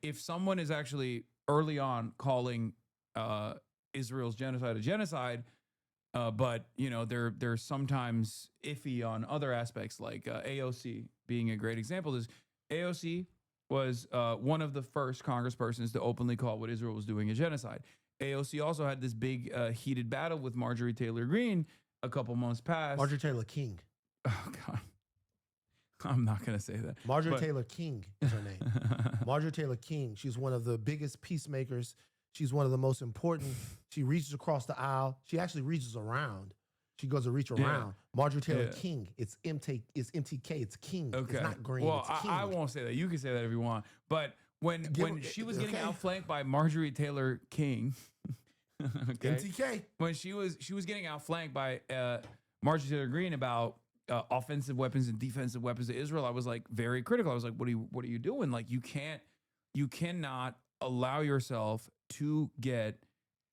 if someone is actually early on calling Israel's genocide a genocide, but they're sometimes iffy on other aspects, like AOC being a great example. AOC was one of the first congresspersons to openly call what Israel was doing a genocide. AOC also had this big heated battle with Marjorie Taylor Greene a couple months past. Marjorie Taylor King. Oh God, I'm not gonna say that. Marjorie Taylor King is her name. Marjorie Taylor King. She's one of the biggest peacemakers. She's one of the most important. She reaches across the aisle. She actually reaches around. She goes to reach around. Marjorie Taylor King. It's MTK. It's King. Okay. It's not Green. Well, it's King. I won't say that. You can say that if you want. But when she was getting outflanked by Marjorie Taylor King, MTK. When she was getting outflanked by Marjorie Taylor Greene about offensive weapons and defensive weapons to Israel, I was like very critical. I was like, what are you doing? Like you cannot allow yourself to get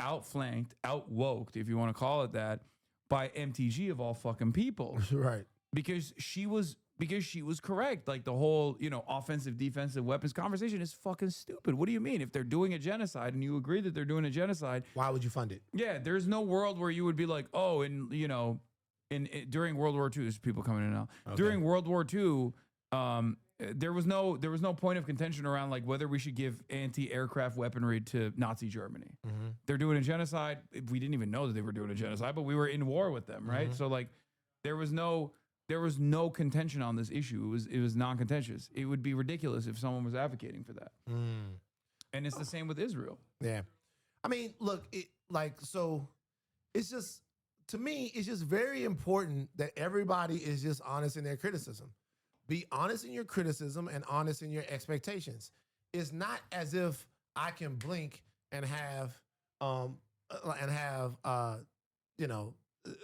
outflanked, outwoked, if you want to call it that, by MTG of all fucking people. Right. Because she was because she was correct. Like the whole, offensive, defensive weapons conversation is fucking stupid. What do you mean? If they're doing a genocide and you agree that they're doing a genocide, why would you fund it? Yeah, there's no world where you would be like, oh, and during World War II, there's people coming in now. Okay. During World War II, there was no point of contention around like whether we should give anti-aircraft weaponry to Nazi Germany. Mm-hmm. They're doing a genocide. We didn't even know that they were doing a genocide, but we were in war with them, right? Mm-hmm. So like, there was no contention on this issue. It was non-contentious. It would be ridiculous if someone was advocating for that. And it's the same with Israel. Yeah, I mean, look, it's just, to me, it's just very important that everybody is just honest in their criticism. Be honest in your criticism and honest in your expectations. It's not as if I can blink and have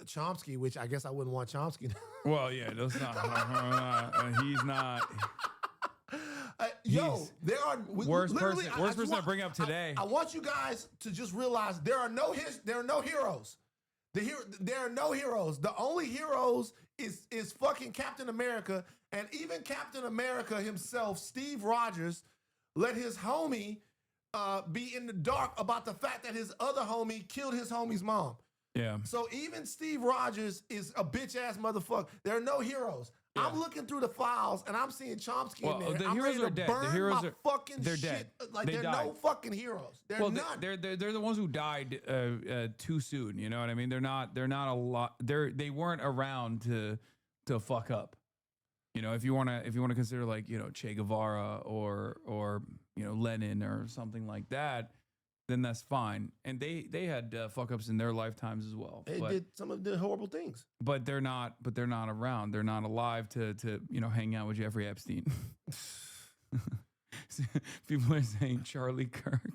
Chomsky, which I guess I wouldn't want Chomsky. Well, yeah, that's not. He's not. There are worst person to bring up today. I want you guys to just realize there are no heroes. There are no heroes. The only heroes is fucking Captain America, and even Captain America himself, Steve Rogers, let his homie be in the dark about the fact that his other homie killed his homie's mom. Yeah. So even Steve Rogers is a bitch ass motherfucker. There are no heroes. Yeah. I'm looking through the files and I'm seeing Chomsky in there. The I'm heroes ready are to dead. burn The heroes my fucking they're shit. dead. Like they there died. are no fucking heroes. They're none. They're the ones who died too soon. You know what I mean? They're not a lot. They weren't around to fuck up. If you wanna consider like Che Guevara or Lenin or something like that, then that's fine. And they had fuck ups in their lifetimes as well. They did some of the horrible things. But they're not around. They're not alive to hang out with Jeffrey Epstein. People are saying Charlie Kirk.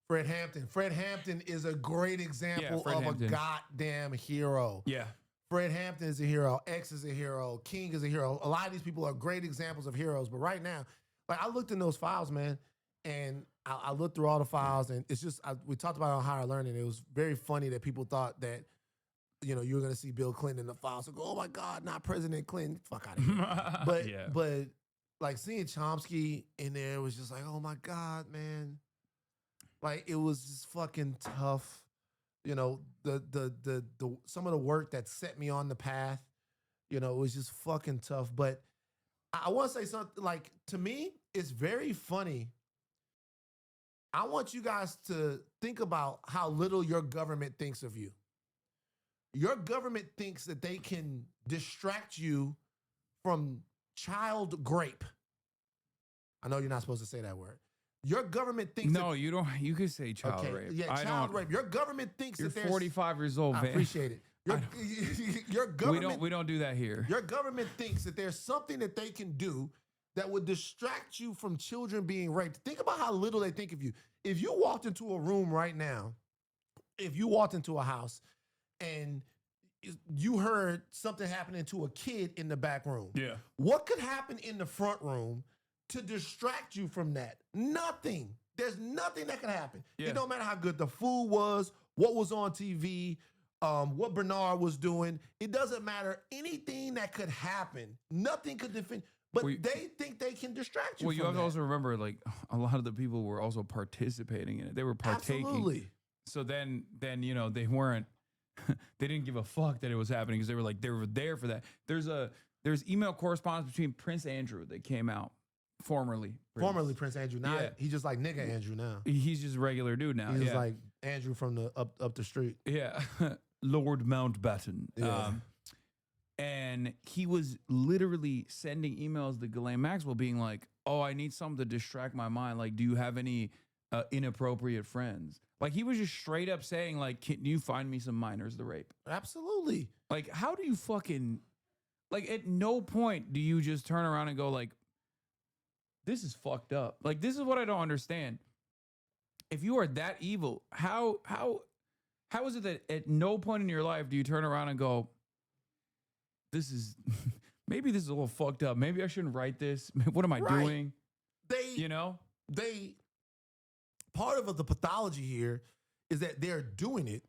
Fred Hampton. Fred Hampton is a great example of Hampton. A goddamn hero. Yeah. Fred Hampton is a hero. X is a hero. King is a hero. A lot of these people are great examples of heroes. But right now, like I looked in those files, man, and I looked through all the files, and it's just, we talked about it on Higher Learning. It was very funny that people thought that, you were going to see Bill Clinton in the files. So go, oh my God, not President Clinton. Fuck out of here. But like seeing Chomsky in there was just like, oh my God, man. Like it was just fucking tough. The some of the work that set me on the path, it was just fucking tough. But I want to say something, like, to me, it's very funny. I want you guys to think about how little your government thinks of you. Your government thinks that they can distract you from child grape. I know you're not supposed to say that word. Your government thinks you don't. You could say child rape. Yeah, child rape. Your government thinks you're that there's 45 years old, man. I appreciate it. Your government. We don't do that here. Your government thinks that there's something that they can do that would distract you from children being raped. Think about how little they think of you. If you walked into a room right now, if you walked into a house and you heard something happening to a kid in the back room, what could happen in the front room to distract you from that? Nothing. There's nothing that can happen. It don't matter how good the food was, what was on TV, what Bernard was doing. It doesn't matter. Anything that could happen, nothing could defend. But they think they can distract you. Well, you have to also remember, like, a lot of the people were also participating in it. They were partaking. Absolutely. So then they weren't. They didn't give a fuck that it was happening because they were there for that. There's email correspondence between Prince Andrew that came out. Formerly Prince Andrew. Now he's just like nigga Andrew now. He's just a regular dude now. He's just like Andrew from the up the street. Yeah. Lord Mountbatten. Yeah. And he was literally sending emails to Ghislaine Maxwell being like, oh, I need something to distract my mind. Like, do you have any inappropriate friends? Like, he was just straight up saying, like, can you find me some minors to rape? Absolutely. Like, how do you fucking, like, at no point do you just turn around and go, like, this is fucked up. Like, this is what I don't understand. If you are that evil, how is it that at no point in your life do you turn around and go, maybe this is a little fucked up. Maybe I shouldn't write this. What am I doing? Part of the pathology here is that they're doing it,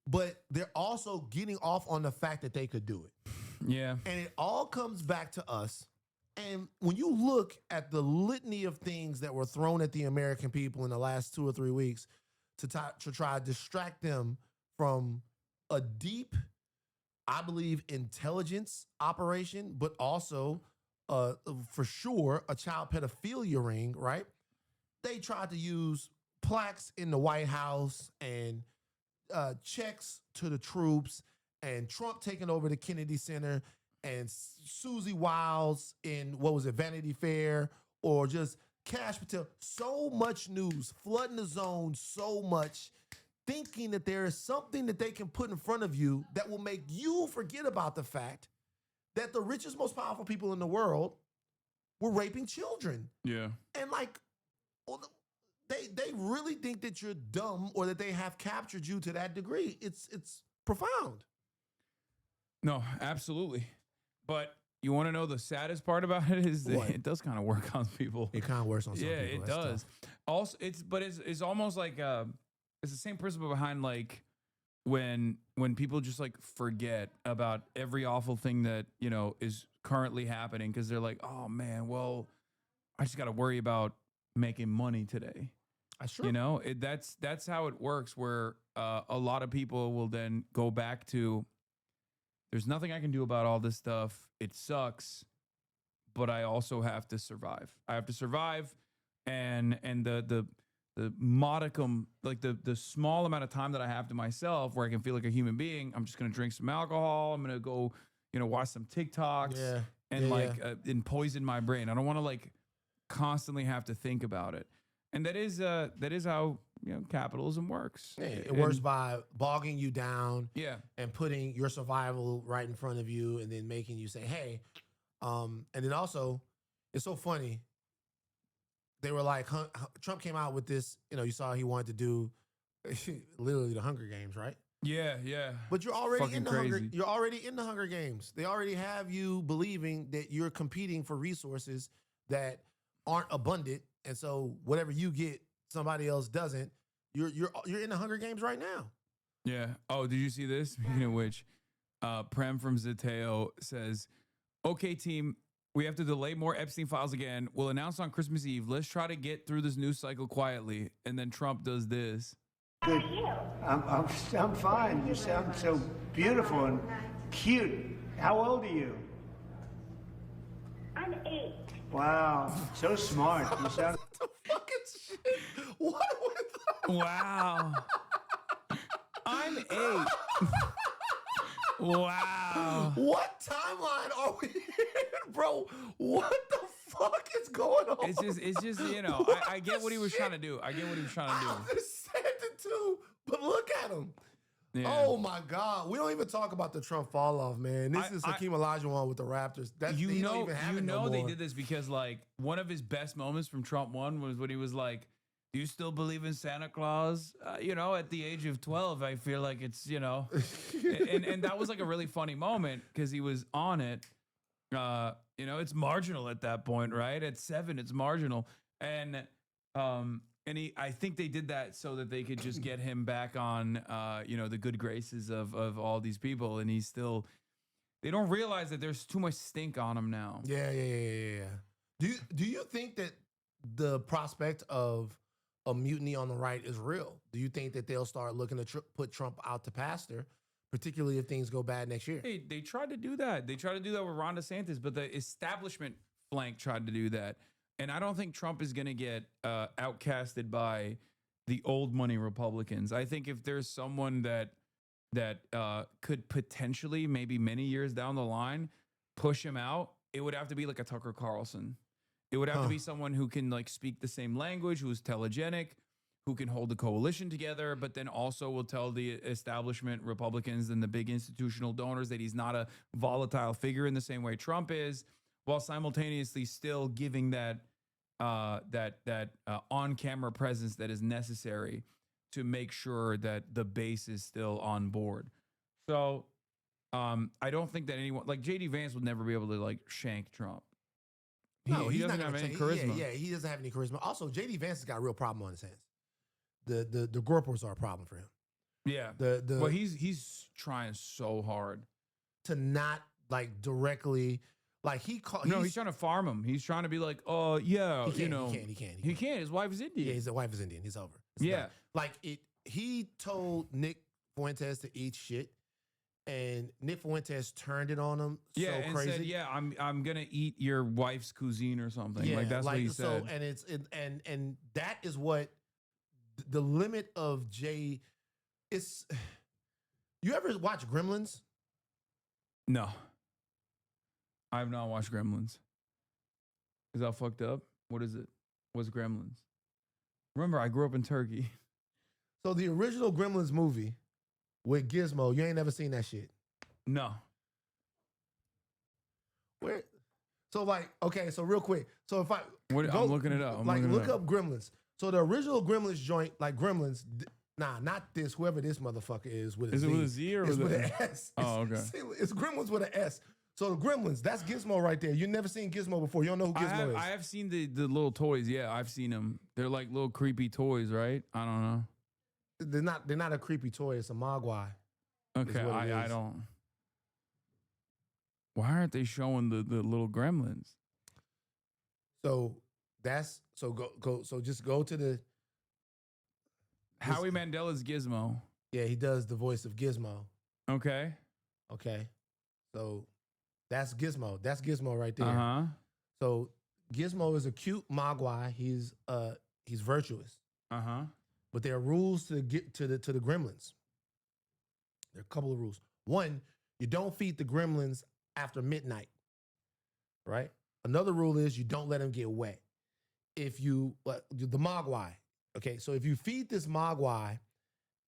but they're also getting off on the fact that they could do it. Yeah. And it all comes back to us And when you look at the litany of things that were thrown at the American people in the last 2 or 3 weeks to try to distract them from a deep, I believe, intelligence operation, but also, for sure, a child pedophilia ring, right? They tried to use plaques in the White House and checks to the troops and Trump taking over the Kennedy Center and Susie Wiles in, what was it, Vanity Fair, or just Cash Patel. So much news, flooding the zone so much, thinking that there is something that they can put in front of you that will make you forget about the fact that the richest, most powerful people in the world were raping children. Yeah. And like, well, they really think that you're dumb or that they have captured you to that degree. It's profound. No, absolutely. But you want to know the saddest part about it is that it does kind of work on people. It kind of works on some people. Yeah, it does. Tough. Also, it's almost like it's the same principle behind like when people just like forget about every awful thing that, you know, is currently happening because they're like, oh man, well, I just got to worry about making money today. That's true. You know, that's how it works, where a lot of people will then go back to, there's nothing I can do about all this stuff. It sucks, but I also have to survive. I have to survive, and the modicum, like the small amount of time that I have to myself where I can feel like a human being, I'm just gonna drink some alcohol. I'm gonna go, you know, watch some TikToks and poison my brain. I don't want to like constantly have to think about it. And that is how, you know, capitalism works. Yeah, it works by bogging you down, yeah, and putting your survival right in front of you, and then making you say, "Hey," and then also, it's so funny. They were like, Trump came out with this. You know, you saw he wanted to do literally the Hunger Games, right? Yeah, yeah. But you're already Fucking in the crazy. You're already in the Hunger Games. They already have you believing that you're competing for resources that aren't abundant. And so whatever you get, somebody else doesn't. You're in the Hunger Games right now. Yeah. Oh, did you see this? Speaking of which, Prem from Zateo says, "Okay, team, we have to delay more Epstein files again. We'll announce on Christmas Eve. Let's try to get through this news cycle quietly." And then Trump does this. Good. I'm fine. You sound so beautiful and cute. How old are you? I'm 8. Wow, so smart. You sound. What the fucking shit? What with Wow. I'm 8. Wow. What timeline are we in, bro? What the fuck is going on? It's just, you know, I get what he was trying to do. I understand it too, but look at him. Yeah. Oh my God. We don't even talk about the Trump fall off, man. This is Hakeem Olajuwon with the Raptors. They did this because like one of his best moments from Trump 1 was when he was like, "Do you still believe in Santa Claus?" You know, at the age of 12, I feel like it's, you know, and that was like a really funny moment because he was on it. You know, it's marginal at that point, right? At 7, it's marginal. And I think they did that so that they could just get him back on, you know, the good graces of all these people. And he's still, they don't realize that there's too much stink on him now. Yeah. Do you think that the prospect of a mutiny on the right is real? Do you think that they'll start looking to put Trump out to pasture, particularly if things go bad next year? They tried to do that. They tried to do that with Ron DeSantis, but the establishment flank tried to do that. And I don't think Trump is going to get outcasted by the old money Republicans. I think if there's someone that could potentially, maybe many years down the line, push him out, it would have to be like a Tucker Carlson. It would have to be someone who can like speak the same language, who's telegenic, who can hold the coalition together, but then also will tell the establishment Republicans and the big institutional donors that he's not a volatile figure in the same way Trump is, while simultaneously still giving that on-camera presence that is necessary to make sure that the base is still on board. So I don't think that anyone, like J.D. Vance would never be able to like shank Trump. He doesn't have any charisma. Yeah, he doesn't have any charisma. Also, J.D. Vance has got a real problem on his hands. The Gorpers are a problem for him. Yeah. Well, he's trying so hard to not like directly Like he's trying to farm him. He's trying to be like, oh yeah, he can't. He can't. His wife is Indian. Yeah, his wife is Indian. He's over. He told Nick Fuentes to eat shit, and Nick Fuentes turned it on him. Yeah, so and crazy. said, yeah, I'm gonna eat your wife's cuisine or something. Yeah, like that's what he said. And that is what the limit of Jay. It's. You ever watch Gremlins? No. I have not watched Gremlins. Is that fucked up? What is it? What's Gremlins? Remember, I grew up in Turkey. So the original Gremlins movie with Gizmo, you ain't never seen that shit? No. Where? So so real quick. So if I'm looking it up. Look up Gremlins. So the original Gremlins joint, like Gremlins, not this, whoever this motherfucker is with a Z. Is it with a Z or with an S? Oh, okay. It's Gremlins with an S. So the Gremlins, that's Gizmo right there. You've never seen Gizmo before. You don't know who Gizmo is. I have seen the little toys. Yeah, I've seen them. They're like little creepy toys, right? I don't know. They're not a creepy toy. It's a mogwai. Okay, I don't. Why aren't they showing the little gremlins? So just go to the Howie Mandela's Gizmo. Yeah, he does the voice of Gizmo. Okay. So that's Gizmo. That's Gizmo right there. Uh-huh. So Gizmo is a cute mogwai. He's virtuous. Uh-huh. But there are rules to get to the gremlins. There are a couple of rules. One, you don't feed the gremlins after midnight. Right? Another rule is you don't let them get wet. If you the mogwai. Okay, so if you feed this mogwai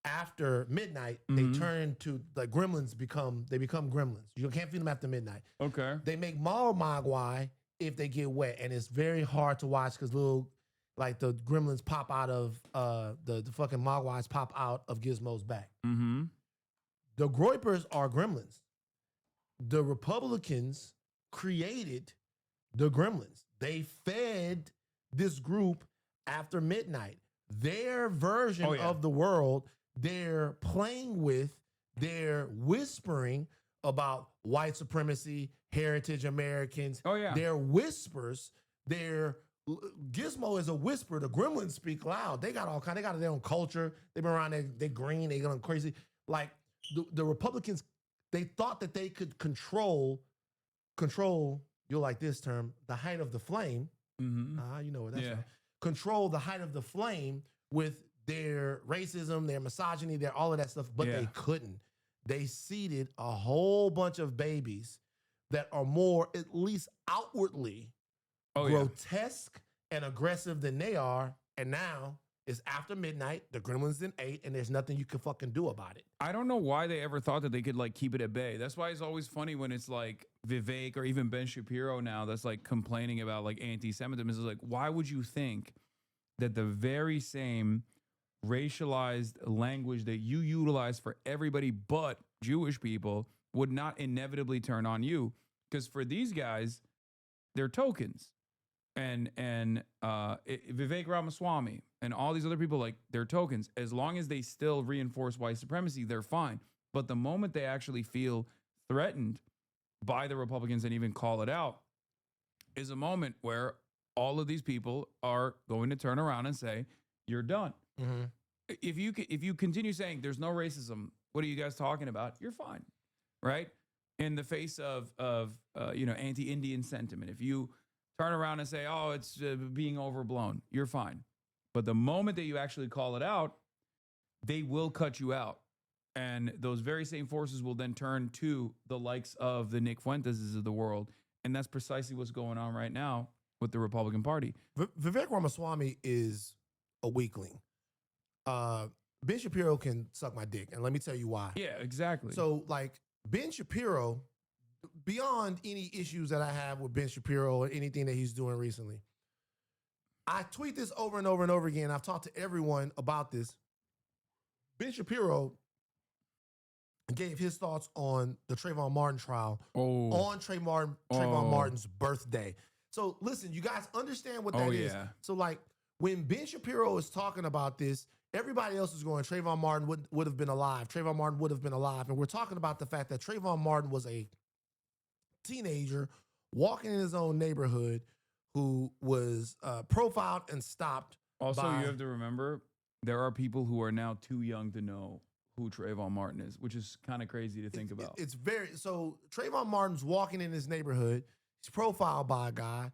after midnight, they turn to gremlins become gremlins. You can't feed them after midnight. Okay. They make more mogwai if they get wet, and it's very hard to watch because the gremlins pop out of the fucking mogwais pop out of Gizmo's back. Mm-hmm. The Groypers are gremlins. The Republicans created the gremlins. They fed this group after midnight. Their version of the world, they're playing with, they're whispering about white supremacy, heritage Americans. Oh, yeah. They're whispers. Gizmo is a whisper. The gremlins speak loud. They got their own culture. They've been around, they're green, they're going crazy. Like the Republicans, they thought that they could control, you'll like this term, the height of the flame. Mm-hmm. You know what that's right. Control the height of the flame with their racism, their misogyny, their all of that stuff, but they couldn't. They seeded a whole bunch of babies that are more, at least outwardly, grotesque and aggressive than they are. And now it's after midnight, the gremlins then ate, and there's nothing you can fucking do about it. I don't know why they ever thought that they could keep it at bay. That's why it's always funny when it's like Vivek or even Ben Shapiro now that's complaining about anti-Semitism. It's why would you think that the very same racialized language that you utilize for everybody but Jewish people would not inevitably turn on you? Because for these guys, they're tokens. And Vivek Ramaswamy and all these other people, they're tokens. As long as they still reinforce white supremacy, they're fine. But the moment they actually feel threatened by the Republicans and even call it out is a moment where all of these people are going to turn around and say, you're done. Mm-hmm. If you continue saying there's no racism, what are you guys talking about? You're fine, right? In the face of anti-Indian sentiment, if you turn around and say, oh, it's being overblown, you're fine. But the moment that you actually call it out, they will cut you out. And those very same forces will then turn to the likes of the Nick Fuenteses of the world. And that's precisely what's going on right now with the Republican Party. Vivek Ramaswamy is a weakling. Ben Shapiro can suck my dick, and let me tell you why. Yeah, exactly. So, Ben Shapiro, beyond any issues that I have with Ben Shapiro or anything that he's doing recently, I tweet this over and over and over again. I've talked to everyone about this. Ben Shapiro gave his thoughts on the Trayvon Martin trial on Trayvon Martin's birthday. So listen, you guys understand what that is. So when Ben Shapiro is talking about this, everybody else is going, Trayvon Martin would have been alive. Trayvon Martin would have been alive. And we're talking about the fact that Trayvon Martin was a teenager walking in his own neighborhood, who was profiled and stopped. Also, you have to remember, there are people who are now too young to know who Trayvon Martin is, which is kind of crazy to think about. It's so Trayvon Martin's walking in his neighborhood. He's profiled by a guy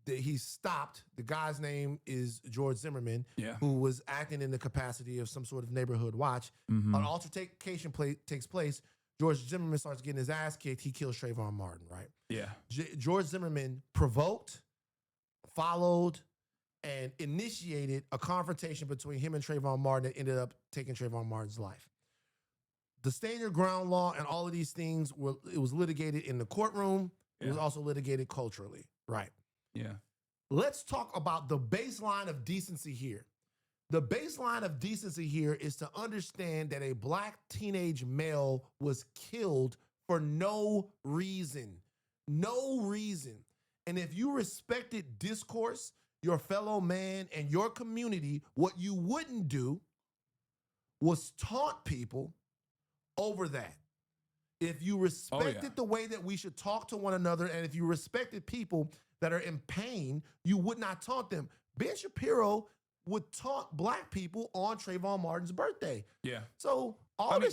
that he stopped. The guy's name is George Zimmerman, who was acting in the capacity of some sort of neighborhood watch. An altercation takes place. George Zimmerman starts getting his ass kicked. He kills Trayvon Martin, right? Yeah. George Zimmerman provoked, followed, and initiated a confrontation between him and Trayvon Martin that ended up taking Trayvon Martin's life. The stand your ground law and all of these things, it was litigated in the courtroom. It was also litigated culturally, right? Yeah. Let's talk about the baseline of decency here. The baseline of decency here is to understand that a black teenage male was killed for no reason. No reason. And if you respected discourse, your fellow man, and your community, what you wouldn't do was taunt people over that. If you respected the way that we should talk to one another, and if you respected people that are in pain, you would not taunt them. Ben Shapiro would taunt black people on Trayvon Martin's birthday. Yeah. So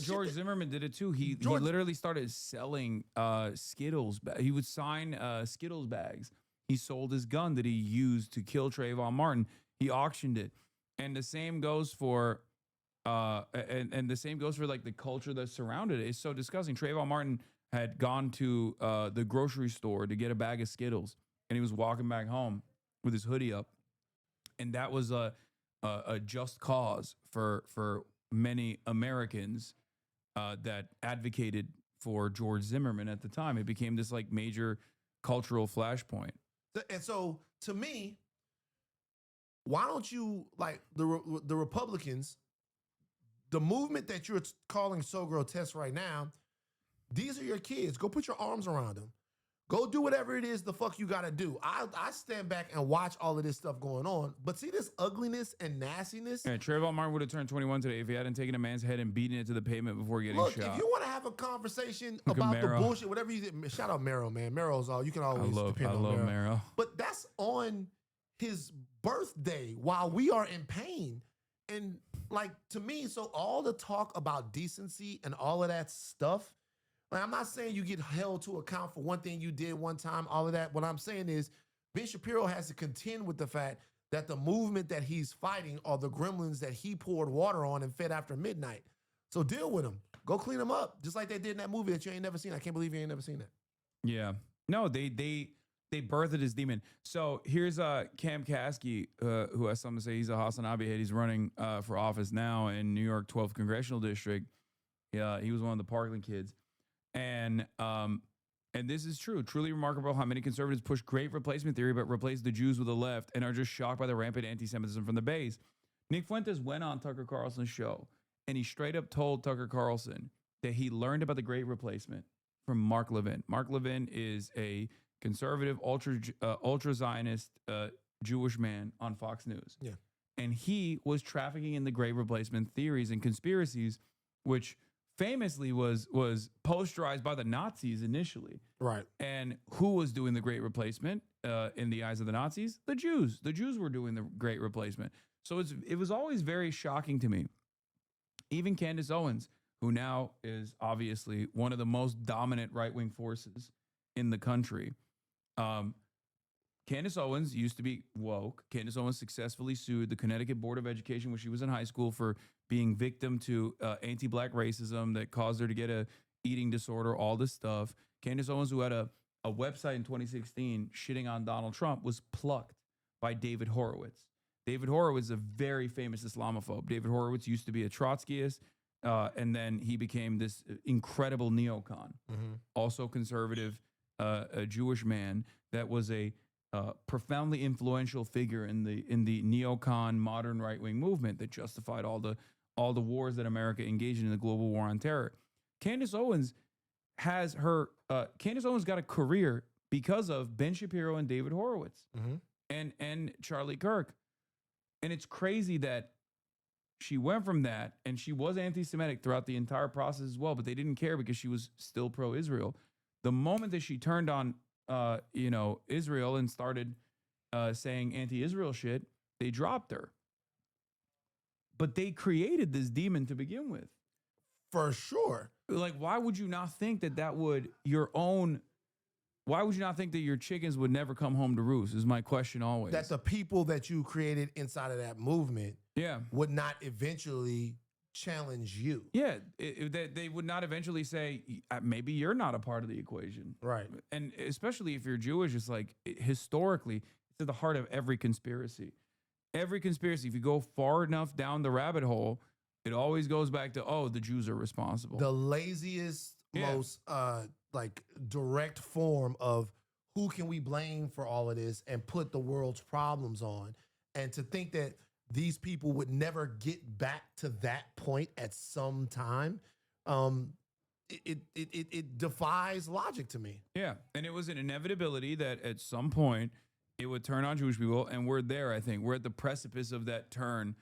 George Zimmerman did it too. He literally started selling Skittles. He would sign Skittles bags. He sold his gun that he used to kill Trayvon Martin. He auctioned it, and the same goes for and the same goes for like the culture that surrounded it. It's so disgusting. Trayvon Martin had gone to the grocery store to get a bag of Skittles, and he was walking back home with his hoodie up, and that was a just cause for many Americans that advocated for George Zimmerman at the time. It became this like major cultural flashpoint. And so, to me, why don't you, like the Republicans, the movement that you're calling so grotesque right now, these are your kids. Go put your arms around them. Go do whatever it is the fuck you got to do. I stand back and watch all of this stuff going on. But see this ugliness and nastiness? Yeah, Trayvon Martin would have turned 21 today if he hadn't taken a man's head and beaten it to the pavement before getting shot. If you want to have a conversation about the bullshit, whatever you did, shout out Mero, man. Mero's all, you can always depend on Mero. Mero. But that's on his birthday while we are in pain. And like, to me, so all the talk about decency and all of that stuff, like, I'm not saying you get held to account for one thing you did one time, all of that. What I'm saying is Ben Shapiro has to contend with the fact that the movement that he's fighting are the gremlins that he poured water on and fed after midnight. So deal with them. Go clean them up, just like they did in that movie that you ain't never seen. I can't believe you ain't never seen that. Yeah. No, they birthed his demon. So here's Cam Caskey, who has something to say. He's a HasanAbi head. He's running for office now in New York 12th Congressional District. Yeah, he was one of the Parkland kids. And this is true. Truly remarkable how many conservatives push great replacement theory but replace the Jews with the left and are just shocked by the rampant anti-Semitism from the base. Nick Fuentes went on Tucker Carlson's show, and he straight up told Tucker Carlson that he learned about the great replacement from Mark Levin. Mark Levin is a conservative, ultra-Zionist Jewish man on Fox News. Yeah. And he was trafficking in the great replacement theories and conspiracies, which famously was posterized by the Nazis initially. Right. And who was doing the great replacement in the eyes of the Nazis? The Jews. The Jews were doing the great replacement. So it was always very shocking to me. Even Candace Owens, who now is obviously one of the most dominant right-wing forces in the country. Candace Owens used to be woke. Candace Owens successfully sued the Connecticut Board of Education when she was in high school for being victim to anti-black racism that caused her to get a eating disorder, all this stuff. Candace Owens, who had a website in 2016 shitting on Donald Trump, was plucked by David Horowitz. David Horowitz is a very famous Islamophobe. David Horowitz used to be a Trotskyist, and then he became this incredible neocon, also conservative, a Jewish man that was a profoundly influential figure in the neocon modern right-wing movement that justified all the wars that America engaged in the global war on terror. Candace Owens got a career because of Ben Shapiro and David Horowitz and Charlie Kirk. And it's crazy that she went from that, and she was anti-Semitic throughout the entire process as well, but they didn't care because she was still pro-Israel. The moment that she turned on Israel and started saying anti-Israel shit, they dropped her. But they created this demon to begin with. For sure. Like, why would you not think that would why would you not think that your chickens would never come home to roost is my question always. That the people that you created inside of that movement would not eventually challenge you. Yeah, that they would not eventually say, maybe you're not a part of the equation. Right. And especially if you're Jewish, it's like, historically, it's at the heart of every conspiracy. Every conspiracy, if you go far enough down the rabbit hole, it always goes back to, the Jews are responsible. The laziest, most direct form of who can we blame for all of this and put the world's problems on. And to think that these people would never get back to that point at some time, it defies logic to me. Yeah, and it was an inevitability that at some point it would turn on Jewish people, and we're there, I think. We're at the precipice of that turn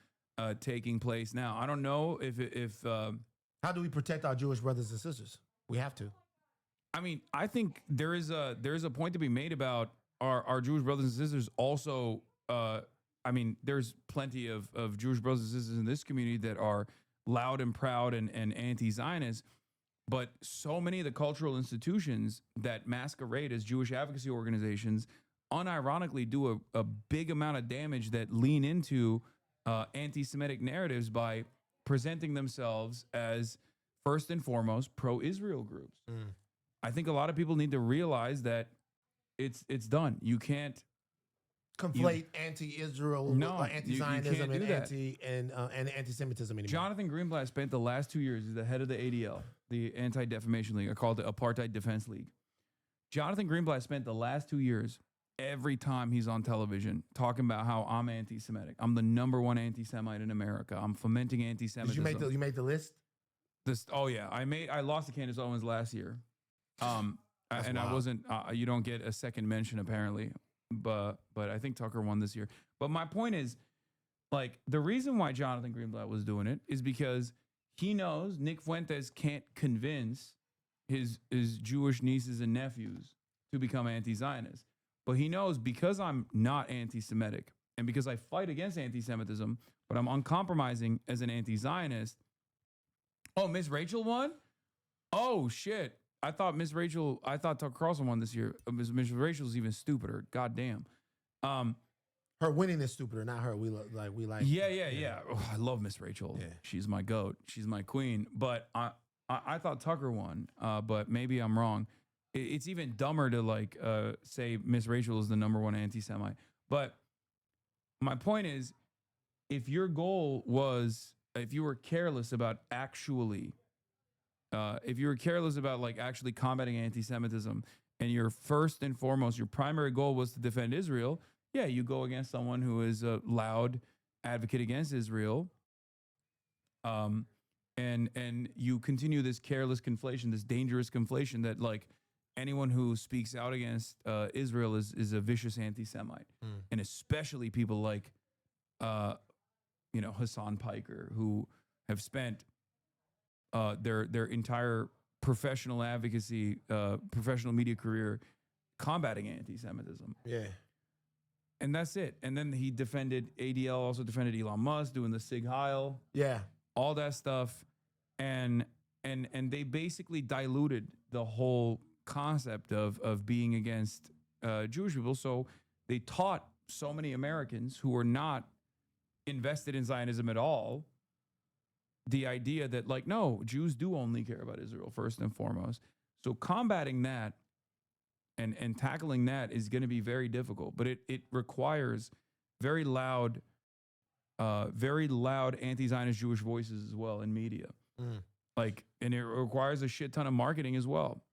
taking place now. I don't know if how do we protect our Jewish brothers and sisters? We have to. I mean, I think there is a point to be made about our Jewish brothers and sisters also. I mean, there's plenty of Jewish brothers and sisters in this community that are loud and proud and anti-Zionist, but so many of the cultural institutions that masquerade as Jewish advocacy organizations unironically do a big amount of damage that lean into anti-Semitic narratives by presenting themselves as, first and foremost, pro-Israel groups. I think a lot of people need to realize that it's done. You can't conflate anti-Israel, anti-Zionism, and anti-Semitism anymore. Jonathan Greenblatt spent the last 2 years as the head of the ADL, the Anti-Defamation League. I call it the Apartheid Defense League. Jonathan Greenblatt spent the last 2 years, every time he's on television, talking about how I'm anti-Semitic. I'm the #1 anti-Semite in America. I'm fomenting anti-Semitism. Did you make the list? I lost to Candace Owens last year. And wild. I wasn't, you don't get a second mention apparently, but I think Tucker won this year. But my point is, like, the reason why Jonathan Greenblatt was doing it is because he knows Nick Fuentes can't convince his Jewish nieces and nephews to become anti-Zionist. But he knows, because I'm not anti-Semitic and because I fight against anti-Semitism, but I'm uncompromising as an anti-Zionist. Oh, Miss Rachel won? Oh, shit. I thought Tucker Carlson won this year. Miss Rachel's even stupider. God damn. Her winning is stupider, not her. We like. Yeah. Oh, I love Miss Rachel. Yeah. She's my goat. She's my queen. But I thought Tucker won. But maybe I'm wrong. It's even dumber to say Miss Rachel is the #1 anti-Semite. But my point is, if your goal was, if you were careless about actually combating anti-Semitism, and your first and foremost, your primary goal was to defend Israel, yeah, you go against someone who is a loud advocate against Israel, and you continue this careless conflation, this dangerous conflation that, like, anyone who speaks out against Israel is a vicious anti-Semite, and especially people like, Hassan Piker, who have spent their entire professional advocacy, professional media career combating anti-Semitism. Yeah. And that's it. And then he defended, ADL also defended Elon Musk, doing the Sig Heil. Yeah. All that stuff. And they basically diluted the whole concept of being against Jewish people. So they taught so many Americans who were not invested in Zionism at all the idea that, like, no, Jews do only care about Israel first and foremost. So combating that and tackling that is going to be very difficult, but it requires very loud anti-Zionist Jewish voices as well in media. And it requires a shit ton of marketing as well.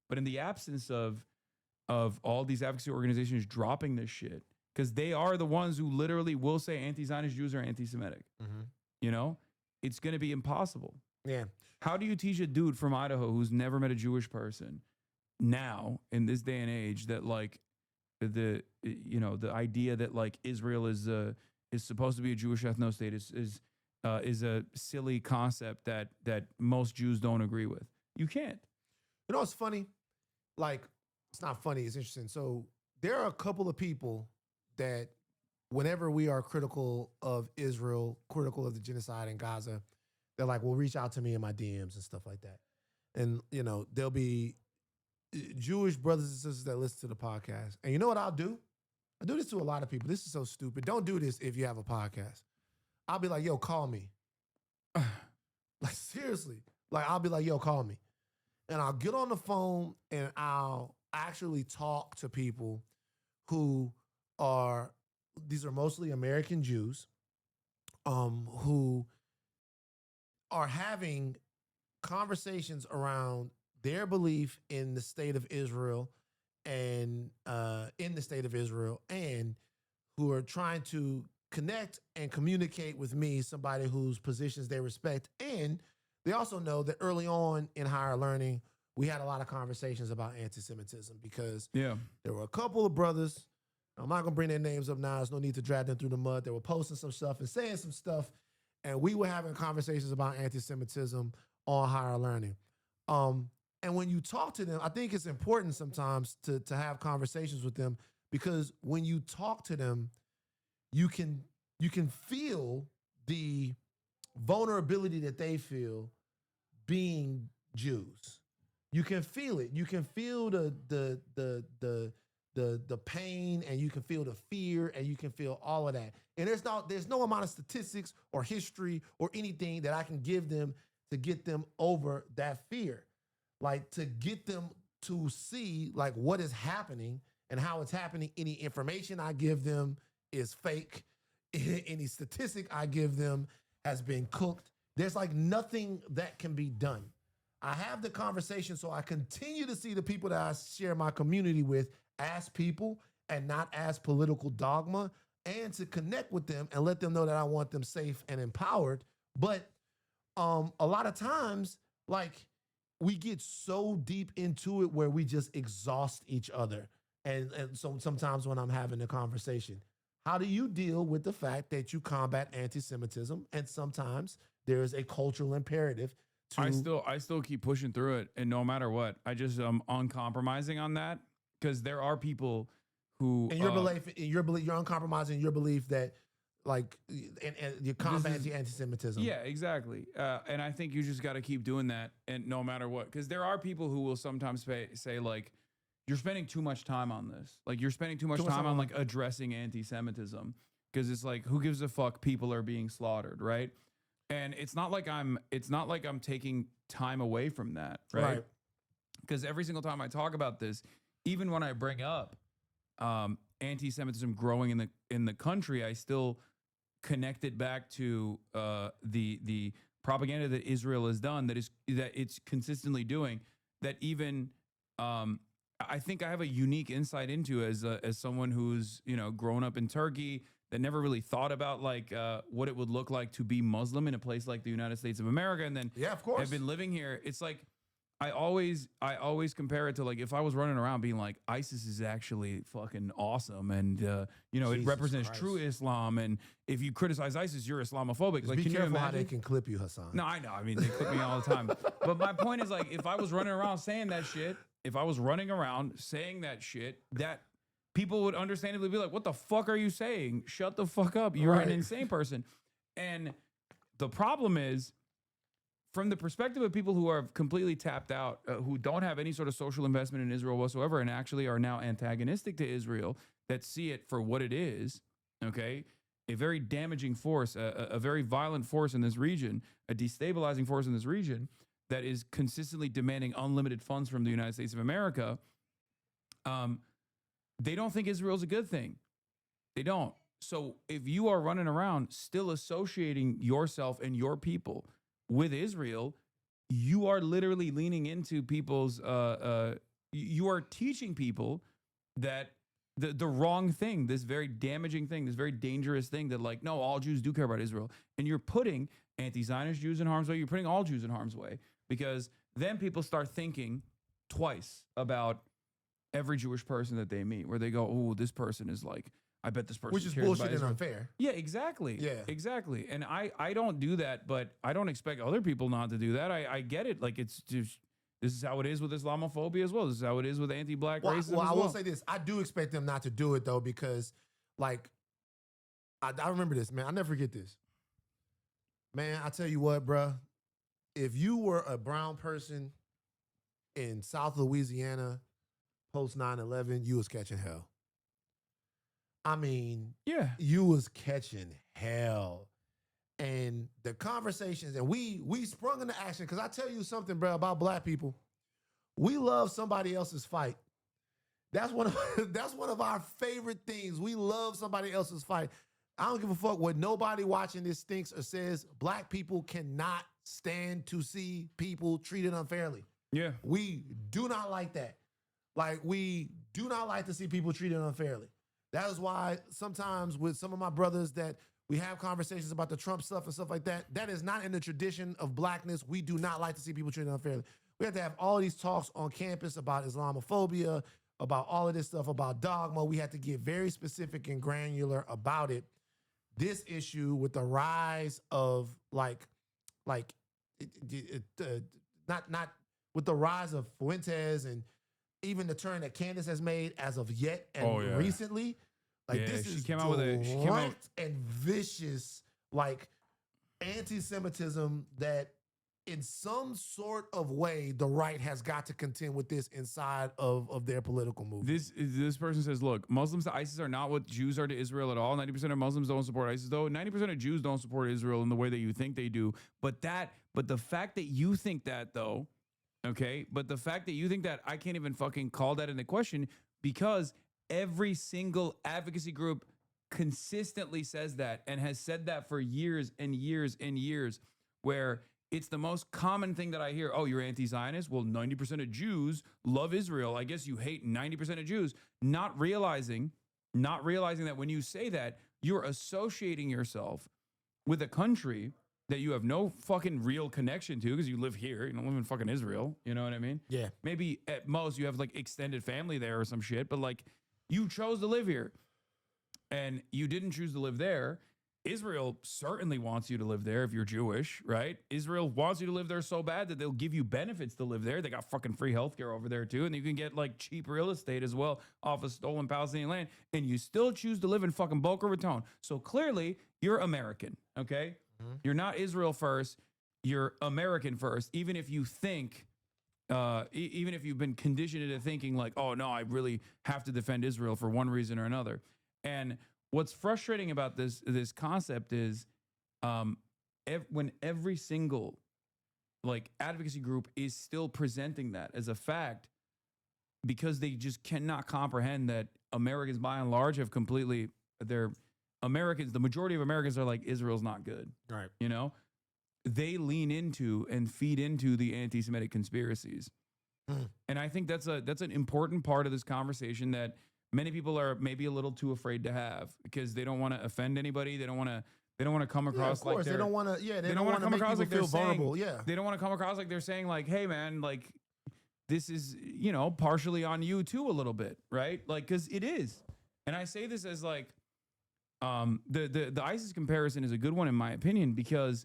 But in the absence of all these advocacy organizations dropping this shit, because they are the ones who literally will say anti-Zionist Jews are anti-Semitic, it's going to be impossible. Yeah. How do you teach a dude from Idaho who's never met a Jewish person now in this day and age that, like, the idea that, like, Israel is supposed to be a Jewish ethno-state is a silly concept that most Jews don't agree with? You can't. You know what's funny? Like, it's not funny. It's interesting. So there are a couple of people that whenever we are critical of Israel, critical of the genocide in Gaza, they're like, well, reach out to me in my DMs and stuff like that. And, you know, there'll be Jewish brothers and sisters that listen to the podcast. And you know what I'll do? I do this to a lot of people. This is so stupid. Don't do this if you have a podcast. I'll be like, yo, call me. Like, seriously. Like, I'll be like, yo, call me. And I'll get on the phone and I'll actually talk to people who are, these are mostly American Jews, who are having conversations around their belief in the state of Israel and who are trying to connect and communicate with me, somebody whose positions they respect. And they also know that early on in higher learning, we had a lot of conversations about anti-Semitism because there were a couple of brothers, I'm not gonna bring their names up now, there's no need to drag them through the mud. They were posting some stuff and saying some stuff, and we were having conversations about anti-Semitism on higher learning. And when you talk to them, I think it's important sometimes to have conversations with them, because when you talk to them, you can feel the vulnerability that they feel being Jews. You can feel it. You can feel the pain, and you can feel the fear, and you can feel all of that. And there's no amount of statistics or history or anything that I can give them to get them over that fear. Like, to get them to see like what is happening and how it's happening. Any information I give them is fake. Any statistic I give them has been cooked. There's like nothing that can be done. I have the conversation so I continue to see the people that I share my community with as people and not as political dogma, and to connect with them and let them know that I want them safe and empowered. But a lot of times, like, we get so deep into it where we just exhaust each other. And so sometimes when I'm having a conversation, how do you deal with the fact that you combat anti-Semitism? And sometimes there's a cultural imperative to... I still keep pushing through it. And no matter what, I just uncompromising on that, because there are people who... And you're uncompromising in your belief that, like, and you combat anti-Semitism. Yeah, exactly. And I think you just got to keep doing that, and no matter what, because there are people who will sometimes say like, you're spending too much time on this. Like, you're spending too much time on like addressing anti-Semitism, because it's like, who gives a fuck? People are being slaughtered, right? And it's not like I'm taking time away from that, right? Because every single time I talk about this, even when I bring up anti-Semitism growing in the country, I still connect it back to the propaganda that Israel has done, that it's consistently doing. That even I think I have a unique insight into as someone who's, you know, grown up in Turkey, that never really thought about like what it would look like to be Muslim in a place like the United States of America, and then of course, I've been living here. It's like I always compare it to, like, if I was running around being like, ISIS is actually fucking awesome, and you know, it represents true Islam, and if you criticize ISIS, you're Islamophobic. Just like, be can careful you imagine how they can clip you, Hasan. No, I know. I mean, they clip me all the time. But my point is, like, if I was running around saying that shit, that people would understandably be like, what the fuck are you saying? Shut the fuck up. You're an insane person. And the problem is, from the perspective of people who are completely tapped out, who don't have any sort of social investment in Israel whatsoever, and actually are now antagonistic to Israel, that see it for what it is, okay? A very damaging force, a very violent force in this region, a destabilizing force in this region that is consistently demanding unlimited funds from the United States of America. They don't think Israel's a good thing. They don't. So if you are running around still associating yourself and your people with Israel, you are literally leaning into people's, you are teaching people that the wrong thing, this very damaging thing, this very dangerous thing, that like, no, all Jews do care about Israel. And you're putting anti-Zionist Jews in harm's way. You're putting all Jews in harm's way, because then people start thinking twice about every Jewish person that they meet, where they go, oh, this person is like, I bet this person which is cares bullshit about and Israel. unfair. Yeah, exactly. Yeah, exactly. And I don't do that, but I don't expect other people not to do that. I get it. Like, it's just, This is how it is with Islamophobia as well. This is how it is with anti-black racism Well, as I well. will say this. I do expect them not to do it, though, because, like, I remember this, man. I'll never forget this. Man, I tell you what, bruh. If you were a brown person in South Louisiana post 9/11, you was catching hell. I mean, yeah, you was catching hell. And the conversations, and we sprung into action, because I tell you something, bro, about black people. We love somebody else's fight. That's one of our favorite things. We love somebody else's fight. I don't give a fuck what nobody watching this thinks or says. Black people cannot stand to see people treated unfairly. Yeah. We do not like that. Like, we do not like to see people treated unfairly. That is why sometimes with some of my brothers that we have conversations about the Trump stuff and stuff like that. That is not in the tradition of blackness. We do not like to see people treated unfairly. We have to have all these talks on campus about Islamophobia, about all of this stuff, about dogma. We have to get very with it. This issue with the rise of not with the rise of Fuentes and even the turn that Candace has made as of yet and recently. Like, this is direct and vicious, like, anti-Semitism that in some sort of way the right has got to contend with this inside of their political movement. This person says, look, Muslims to ISIS are not what Jews are to Israel at all. 90% of Muslims don't support ISIS, though. 90% of Jews don't support Israel in the way that you think they do. But the fact that you think that, though, okay, but the fact that you think that, I can't even fucking call that into question, because every single advocacy group consistently says that and has said that for years and years and years, where it's the most common thing that I hear. Oh, you're anti-Zionist? Well, 90% of Jews love Israel. I guess you hate 90% of Jews. Not realizing that when you say that, you're associating yourself with a country that you have no fucking real connection to because you live here. You don't live in fucking Israel. You know what I mean? Yeah. Maybe at most you have like extended family there or some shit, but like, you chose to live here and you didn't choose to live there. Israel certainly wants you to live there if you're Jewish, right? Israel wants you to live there so bad that they'll give you benefits to live there. They got fucking free healthcare over there too. And you can get like cheap real estate as well off of stolen Palestinian land. And you still choose to live in fucking Boca Raton. So clearly you're American, okay? Mm-hmm. You're not Israel first. You're American first. Even if you think, even if you've been conditioned into thinking like, oh no, I really have to defend Israel for one reason or another. And what's frustrating about this concept is when every single like advocacy group is still presenting that as a fact, because they just cannot comprehend that Americans by and large have completely, the majority of Americans are like, Israel's not good. Right. You know? They lean into and feed into the anti-Semitic conspiracies. And I think that's an important part of this conversation that many people are maybe a little too afraid to have because they don't want to offend anybody. They don't want to come across like they don't want to. Yeah, they don't want to come make across people like feel vulnerable. Saying, yeah, they don't want to come across like they're saying like, hey man, like this is, you know, partially on you too a little bit, right? Like, because it is. And I say this as like the ISIS comparison is a good one in my opinion, because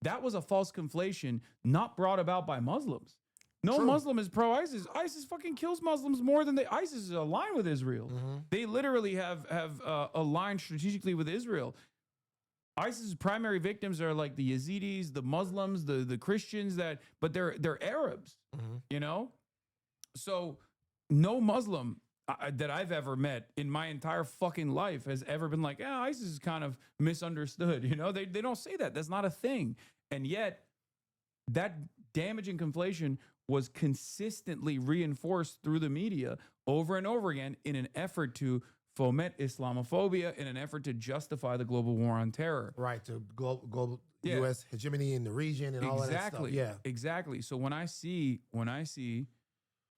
that was a false conflation not brought about by Muslims. No True. Muslim is pro-ISIS. ISIS fucking kills Muslims more than ISIS is aligned with Israel. Mm-hmm. They literally have aligned strategically with Israel. ISIS's primary victims are like the Yazidis, the Muslims, the Christians, but they're Arabs, mm-hmm. you know? So no Muslim that I've ever met in my entire fucking life has ever been like, yeah, ISIS is kind of misunderstood. You know, they don't say that. That's not a thing. And yet that damaging conflation was consistently reinforced through the media over and over again in an effort to foment Islamophobia, in an effort to justify the global war on terror. Right, to global U.S. hegemony in the region and all of that stuff. Yeah, exactly. So when I see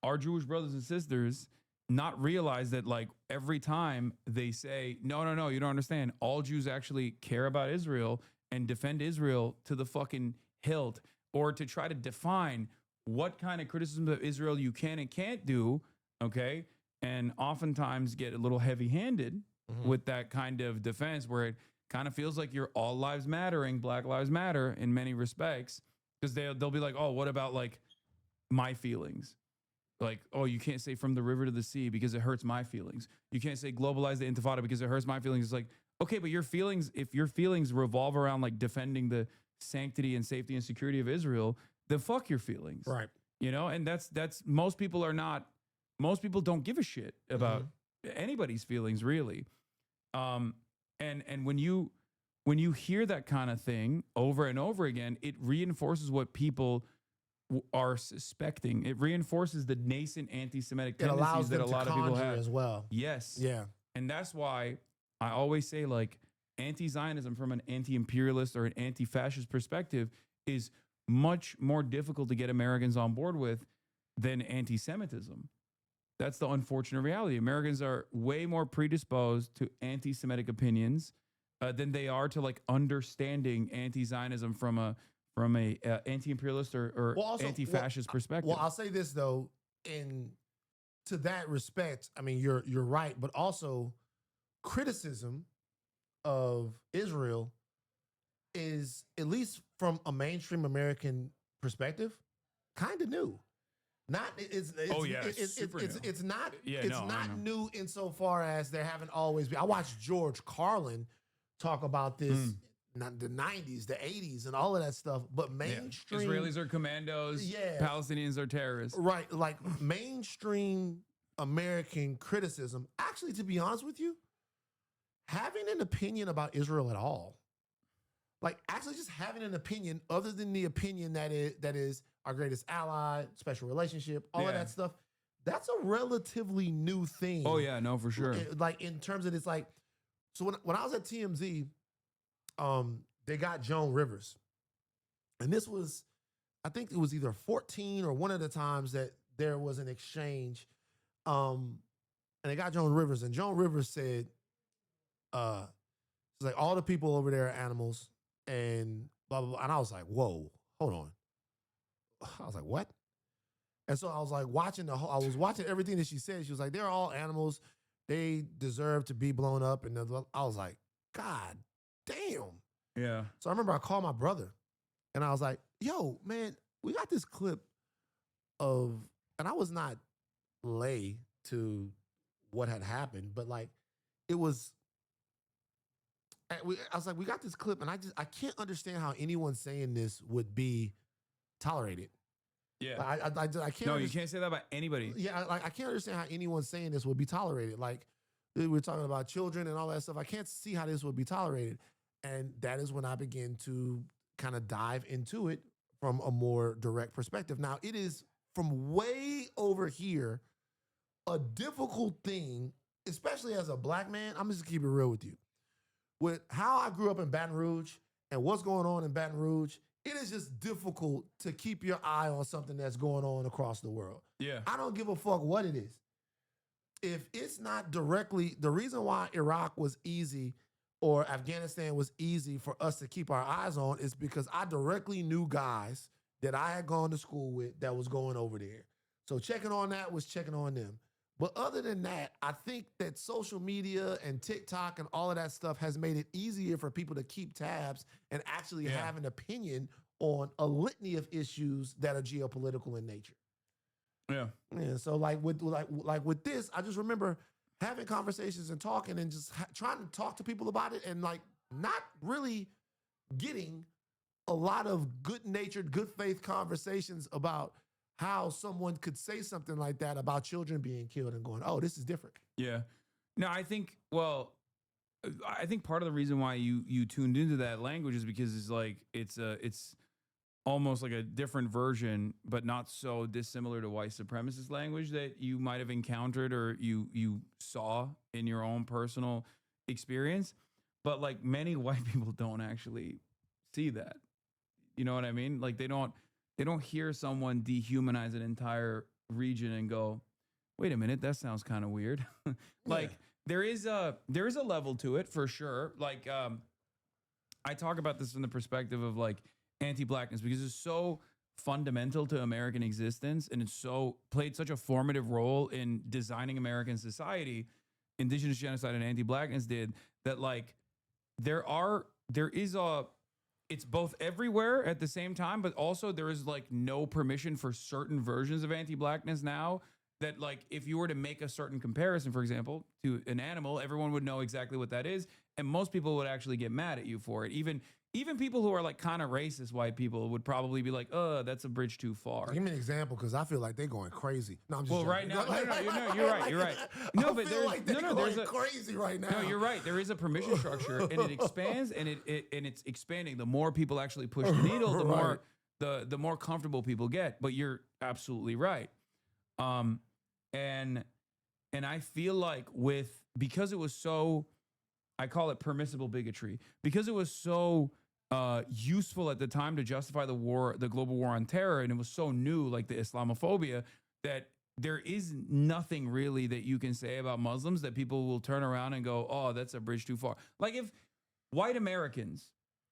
our Jewish brothers and sisters not realize that, like, every time they say, no, you don't understand, all Jews actually care about Israel and defend Israel to the fucking hilt, or to try to define what kind of criticism of Israel you can and can't do, okay? And oftentimes get a little heavy-handed mm-hmm. with that kind of defense, where it kind of feels like you're all lives mattering, Black Lives Matter in many respects, because they'll be like, oh, what about like my feelings. Like, oh, you can't say from the river to the sea because it hurts my feelings. You can't say globalize the intifada because it hurts my feelings. It's like, okay, but your feelings, if your feelings revolve around like defending the sanctity and safety and security of Israel, then fuck your feelings. Right. You know, and that's most people don't give a shit about anybody's feelings, really. And when you hear that kind of thing over and over again, it reinforces what people are suspecting. It reinforces the nascent anti-Semitic tendencies that a lot of people have as well. Yes. Yeah. And that's why I always say, like, anti-Zionism from an anti-imperialist or an anti-fascist perspective is much more difficult to get Americans on board with than anti-Semitism. That's the unfortunate reality. Americans are way more predisposed to anti-Semitic opinions than they are to like understanding anti-Zionism from a anti-imperialist or anti-fascist perspective. Well, I'll say this though, to that respect, I mean, you're right, but also criticism of Israel is, at least from a mainstream American perspective, kind of new. It's not new insofar as there haven't always been. I watched George Carlin talk about this not the 90s, the 80s, and all of that stuff, but mainstream Israelis are commandos, Palestinians are terrorists. Right, like mainstream American criticism, actually, to be honest with you, having an opinion about Israel at all, like actually just having an opinion other than the opinion that is our greatest ally, special relationship, all of that stuff, that's a relatively new thing. Oh yeah, no, for sure. Like in terms of it's like, so when I was at TMZ, they got Joan Rivers. And this was, I think it was either 14 or one of the times that there was an exchange. And they got Joan Rivers, and Joan Rivers said, she's like, all the people over there are animals and blah, blah, blah. And I was like, whoa, hold on. I was like, what? And so I was like I was watching everything that she said. She was like, they're all animals. They deserve to be blown up. And I was like, God damn. Yeah. So I remember I called my brother and I was like, yo, man, we got this clip of, and I was not lay to what had happened, but like it was, I was like, we got this clip and I can't understand how anyone saying this would be tolerated. Yeah. I can't. No, you can't say that about anybody. Yeah, like I can't understand how anyone saying this would be tolerated. Like we're talking about children and all that stuff. I can't see how this would be tolerated. And that is when I began to kind of dive into it from a more direct perspective. Now, it is from way over here a difficult thing, especially as a black man. I'm just gonna keep it real with you. With how I grew up in Baton Rouge and what's going on in Baton Rouge, it is just difficult to keep your eye on something that's going on across the world. Yeah. I don't give a fuck what it is. If it's not directly, the reason why Iraq was easy or Afghanistan was easy for us to keep our eyes on is because I directly knew guys that I had gone to school with that was going over there. So checking on that was checking on them. But other than that, I think that social media and TikTok and all of that stuff has made it easier for people to keep tabs and actually have an opinion on a litany of issues that are geopolitical in nature. Yeah. Yeah. So like with this, I just remember having conversations and talking and just trying to talk to people about it and like not really getting a lot of good-natured, good faith conversations about how someone could say something like that about children being killed and going, oh, this is different. Yeah. No, I think part of the reason why you tuned into that language is because it's like it's almost like a different version, but not so dissimilar to white supremacist language that you might have encountered or you saw in your own personal experience. But like many white people don't actually see that. You know what I mean? Like they don't hear someone dehumanize an entire region and go, wait a minute, that sounds kind of weird. Like there is a level to it for sure. Like I talk about this from the perspective of like anti-blackness because it's so fundamental to American existence and it's played such a formative role in designing American society. Indigenous genocide and anti-blackness did that. Like there is a it's both everywhere at the same time, but also there is like no permission for certain versions of anti-blackness now. That like if you were to make a certain comparison, for example, to an animal, everyone would know exactly what that is, and most people would actually get mad at you for it. Even people who are like kind of racist white people would probably be like, "Oh, that's a bridge too far." Give me an example, because I feel like they're going crazy. No, I'm just well, joking. right now, no, you're right. You're right. No, but there's there's crazy right now. No, you're right. There is a permission structure, and it expands, and it's expanding. The more people actually push the needle, the more comfortable people get. But you're absolutely right. And I feel like because it was so, I call it permissible bigotry, because it was so useful at the time to justify the global war on terror, and it was so new, like the Islamophobia, that there is nothing really that you can say about Muslims that people will turn around and go, oh, that's a bridge too far. Like if white Americans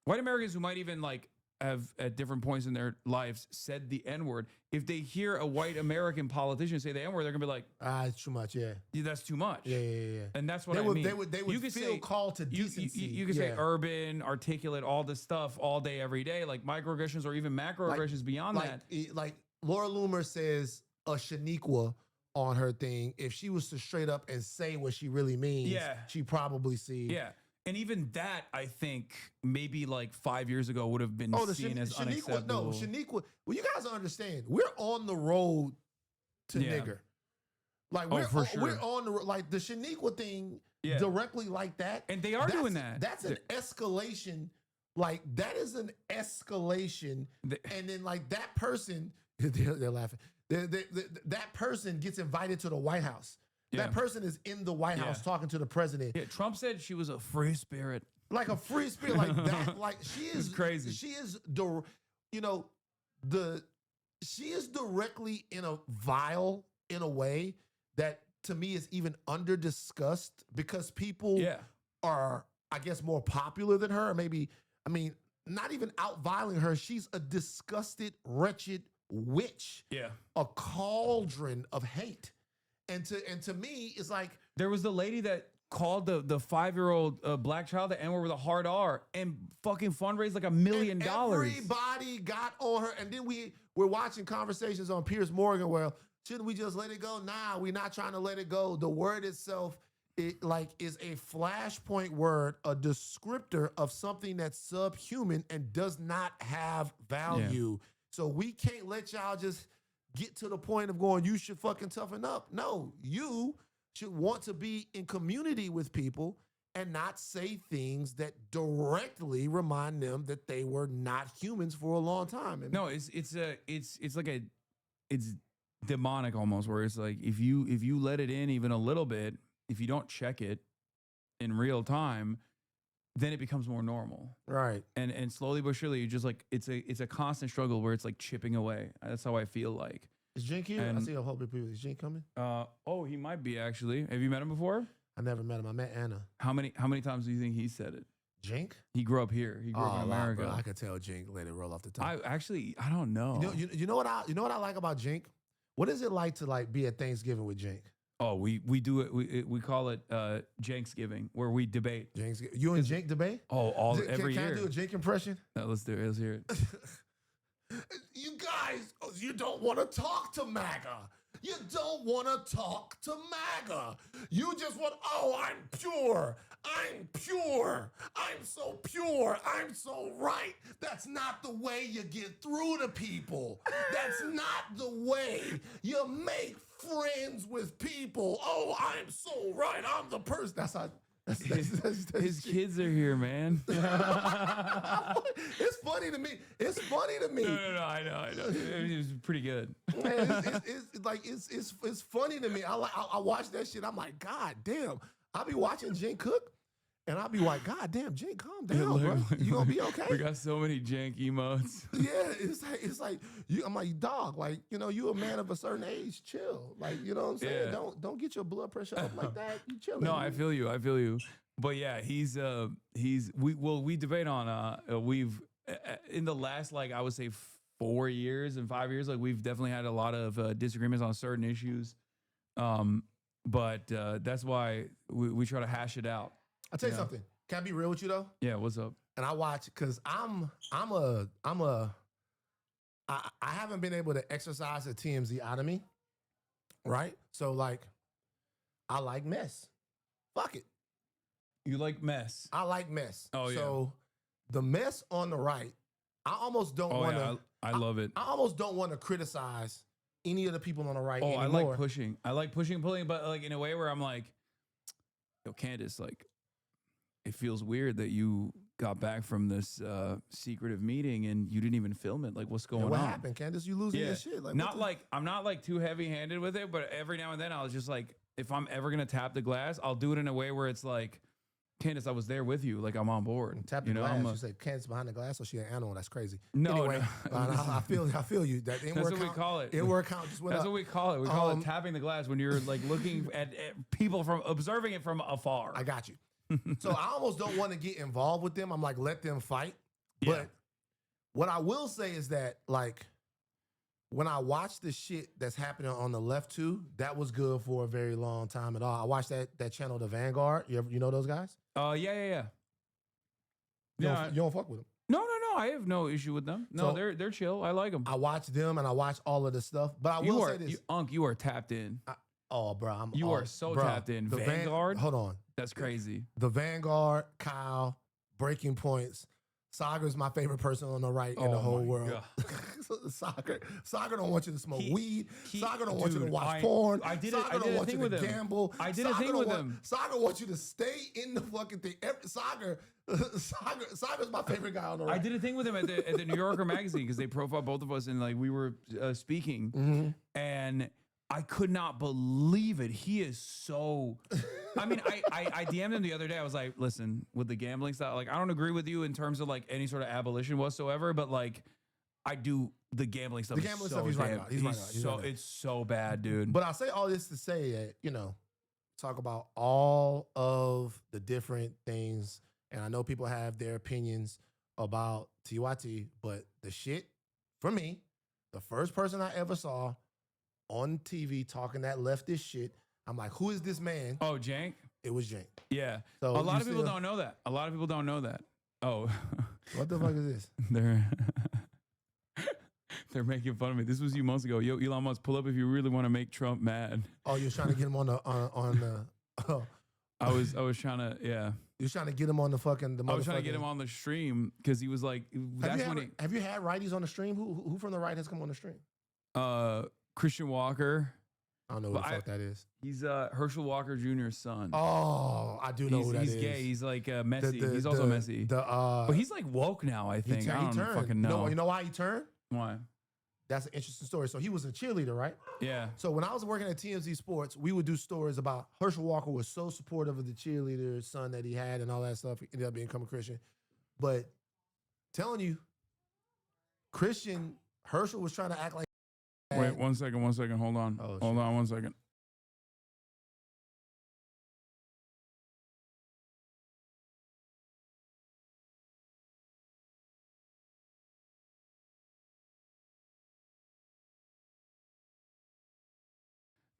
who might even like have at different points in their lives said the N-word, if they hear a white American politician say the N-word, they're gonna be like, it's too much, yeah, that's too much. Yeah. And that's what I mean. They would feel called to decency. You can say urban, articulate, all this stuff all day, every day, like microaggressions or even macroaggressions beyond that. Like Laura Loomer says a Shaniqua on her thing. If she was to straight up and say what she really means, she probably see. Yeah. And even that, I think, maybe like 5 years ago would have been seen as unacceptable. No, Shaniqua. Well, you guys understand, we're on the road to nigger. Like we're on the like the Shaniqua thing directly like that. And they are doing that. That's an escalation. Like that is an escalation. And then like that person, they're laughing. That person gets invited to the White House. That person is in the White House talking to the president. Yeah, Trump said she was a free spirit. Like a free spirit, like that. Like she is crazy. She is she is directly in a vile in a way that to me is even under discussed because people are, I guess, more popular than her. Or maybe, I mean, not even out-viling her. She's a disgusted, wretched witch. Yeah. A cauldron of hate. And to me, it's like there was the lady that called the 5-year-old black child the N-word with a hard R and fucking fundraised like $1 million. Everybody got on her, and then we're watching conversations on Piers Morgan. Well, shouldn't we just let it go? Nah, we're not trying to let it go. The word itself, is a flashpoint word, a descriptor of something that's subhuman and does not have value. Yeah. So we can't let y'all just get to the point of going, you should fucking toughen up. No, you should want to be in community with people and not say things that directly remind them that they were not humans for a long time. No, it's demonic almost, where it's like if you let it in even a little bit, if you don't check it in real time, then it becomes more normal. Right. And slowly but surely, you just like, it's a constant struggle where it's like chipping away. That's how I feel like. Is Jink here? I see a whole big people. Is Jink coming? Oh, he might be actually. Have you met him before? I never met him. I met Anna. How many times do you think he said it? Jink? He grew up here. He grew up in America. Bro, I could tell Jink let it roll off the tongue. I don't know. You know what I like about Jink? What is it like to like be at Thanksgiving with Jink? Oh, we do it. We call it Janksgiving, where we debate. You and Jink debate? Oh, every year. Can I do a Jink impression? No, let's do it. Let's hear it. You guys, you don't want to talk to MAGA. You don't want to talk to MAGA. You just want, I'm pure. I'm pure. I'm so pure. I'm so right. That's not the way you get through to people. That's not the way you make friends with people. Oh, I'm so right. I'm the person. That's how. His kids are here, man. It's funny to me. It's funny to me. No, I know. It was pretty good. It's funny to me. I watch that shit. I'm like, God damn. I'll be watching Jank cook, and I'll be like, God damn, Jank, calm down, bro. You gonna be okay? We got so many Jank emotes. Yeah, it's like you. I'm like, dog, like, you a man of a certain age, chill. Like, you know what I'm saying? Yeah. Don't get your blood pressure up like that. You chilling. No, I feel you. But yeah, we debate on we've in the last, like, I would say 4 years and 5 years, like, we've definitely had a lot of disagreements on certain issues. But that's why we try to hash it out. I'll tell you something. Can I be real with you though? Yeah, what's up? And I watch because I haven't been able to exercise the TMZ out of me, right? So like, I like mess. Fuck it. You like mess? I like mess. Oh yeah. So the mess on the right, I almost don't want to. I love it. I almost don't want to criticize any of the people on the right anymore. I like pushing. I like pushing and pulling, but like in a way where I'm like, yo, Candace, like, it feels weird that you got back from this secretive meeting and you didn't even film it. Like, what's going on? What happened, Candace? You losing your shit? Like, I'm not like too heavy-handed with it, but every now and then I was just like, if I'm ever gonna tap the glass, I'll do it in a way where it's like, Candace, I was there with you. Like, I'm on board. Tap the glass. You say Candace behind the glass, or she an animal? That's crazy. No, anyway, no. I feel you. That That's what we call it. Inward count just went That's up. what we call it. We call it tapping the glass when you're like looking at people from observing it from afar. I got you. So I almost don't want to get involved with them. I'm like, let them fight. Yeah. But what I will say is that, like, when I watch the shit that's happening on the left too, that was good for a very long time at all. I watched that channel, The Vanguard. You know those guys? Yeah. You don't fuck with them. No. I have no issue with them. No, So, they're chill. I like them. I watch them and I watch all of the stuff. But I will say this. You are tapped in. Bro. You are so tapped in. The Vanguard? Hold on. That's crazy. The Vanguard, Kyle, Breaking Points. Saga's my favorite person on the right in the whole world. Saga don't want you to smoke weed. Saga don't want you to watch porn. Saga don't want you to gamble. I did a thing with him. Saga wants you to stay in the fucking thing. Saga's my favorite guy on the right. I did a thing with him at the New Yorker magazine because they profiled both of us and like we were speaking and I could not believe it. He is so. I mean, I DM'd him the other day. I was like, listen, with the gambling stuff, like I don't agree with you in terms of like any sort of abolition whatsoever, but like I do the gambling stuff. The gambling stuff, he's right about. He's right about. It's so bad, dude. But I say all this to say that talk about all of the different things, and I know people have their opinions about TYT, but the shit for me, the first person I ever saw on TV talking that leftist shit, I'm like, who is this man? Oh, Jank? It was Jank. Yeah. So a lot of people don't know that. A lot of people don't know that. Oh. What the fuck is this? They're making fun of me. This was you months ago. Yo, Elon Musk, pull up if you really want to make Trump mad. Oh, you're trying to get him on the I was trying to, yeah. You're trying to get him on the fucking I was trying to get him on the stream because he was like, have you had righties on the stream? Who from the right has come on the stream? Christian Walker. I don't know what the fuck that is. He's Herschel Walker Jr.'s son. Oh, I do know who that is. He's gay. He's like messy. He's also messy. But he's like woke now, I think. I don't fucking know. You know why he turned? Why? That's an interesting story. So he was a cheerleader, right? Yeah. So when I was working at TMZ Sports, we would do stories about Herschel Walker was so supportive of the cheerleader son that he had and all that stuff. He ended up becoming Christian. But telling you, Herschel was trying to act like. Wait, 1 second. Hold on. Hold on 1 second.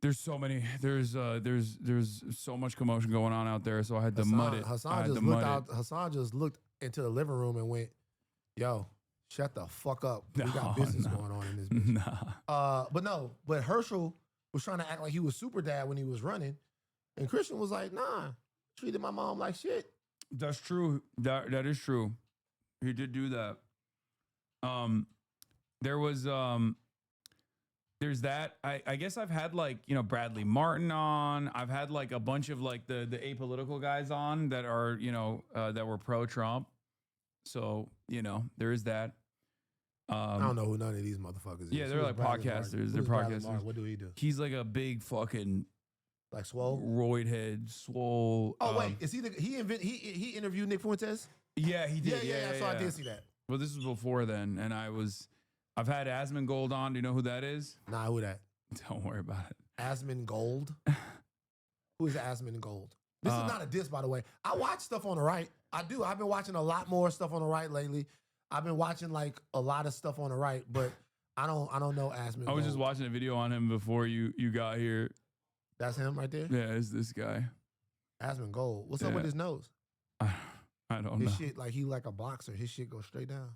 There's so many. There's so much commotion going on out there, so I had to mud it. Hasan just looked into the living room and went, "Yo, shut the fuck up. We got business going on in this bitch." But Herschel was trying to act like he was super dad when he was running, and Christian was like, "Nah, treated my mom like shit." That's true. That is true. He did do that. There was there's that. I guess I've had like, Bradley Martin on. I've had like a bunch of like the apolitical guys on that are, that were pro-Trump. So, there is that. I don't know who none of these motherfuckers is. Yeah, they're like podcasters. They're podcasters. What do he do? He's like a big fucking like swole roid head, swole. Oh wait, is he he interviewed Nick Fuentes? Yeah, he did. Yeah. So I did see that. Well, this was before then, and I've had Asmongold on. Do you know who that is? Nah, who that? Don't worry about it. Asmongold? Who is Asmongold? This is not a diss, by the way. I watch stuff on the right. I do. I've been watching a lot more stuff on the right lately. I've been watching like a lot of stuff on the right, but I don't know Asmongold. I was just watching a video on him before you got here. That's him right there? Yeah, it's this guy. Asmongold. What's up with his nose? I don't know. His shit, like he like a boxer. His shit goes straight down.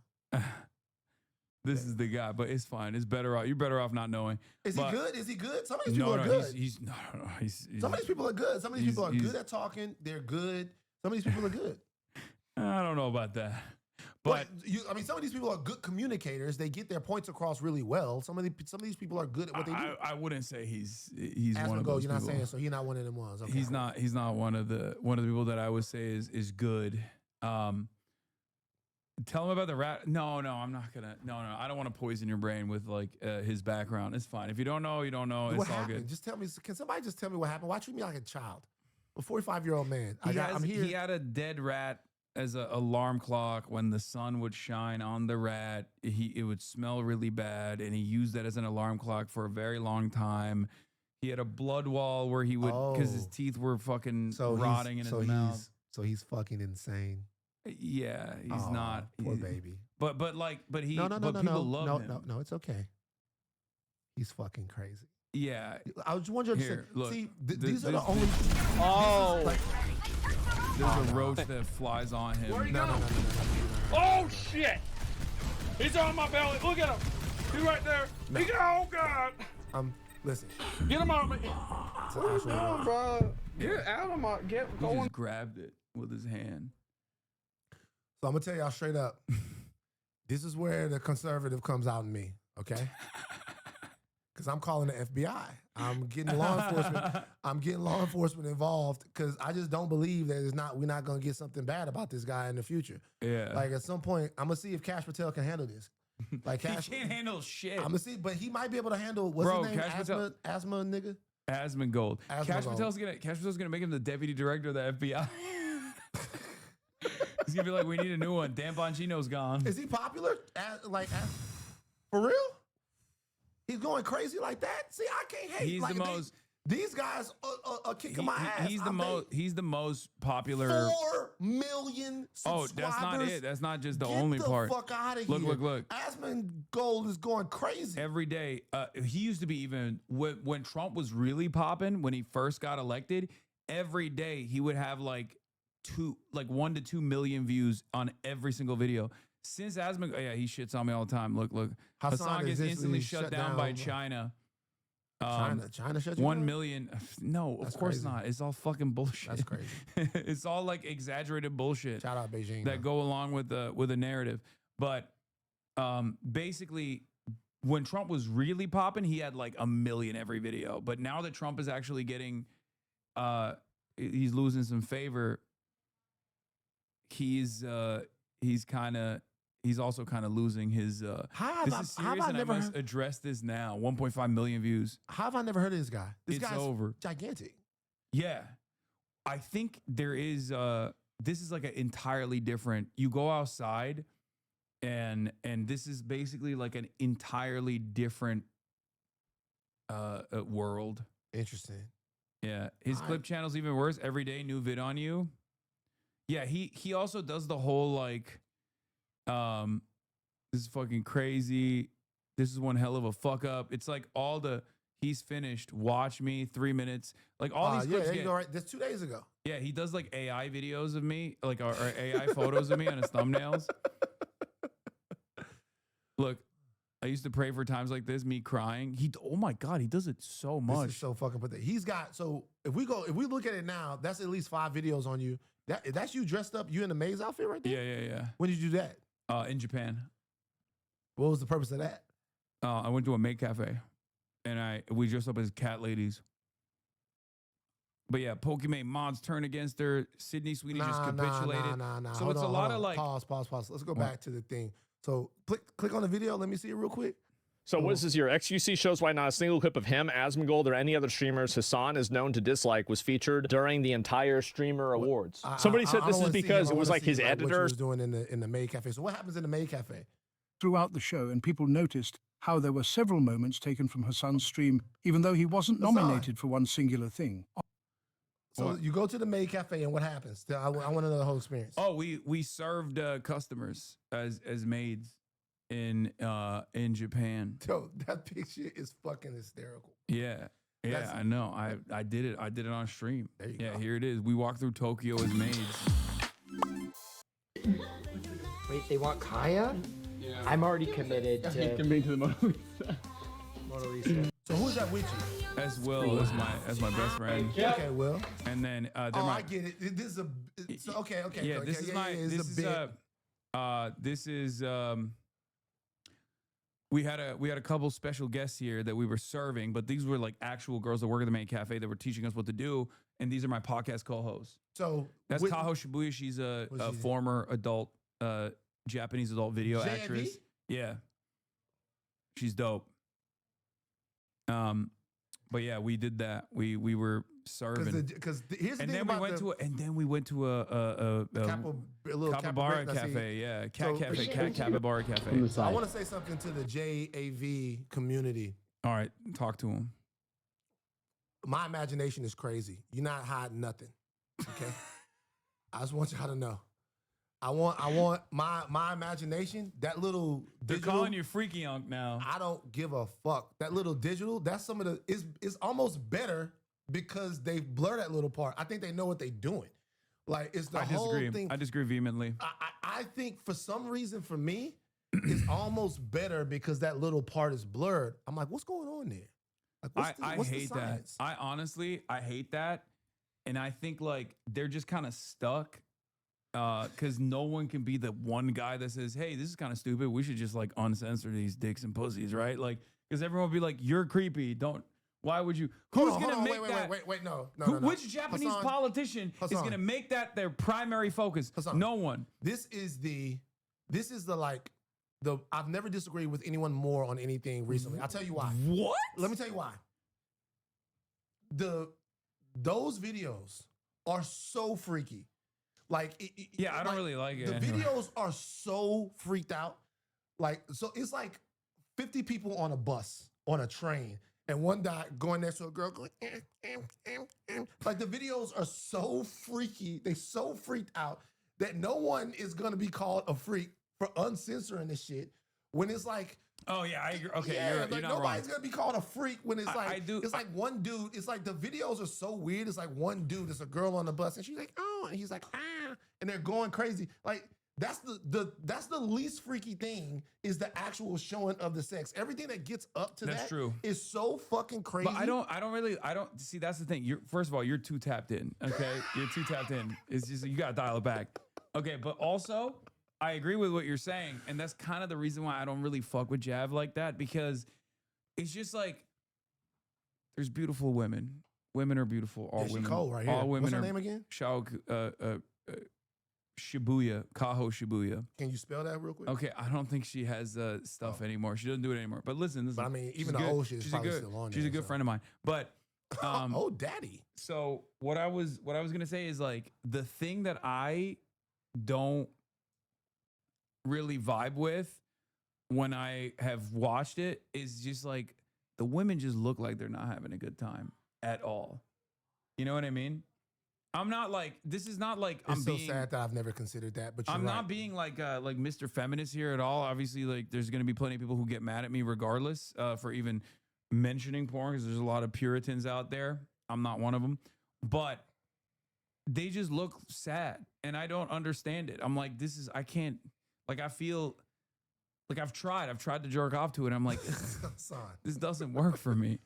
This is the guy, but it's fine. It's better off. You're better off not knowing. Is he good? Is he good? Some of these people are good. He's some of these people are good. Some of these people are good at talking. They're good. Some of these people are good. I don't know about that. But I mean, some of these people are good communicators. They get their points across really well. Some of these people are good at what they do. I wouldn't say he's one of those. You're not people. saying so. He's not one of them ones. Okay, he's not one of the people that I would say is good. Tell him about the rat. No, I'm not gonna. No, I don't want to poison your brain with like his background. It's fine. If you don't know, you don't know. What it's all happened? good. Just tell me. Can somebody just tell me what happened? Why treat me like a child? A 45-year-old man. I'm here. He had a dead rat as an alarm clock. When the sun would shine on the rat, it would smell really bad, and he used that as an alarm clock for a very long time. He had a blood wall where he would, because his teeth were fucking rotting in his mouth. So he's fucking insane. Yeah, he's not. Poor baby. But people love him. No, it's okay. He's fucking crazy. Yeah. I was wondering. Here, look, see, these are the only. There's a roach that flies on him. No. Oh shit! He's on my belly. Look at him. He's right there. No. Oh god. Listen. Get him out, man. What are you doing, bro? Get out of my. Get He going. just grabbed it with his hand. So I'm gonna tell y'all straight up. This is where the conservative comes out in me. Okay. Because I'm calling the FBI. I'm getting law enforcement. I'm getting law enforcement involved because I just don't believe that we're not gonna get something bad about this guy in the future. Yeah. Like at some point, I'm gonna see if Cash Patel can handle this. Like Cash, he can't handle shit. I'm gonna see, but he might be able to handle what's his name? Asthma nigga. Asmongold. Cash Asmongold. Patel's gonna make him the deputy director of the FBI. He's gonna be like, we need a new one. Dan Bongino's gone. Is he popular? For real? He's going crazy like that? See, I can't hate. He's like, the most. These guys are kicking my ass. He's the most popular. 4 million subscribers. Oh, that's not it. That's not just the only part. Get the fuck out of here. Look. Asmongold is going crazy. Every day. He used to be even, when Trump was really popping, when he first got elected, every day he would have like 1 to 2 million views on every single video. Since Asmongold, he shits on me all the time. Look. Hasan gets instantly shut down by China. China shut you 1 down? million. No, That's of course crazy. not. It's all fucking bullshit. That's crazy. It's all like exaggerated bullshit. Shout out Beijing. That go along with the narrative. But basically, when Trump was really popping, he had like 1 million every video. But now that Trump is actually getting, he's losing some favor. He's also kind of losing his. This is serious, and I must address this now. 1.5 million views. How have I never heard of this guy? This guy's over. Gigantic. Yeah, I think there is. This is like an entirely different. You go outside, and this is basically like an entirely different world. Interesting. Yeah, his clip channel's even worse. Every day, new vid on you. Yeah, he also does the whole like. This is fucking crazy. This is one hell of a fuck up. It's like all the he's finished. Watch me 3 minutes. Like all these clips. Yeah, you go right. That's 2 days ago. Yeah, he does like AI videos of me, like or AI photos of me on his thumbnails. Look, I used to pray for times like this, me crying. Oh my God, he does it so much. This is so fucking pathetic. He's got, so if we look at it now, that's at least 5 videos on you. That's you dressed up, you in the maze outfit right there? Yeah. When did you do that? In Japan. What was the purpose of that? I went to a maid cafe, and we dressed up as cat ladies. But yeah, Pokemon mods turn against her. Sydney Sweeney just capitulated. Nah. So it's a lot of like pause. Let's go back to the thing. So click on the video. Let me see it real quick. So what is this here? XUC shows why not a single clip of him, Asmongold, or any other streamers Hasan is known to dislike was featured during the entire Streamer Awards. Somebody said this is because it was like his editor. What he was doing in the maid cafe. So what happens in the maid cafe? Throughout the show, and people noticed how there were several moments taken from Hasan's stream, even though he wasn't nominated for one singular thing. So you go to the maid cafe, and what happens? I want to know the whole experience. Oh, we served customers as maids in Japan. Yo, that picture is fucking hysterical. Yeah, I know. I did it. I did it on stream. Yeah, here it is. We walked through Tokyo as maids. Wait, they want Kaya? Yeah. I'm already committed to Committing to the Mona Lisa. Mona Lisa. So who's that with you? As Will as my best friend. Yeah. Okay, Will. And then I get it. This is a okay. Yeah, this is my this is we had a couple special guests here that we were serving, but these were like actual girls that work at the main cafe that were teaching us what to do, and these are my podcast co-hosts. So that's Kaho Shibuya. She's a former adult Japanese adult video actress. Yeah, she's dope. But yeah, we did that. We were serving. Because here's the and thing then we went to a little capybara cafe. Yeah, capybara cafe. So I want to say something to the JAV community. All right, talk to him. My imagination is crazy. You're not hiding nothing. Okay, I just want y'all to know. I want my imagination. That little they're digital, calling you freaky unk now. I don't give a fuck. That little digital. That's some of the. It's almost better because they blur that little part. I think they know what they're doing. Like it's the whole thing. I disagree vehemently. I think for some reason for me, it's almost better because that little part is blurred. I'm like, what's going on there? Like, I hate that. I honestly hate that, and I think like they're just kind of stuck. Because no one can be the one guy that says, hey, this is kind of stupid. We should just like uncensor these dicks and pussies, right? Like, because everyone will be like, you're creepy. Why would you? Who's going to make that? Wait, no. Which Japanese politician is going to make that their primary focus? No one. This is the like, I've never disagreed with anyone more on anything recently. I'll tell you why. What? Let me tell you why. Those videos are so freaky. Like, I don't really like it. The videos are so freaked out. Like, so it's like 50 people on a bus, on a train, and one guy going next to a girl going, Like, the videos are so freaky. They so freaked out that no one is going to be called a freak for uncensoring this shit when it's like, oh yeah, I agree. Okay, yeah, you're like not nobody's wrong. gonna be called a freak when it's like it's like one dude. It's like the videos are so weird. It's like one dude. It's a girl on the bus, and she's like, oh, and he's like, ah, and they're going crazy. Like that's the least freaky thing is the actual showing of the sex. Everything that gets up to That's true. is so fucking crazy. But I don't see. That's the thing. First of all, you're too tapped in. Okay, you're too tapped in. It's just you gotta dial it back. Okay, but also, I agree with what you're saying, and that's kind of the reason why I don't really fuck with Jav like that, because it's just like there's beautiful women. Women are beautiful. All women. Cold right here. All women What's her are. name again? Shibuya, Kaho Shibuya. Can you spell that real quick? Okay, I don't think she has stuff anymore. She doesn't do it anymore. But listen, But I mean, even the old shit is probably still on there. She's a good friend of mine. But oh, daddy. So what I was gonna say is like the thing that I don't really vibe with when I have watched it is just like the women just look like they're not having a good time at all. You know what I mean? I'm not like, this is not like It's so sad that I've never considered that, but I'm you're not right. being like Mr. Feminist here at all. Obviously, like there's gonna be plenty of people who get mad at me regardless for even mentioning porn, because there's a lot of Puritans out there. I'm not one of them, but they just look sad, and I don't understand it. I'm like, I can't. Like, I feel like I've tried to jerk off to it. I'm like, this doesn't work for me.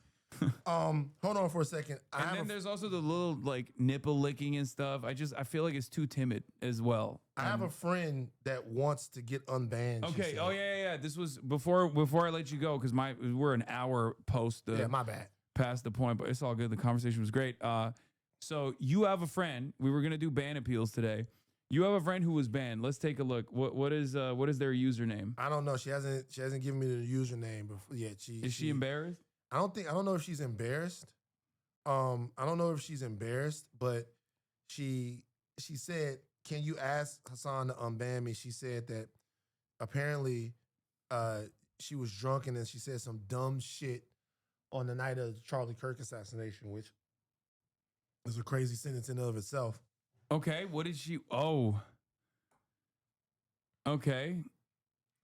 Hold on for a second. And then there's also the little like nipple licking and stuff. I feel like it's too timid as well. I have a friend that wants to get unbanned. Okay. Oh yeah. This was before I let you go, because we're an hour post. My bad. Past the point, but it's all good. The conversation was great. So you have a friend. We were gonna do ban appeals today. You have a friend who was banned. Let's take a look. What is their username? I don't know. She hasn't given me the username before yet. Is she embarrassed? I don't know if she's embarrassed. I don't know if she's embarrassed, but she said, "Can you ask Hasan to unban me?" She said that apparently she was drunk and then she said some dumb shit on the night of the Charlie Kirk assassination, which is a crazy sentence in and of itself. Okay, what did she? Oh, okay.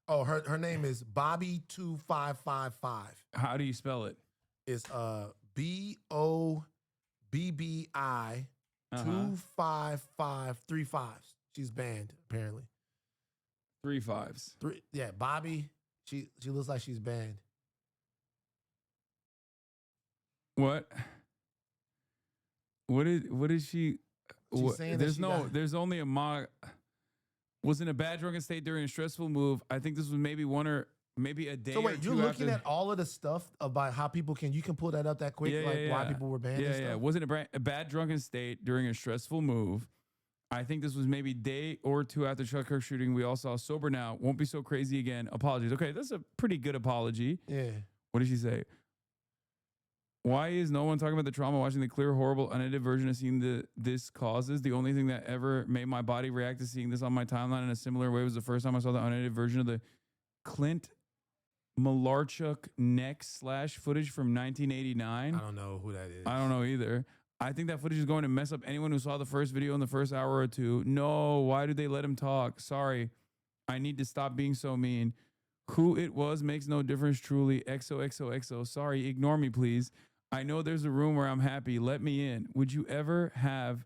Oh, her name is Bobby2555. How do you spell it? It's BOBBI 25535. She's banned apparently. 3 5s. 3. Yeah, Bobby. She looks like she's banned. What? What is she? She's saying there's that there's only a mock. Was in a bad drunken state during a stressful move. I think this was maybe maybe a day. So wait, or you're two looking after. at all of the stuff about how people you can pull that up that quick, why people were banned. Yeah. Wasn't a bad drunken state during a stressful move. I think this was maybe day or two after Chuck Kirk shooting. We all saw sober now. Won't be so crazy again. Apologies. Okay, that's a pretty good apology. Yeah. What did she say? Why is no one talking about the trauma watching the clear, horrible, unedited version of seeing this causes? The only thing that ever made my body react to seeing this on my timeline in a similar way was the first time I saw the unedited version of the Clint Malarchuk neck slash footage from 1989. I don't know who that is. I don't know either. I think that footage is going to mess up anyone who saw the first video in the first hour or two. No, why did they let him talk? Sorry, I need to stop being so mean. Who it was makes no difference, truly. XOXOXO. Sorry, ignore me, please. I know there's a room where I'm happy. Let me in. Would you ever have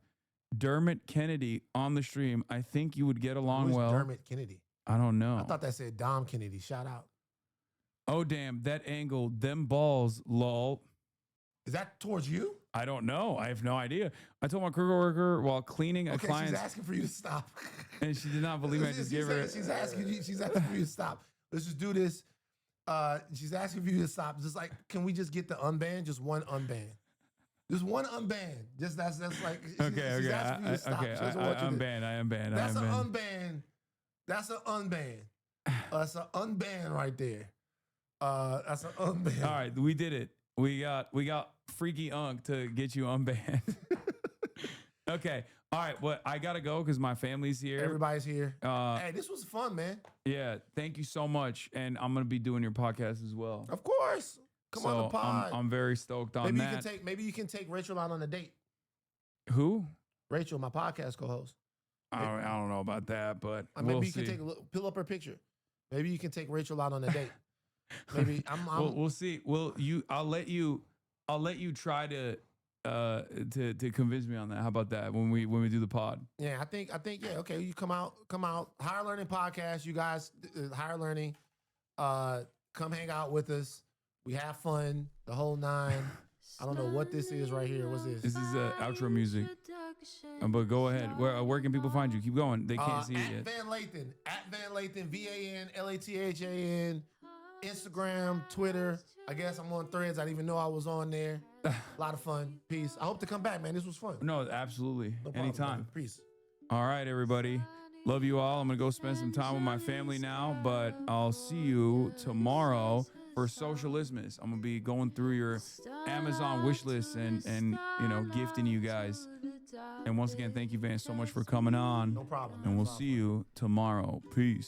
Dermot Kennedy on the stream? I think you would get along Who's well. Dermot Kennedy? I don't know. I thought that said Dom Kennedy. Shout out. Oh, damn. That angle. Them balls, lol. Is that towards you? I don't know. I have no idea. I told my coworker while cleaning a client. She's asking for you to stop. And she did not believe me. I just gave her. She's asking for you to stop. Let's just do this. She's asking for you to stop. Just like, can we just get the unban? Just one unban. Just one unban. Just that's like. Okay. She's asking for you to stop. I unban. That's an unban. That's an unban. That's an unban right there. That's an unban. All right, we did it. We got Freaky Unk to get you unbanned. Okay. All right. Well, I gotta go because my family's here. Everybody's here. Hey, this was fun, man. Yeah. Thank you so much, and I'm gonna be doing your podcast as well. Of course. Come on the pod. I'm very stoked on that. Maybe you can take Rachel out on a date. Who? Rachel, my podcast co-host. I don't know about that, but maybe we'll you see. can take a look, pull up her picture. Maybe you can take Rachel out on a date. Maybe we'll see. I'll let you try to convince me on that. How about that when we do the pod? Yeah, I think yeah. Okay, you come out. Higher Learning Podcast. You guys, Higher Learning. Come hang out with us. We have fun. The whole 9. I don't know what this is right here. What's this? This is outro music. But go ahead. Where can people find you? Keep going. They can't see it yet. VanLathan. At VanLathan. VanLathan. Instagram, Twitter. I guess I'm on Threads. I didn't even know I was on there. A lot of fun. Peace. I hope to come back, man. This was fun. No, absolutely. No problem, anytime. Man. Peace. All right, everybody. Love you all. I'm going to go spend some time with my family now, but I'll see you tomorrow for Socialismus. I'm going to be going through your Amazon wish list and gifting you guys. And once again, thank you, Van, so much for coming on. No problem. And we'll see you tomorrow. Peace.